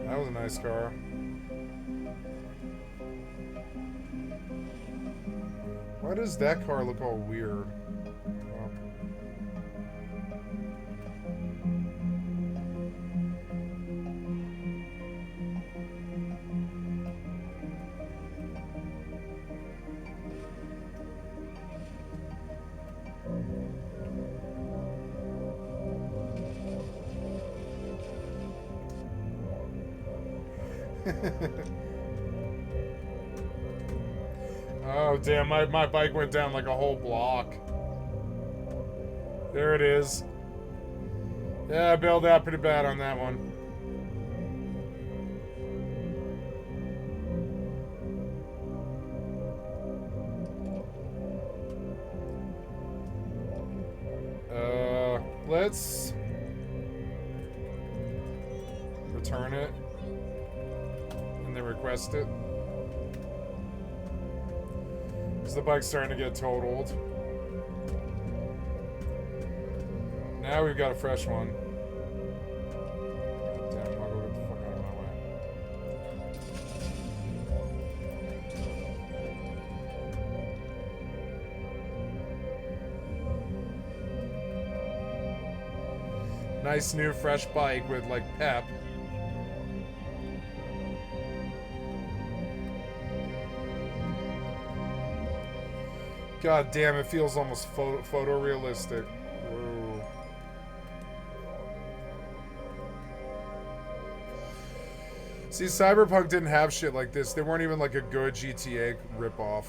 That was a nice car. Why does that car look all weird? Oh, damn, my bike went down like a whole block. There it is. Yeah, I bailed out pretty bad on that one. Let's return it and then request it. Because the bike's starting to get totaled. Now we've got a fresh one. Damn, I'll go get the fuck out of my way. Nice new fresh bike with like pep. God damn, it feels almost photorealistic. Whoa. See, Cyberpunk didn't have shit like this. They weren't even like a good GTA ripoff.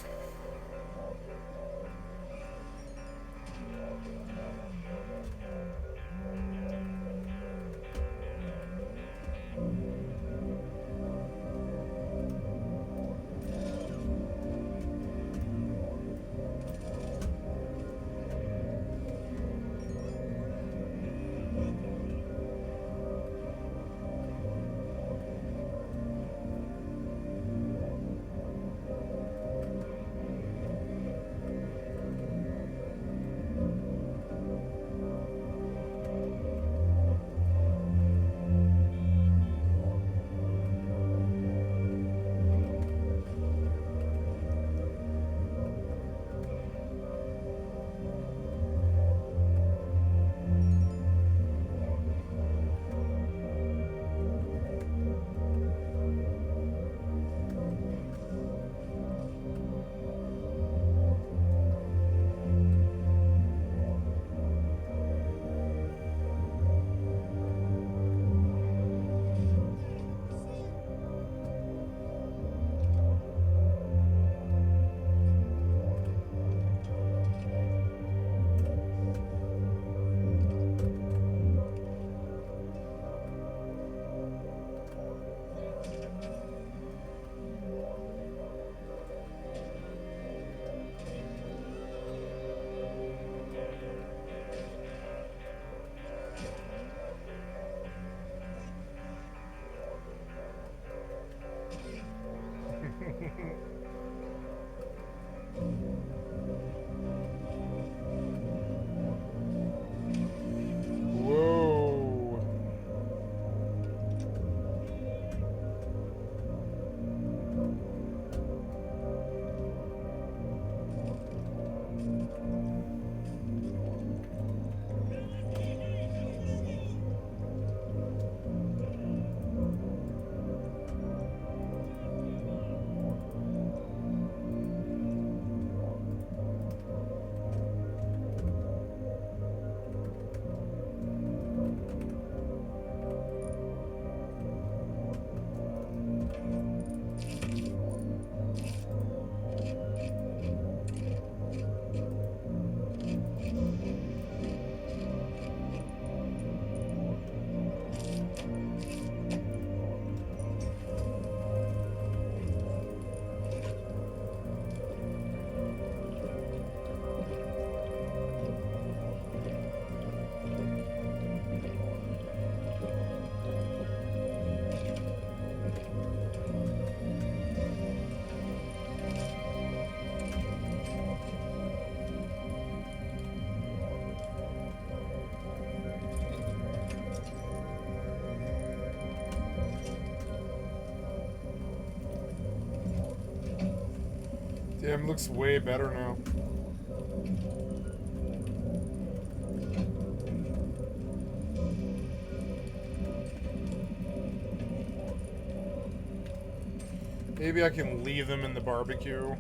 Damn, looks way better now. Maybe I can leave them in the barbecue.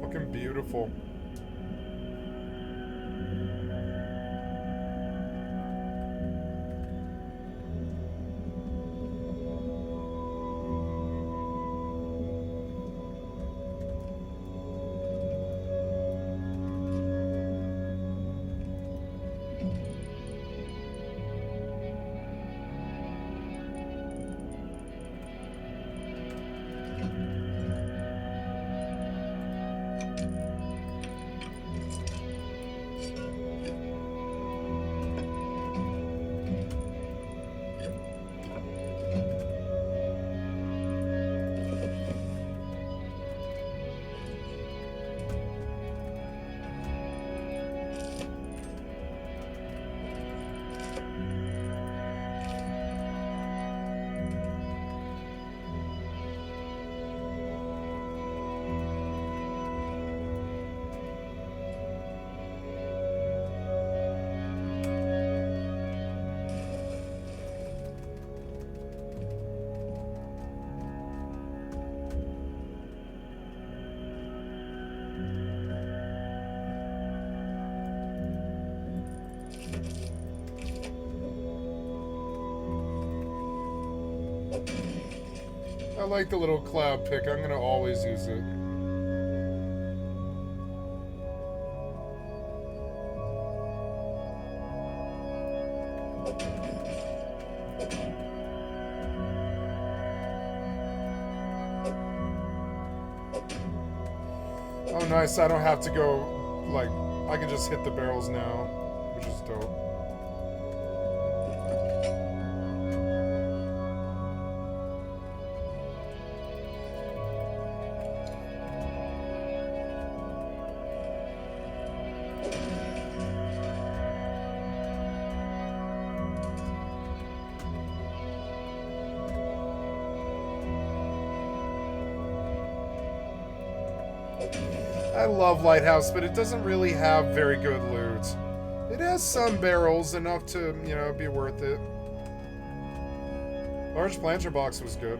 Fucking beautiful. I like the little cloud pick. I'm gonna always use it. Oh, nice. I don't have to go, like, I can just hit the barrels now, which is dope. I love Lighthouse, but it doesn't really have very good loot. It has some barrels, enough to, you know, be worth it. Large planter box was good.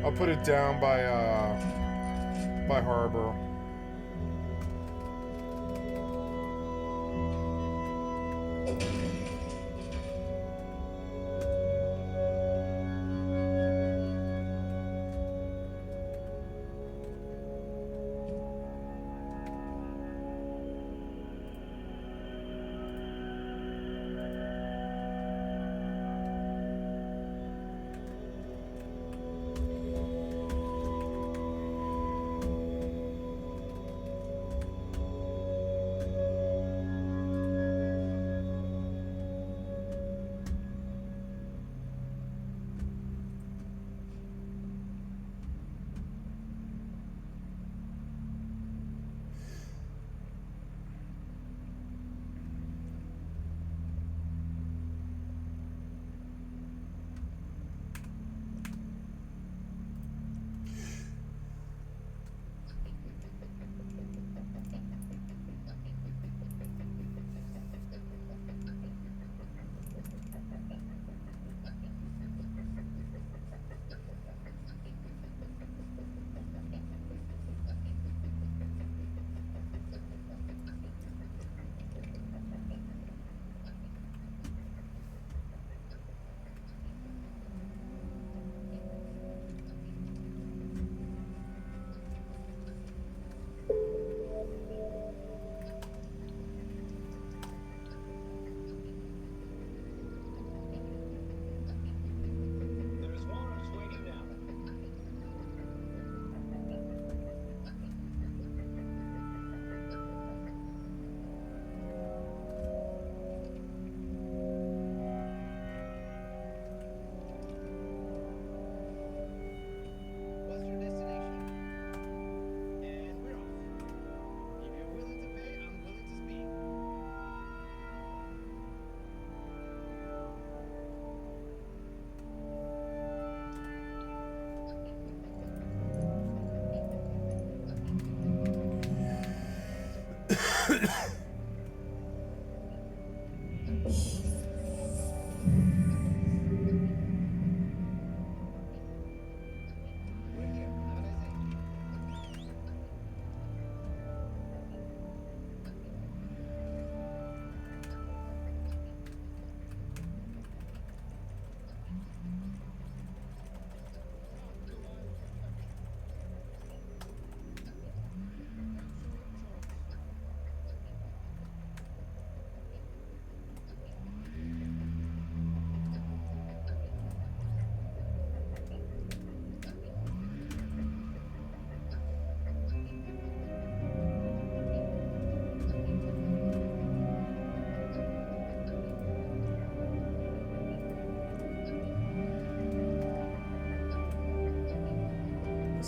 I'll put it down by Harbor.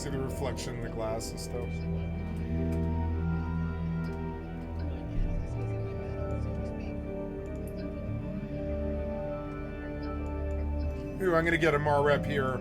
See the reflection in the glass and stuff. Ooh, I'm gonna get a Mar rep here.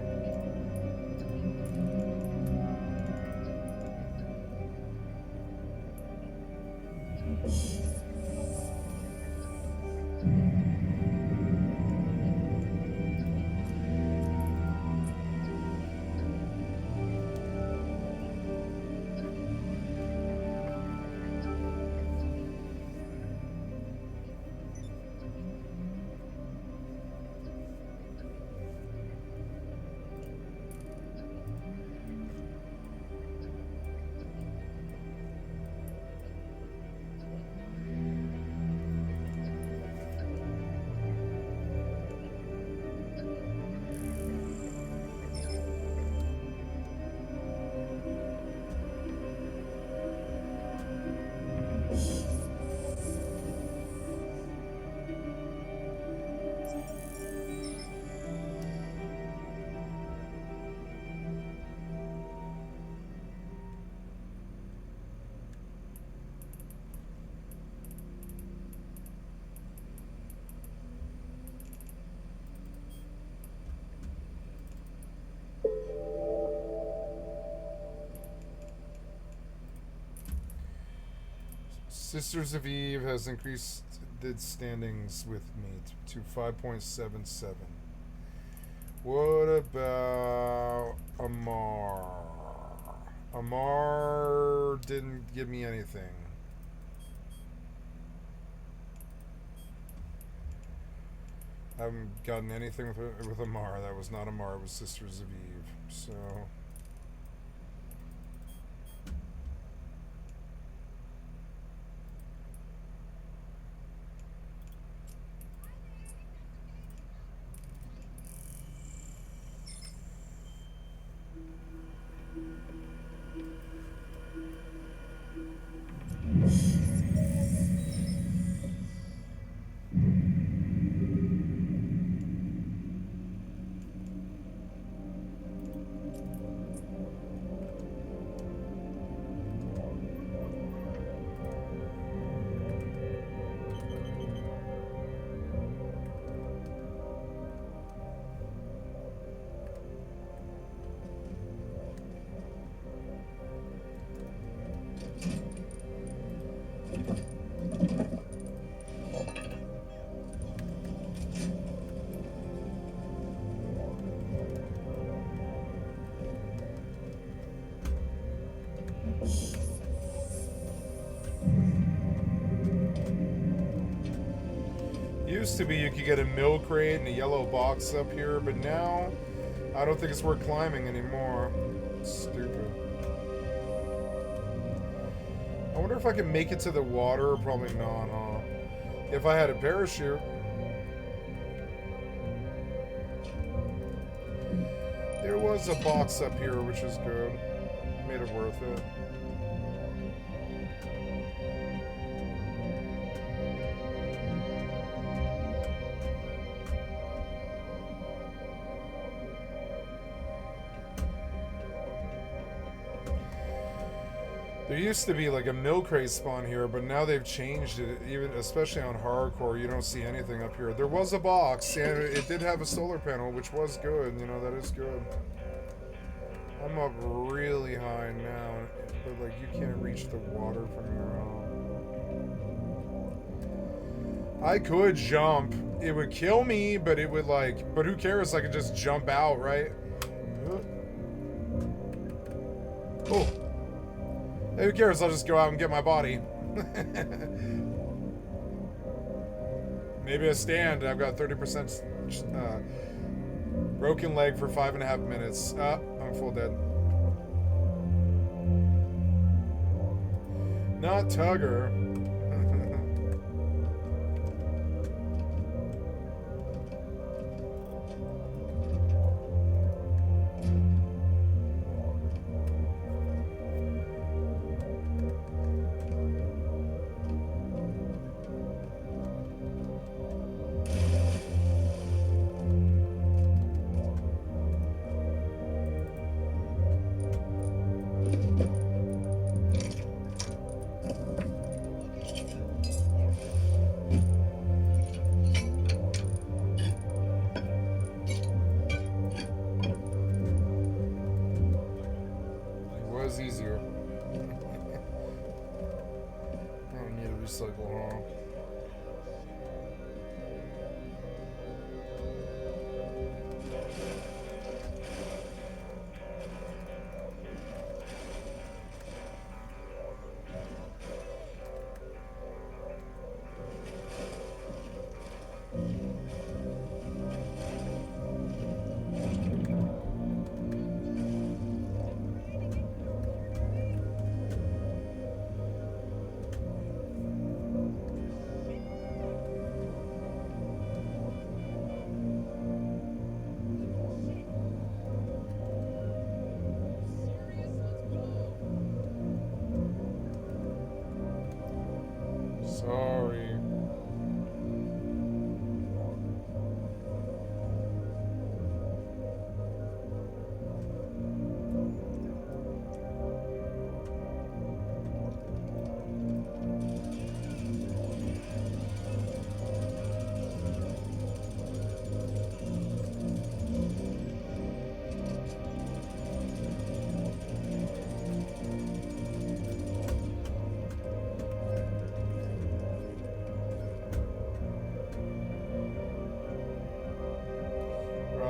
Sisters of Eve has increased its standings with me to 5.77. What about Amar? Amar didn't give me anything. I haven't gotten anything with Amar. That was not Amar, it was Sisters of Eve. So... Used to be you could get a milk crate and a yellow box up here, but now I don't think it's worth climbing anymore. It's stupid. I wonder if I can make it to the water. Probably not, huh? If I had a parachute. There was a box up here, which is good. Made it worth it. There used to be like a milk crate spawn here, but now they've changed it. Even especially on hardcore, you don't see anything up here. There was a box, and it did have a solar panel, which was good. You know, that is good. I'm up really high now, but like you can't reach the water from here on. I could jump. It would kill me, but it would like. But who cares? I could just jump out, right? Oh. Who cares? I'll just go out and get my body. Maybe I stand. I've got 30% broken leg for 5.5 minutes. I'm full dead. Not Tugger.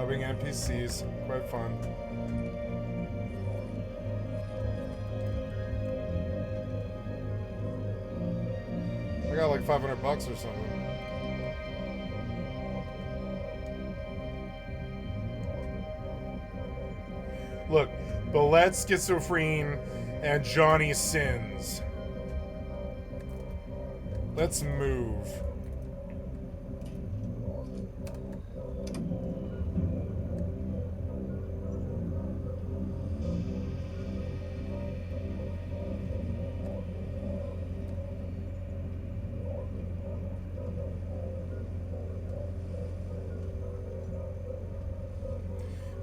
Robbing NPCs. Quite fun. I got like $500 or something. Look, Ballet, Schizophrene, and Johnny Sins. Let's move.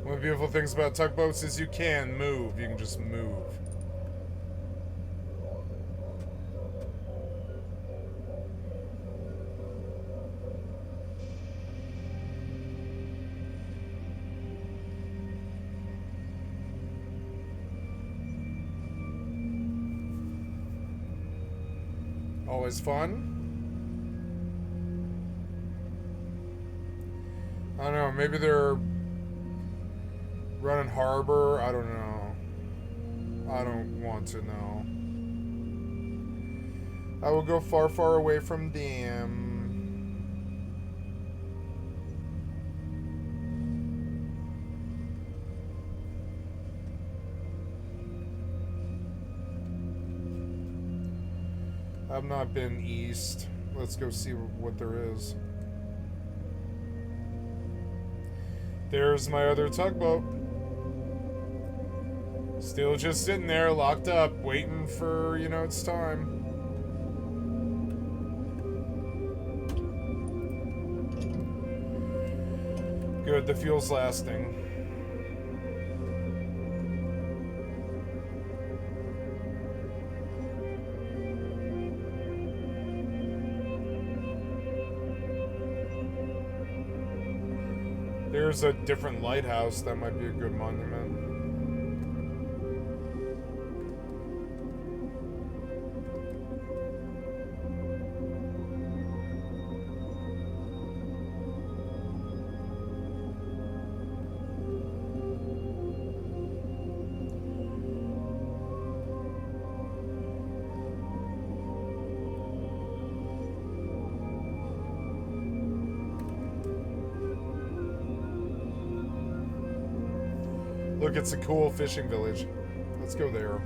One of the beautiful things about tugboats is you can move. You can just move. Always fun. I don't know, maybe they're running harbor. I don't know. I don't want to know. I will go far, far away from them. I've not been east. Let's go see what there is. There's my other tugboat. Still just sitting there, locked up, waiting for, you know, its time. Good, the fuel's lasting. There's a different lighthouse that might be a good monument. Look, it's a cool fishing village. Let's go there.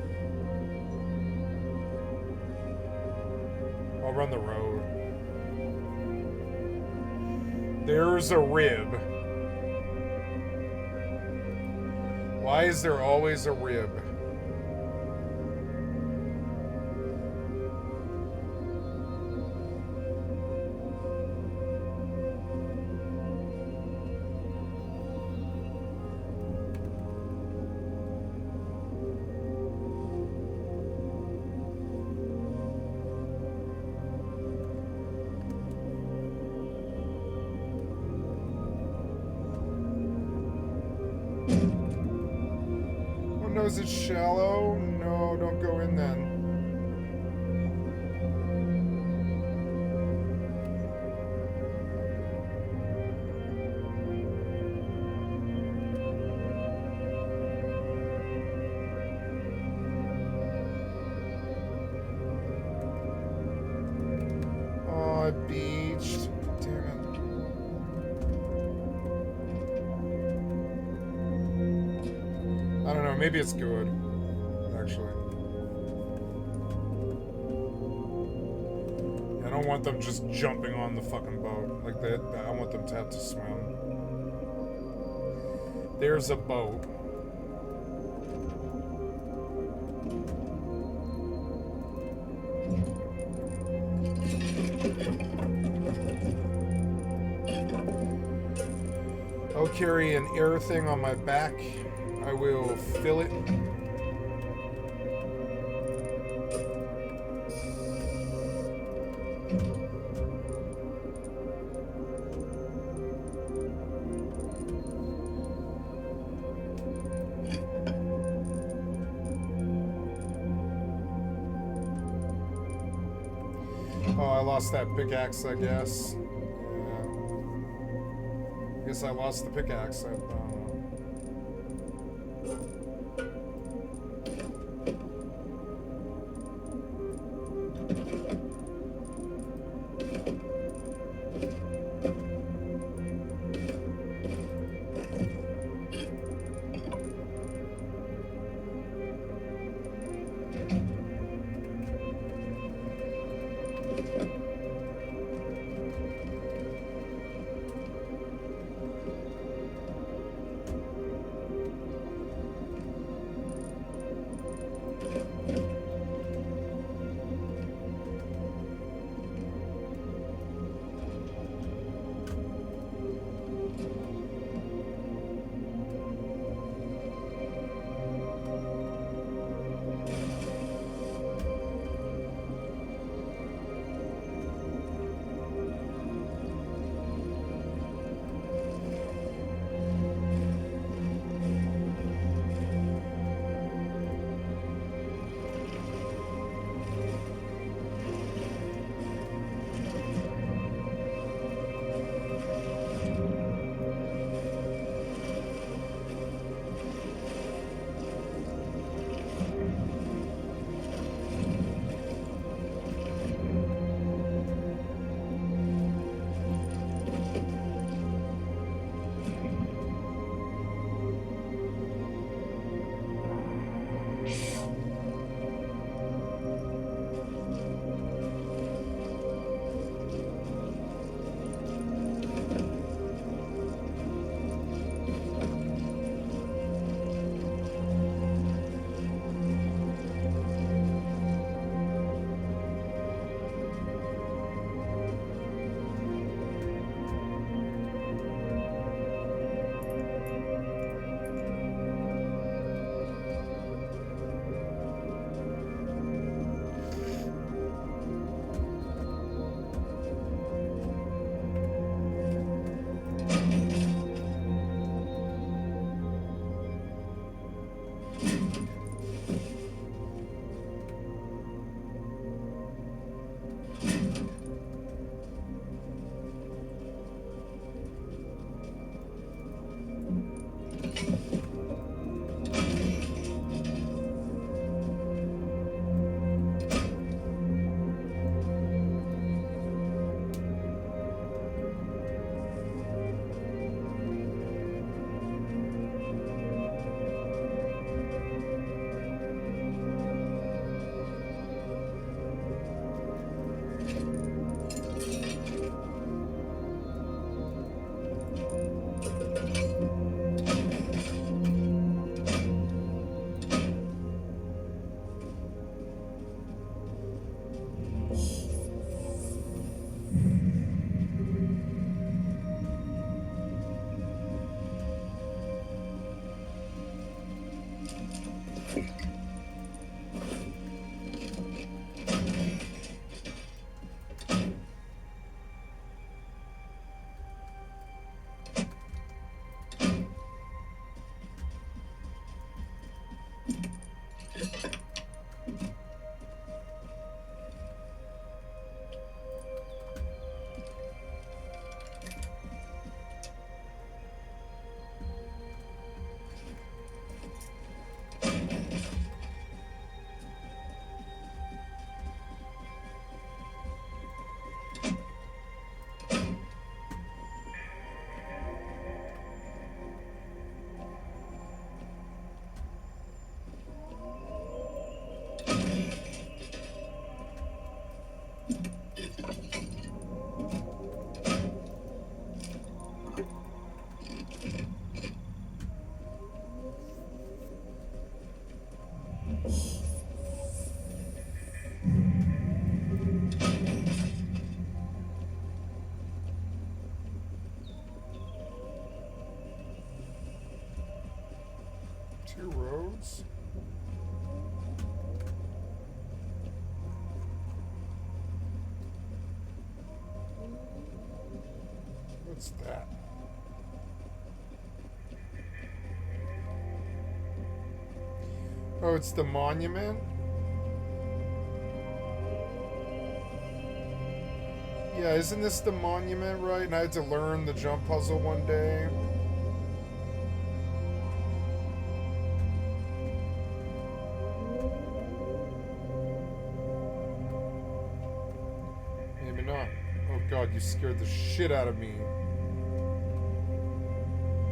I'll run the road. There's a rib. Why is there always a rib? Is it shallow? No, don't go in then. Oh, I beached. Damn it. I don't know, maybe it's good, actually. I don't want them just jumping on the fucking boat like that. I want them to have to swim. There's a boat. I'll carry an air thing on my back. I will fill it. Oh, I lost that pickaxe, I guess. Yeah. I guess I lost the pickaxe. I don't know. Two roads. What's that? Oh, it's the monument? Yeah, isn't this the monument, right? And I had to learn the jump puzzle one day. Maybe not. Oh god, you scared the shit out of me.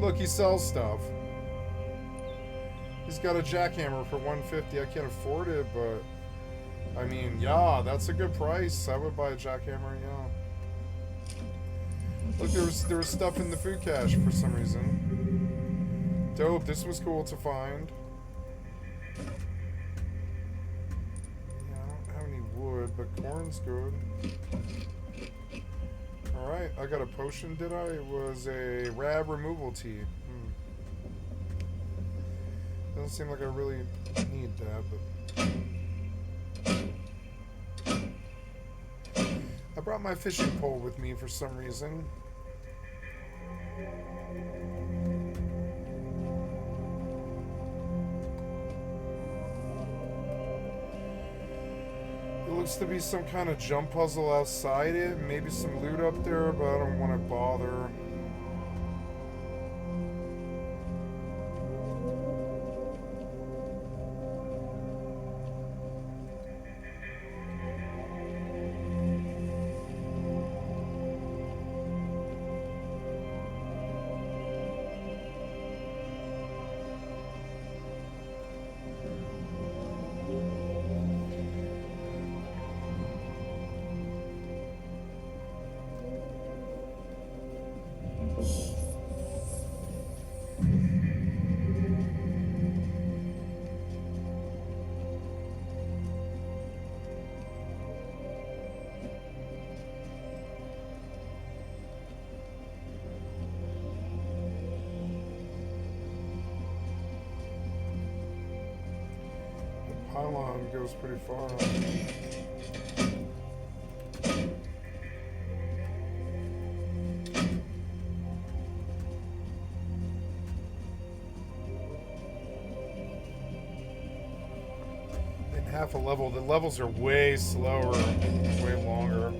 Look, he sells stuff. He's got a jackhammer for $150. I can't afford it, but I mean, yeah, that's a good price. I would buy a jackhammer, yeah. Look, there was stuff in the food cache for some reason. Dope, this was cool to find. Yeah, I don't have any wood, but corn's good. Alright, I got a potion, did I? It was a rab removal tea. Doesn't seem like I really need that, but... I brought my fishing pole with me for some reason. It looks to be some kind of jump puzzle outside it. Maybe some loot up there, but I don't want to bother. Pylon goes pretty far. In half a level, the levels are way slower, way longer.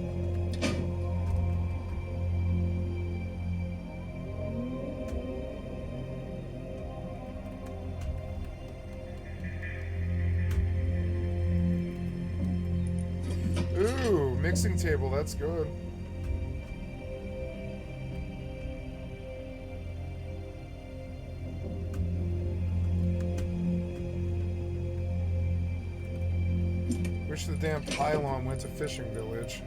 Ooh, mixing table, that's good. Wish the damn pylon went to Fishing Village.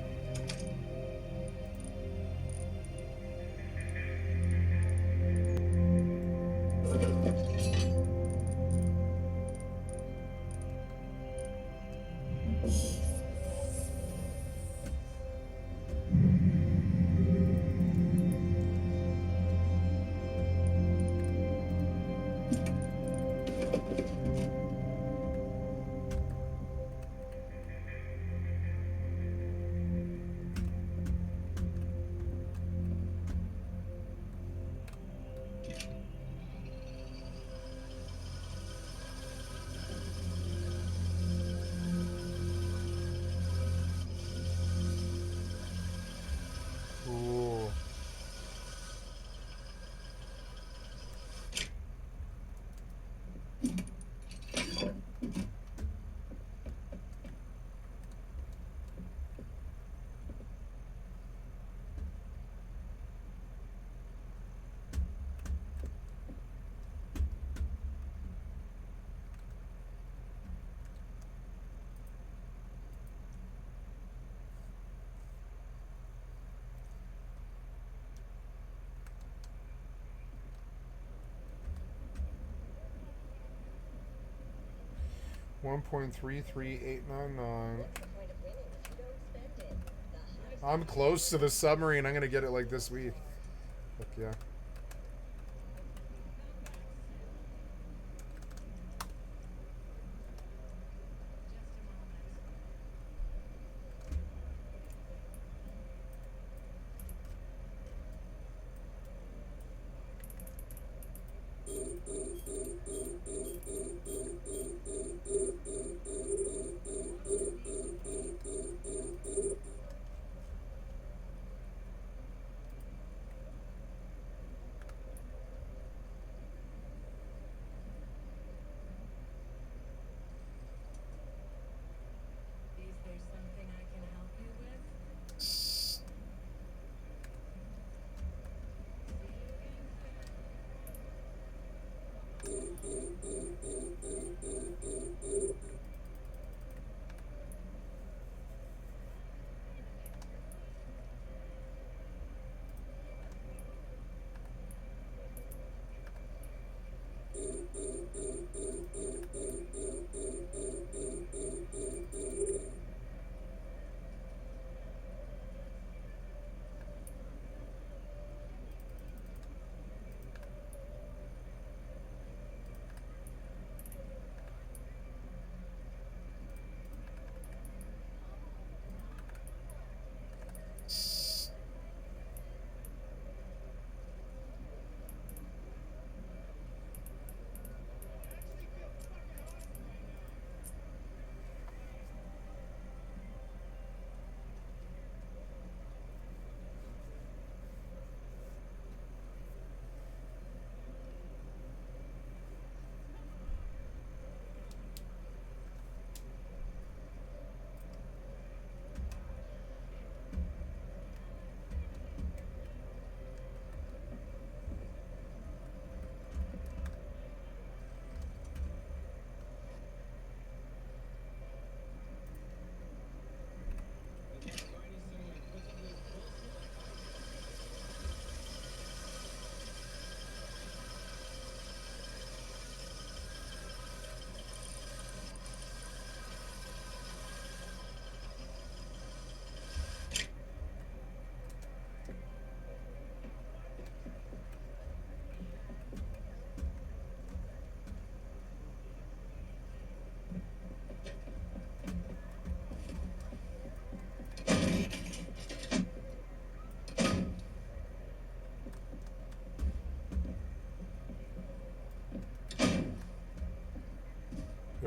Cool. $1.33899. I'm close to the submarine. I'm gonna get it like this week. Heck yeah.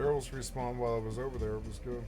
Barrels respawned while I was over there. It was good.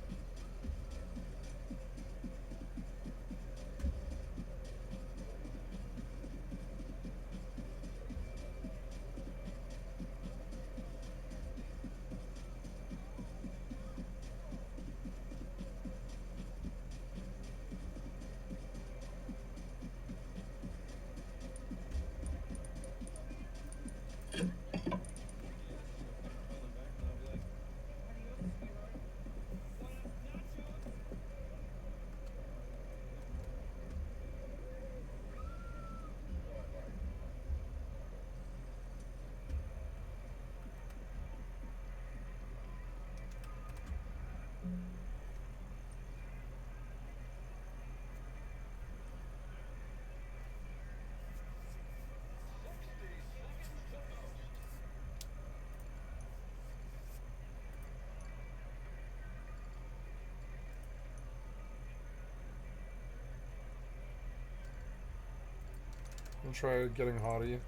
I'll try getting hottie.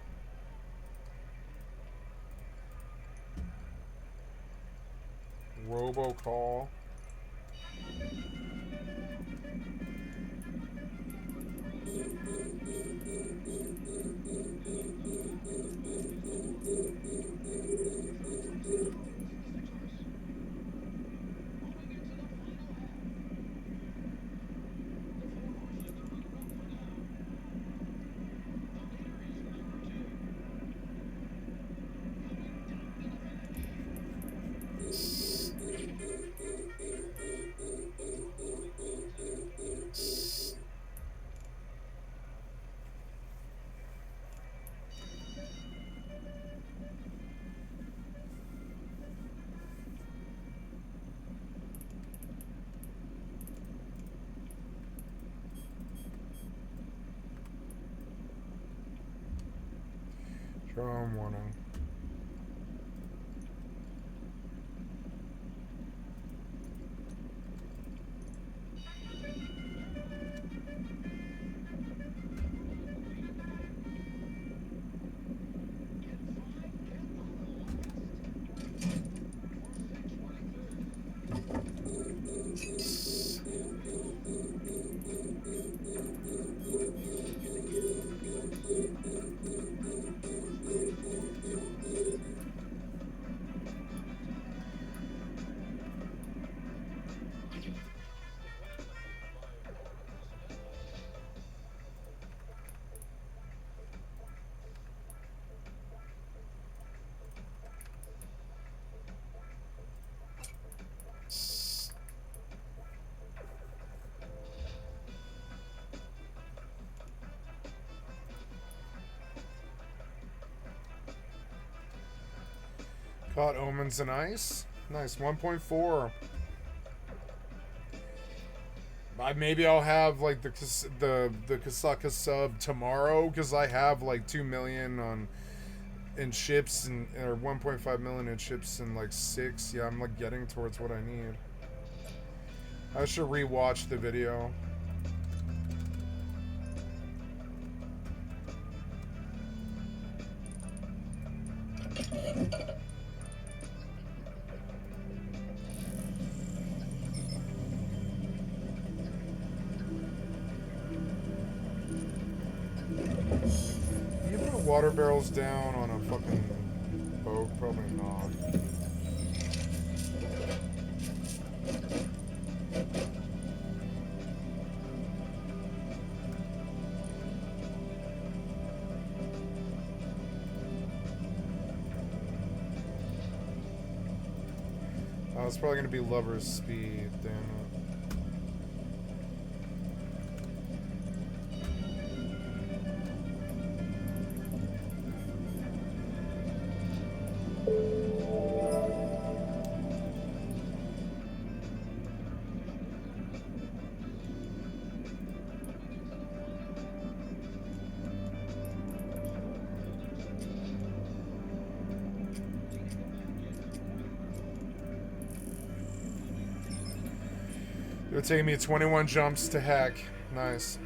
Robocall. Charm warning. Caught Omens and Ice. Nice, 1.4. Maybe I'll have like the Kasaka sub tomorrow because I have like 2 million on in chips and or 1.5 million in chips and like 6. Yeah, I'm like getting towards what I need. I should rewatch the video. You put water barrels down on a fucking boat? Probably not. It's probably gonna be Lover's Speed, damn it. It would take me 21 jumps to hack. Nice.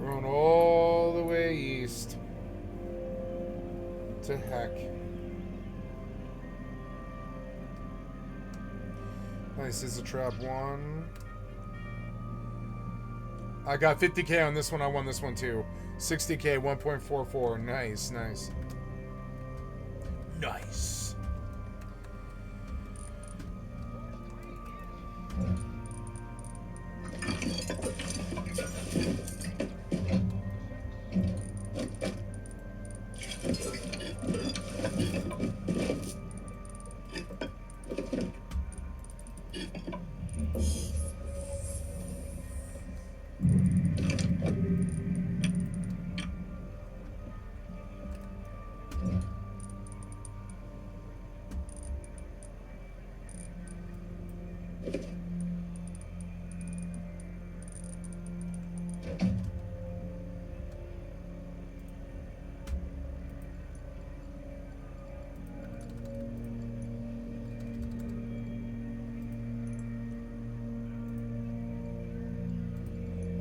We're going all the way east. To heck. Nice, is a trap one. I got 50k on this one. I won this one too. 60k, 1.44. Nice, nice. Nice.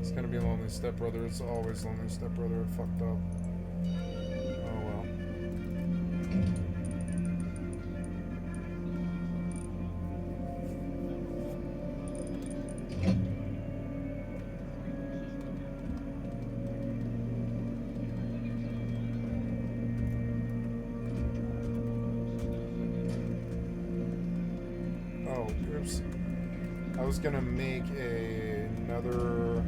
It's gonna be a lonely stepbrother. It's always lonely stepbrother. It fucked up. Oh well. Oh, oops. I was gonna make another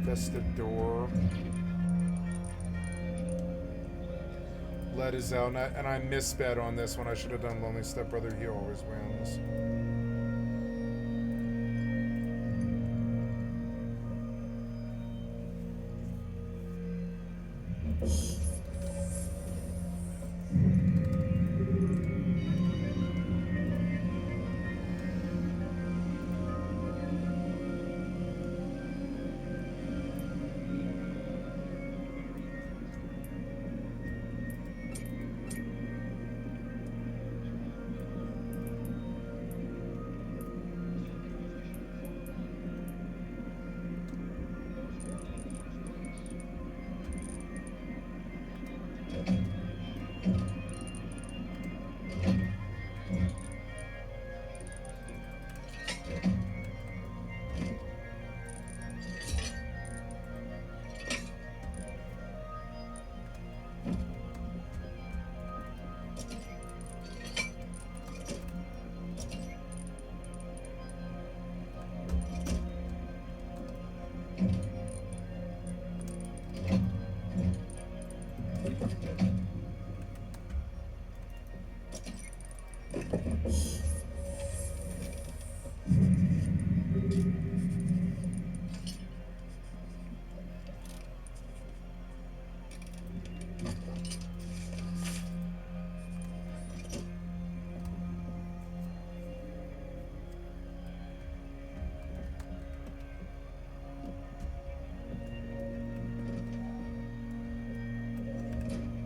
vested door. Lead is out, and I missped on this one. I should have done lonely stepbrother. He always wins.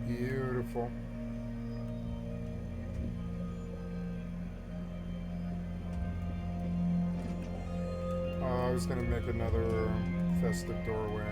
Beautiful. I was gonna make another festive doorway.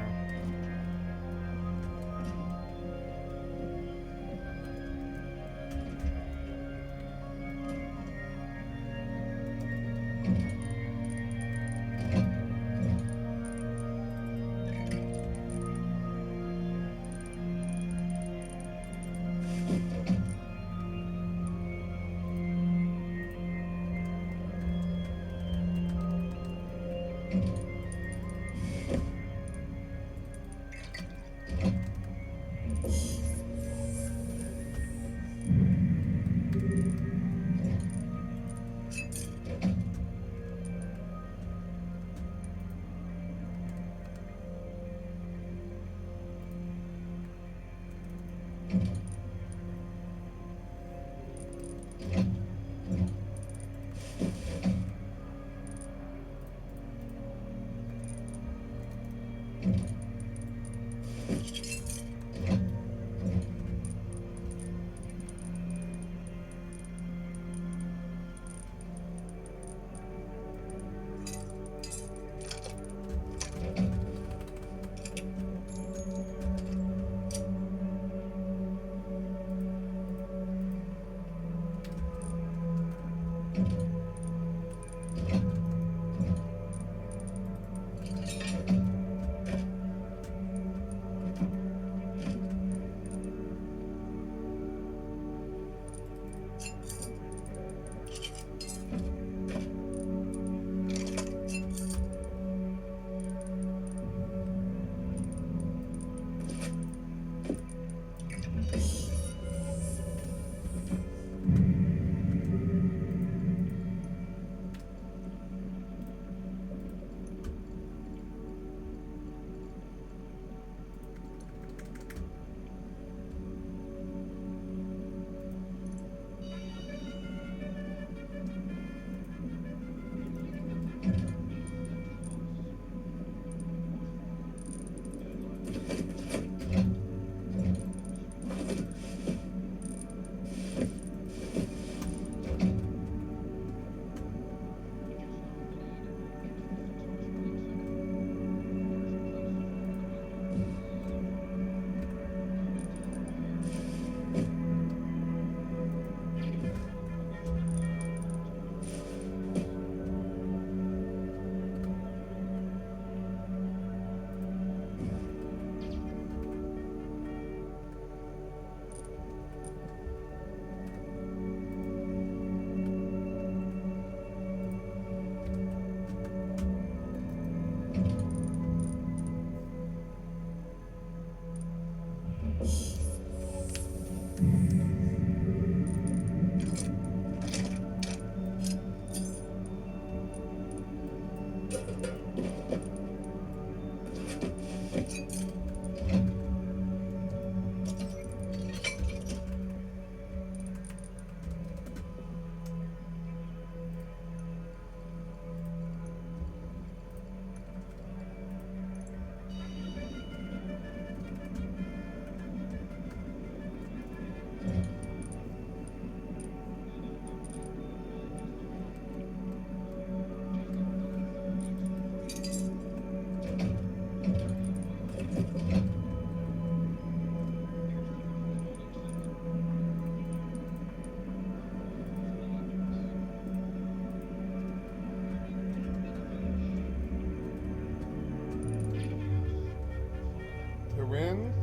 Win.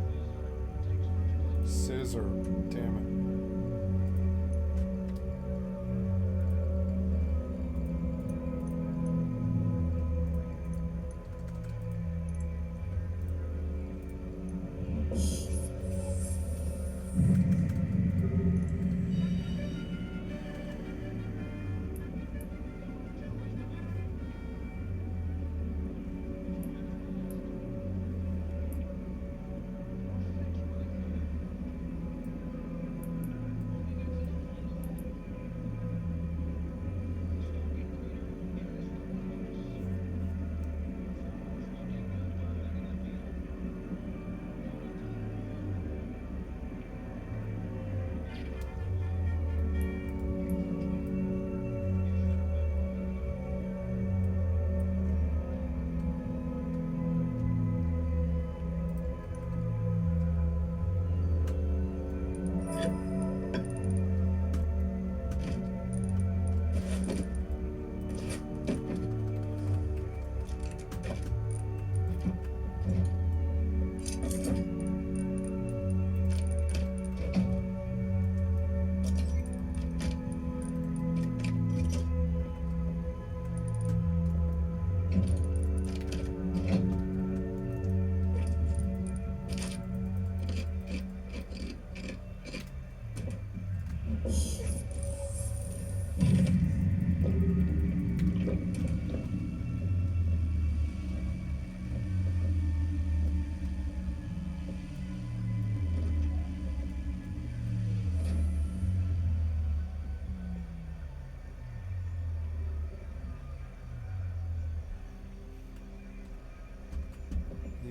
Scissor. Damn it.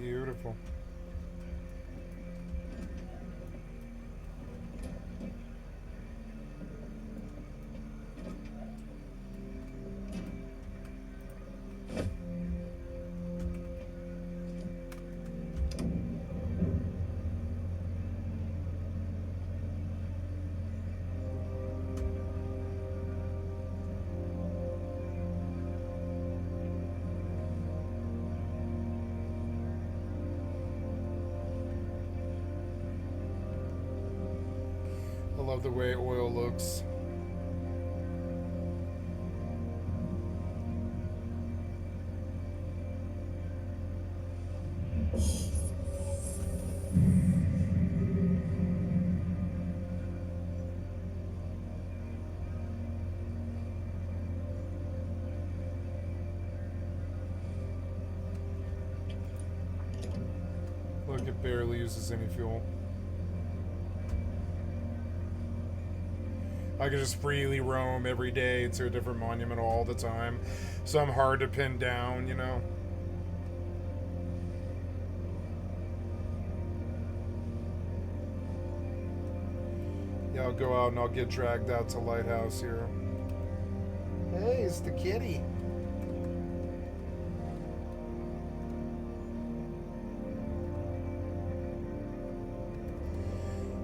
Beautiful. I love the way oil looks. Look, it barely uses any fuel. I could just freely roam every day to a different monument all the time. So I'm hard to pin down, you know? Yeah, I'll go out and I'll get dragged out to Lighthouse here. Hey, it's the kitty.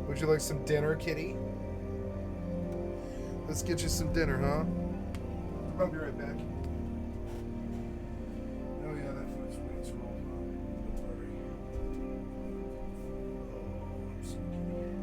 Would you like some dinner, kitty? Let's get you some dinner, huh? I'll be right back. Oh yeah, that food's way too old, huh? Don't worry. Oh, I'm so kitty.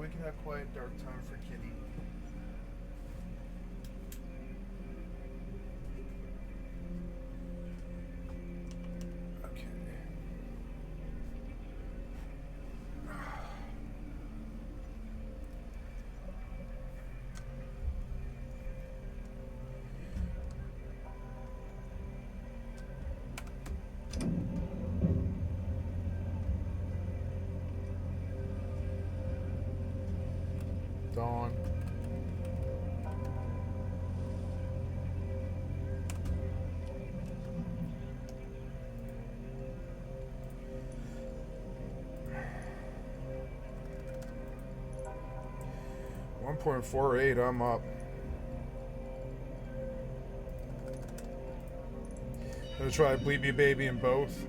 We can have quiet dark time for Kitty. 1.48, I'm up. Gonna try Bleep Me Baby in both.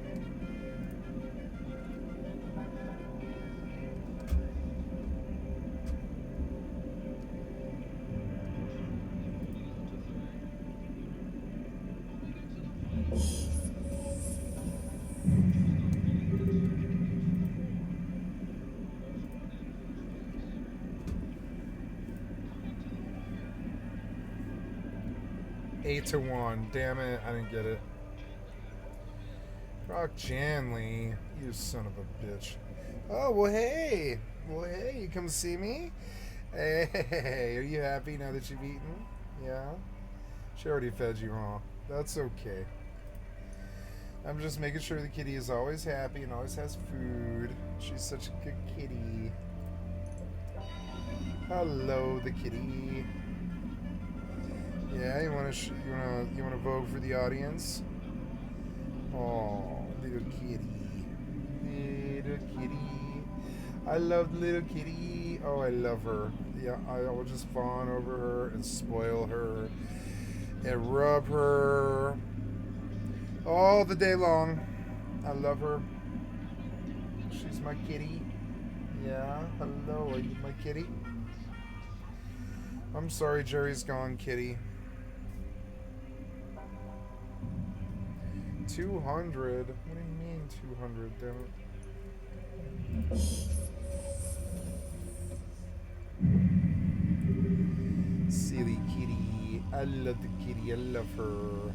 Eight to 1. Damn it, I didn't get it. Rock Janley, you son of a bitch. Oh, well, hey. Well, hey, you come see me? Hey, are you happy now that you've eaten? Yeah? She already fed you, huh? That's okay. I'm just making sure the kitty is always happy and always has food. She's such a good kitty. Hello, the kitty. Yeah, you wanna vote for the audience? Oh, little kitty, little kitty. I love little kitty. Oh, I love her. Yeah, I will just fawn over her and spoil her and rub her all the day long. I love her. She's my kitty. Yeah, hello, are you my kitty? I'm sorry, Jerry's gone, kitty. 200? What do you mean 200? Damn it. Silly kitty. I love the kitty. I love her.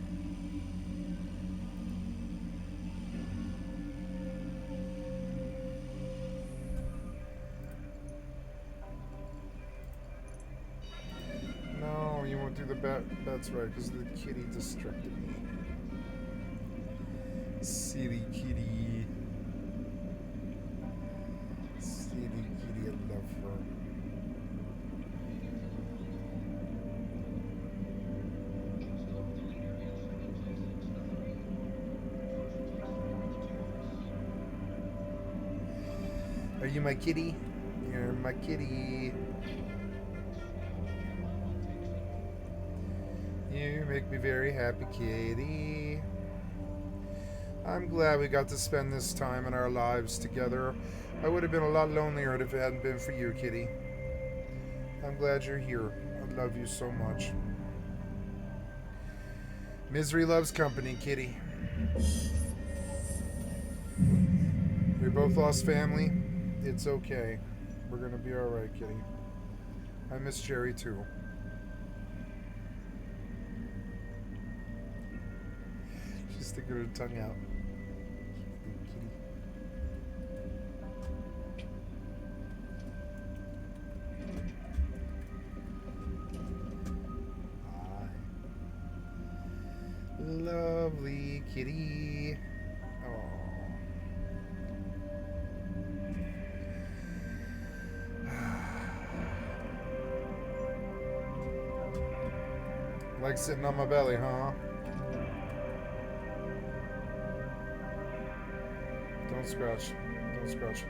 No, you won't do the bet. That's right, because the kitty distracted me. Silly kitty. Silly kitty, I love her. Are you my kitty? You're my kitty. You make me very happy, kitty. I'm glad we got to spend this time in our lives together. I would have been a lot lonelier if it hadn't been for you, kitty. I'm glad you're here. I love you so much. Misery loves company, kitty. We both lost family. It's okay. We're gonna be alright, kitty. I miss Jerry too. She's sticking her tongue out. Lovely kitty. Oh. Like sitting on my belly, huh? Don't scratch. Don't scratch.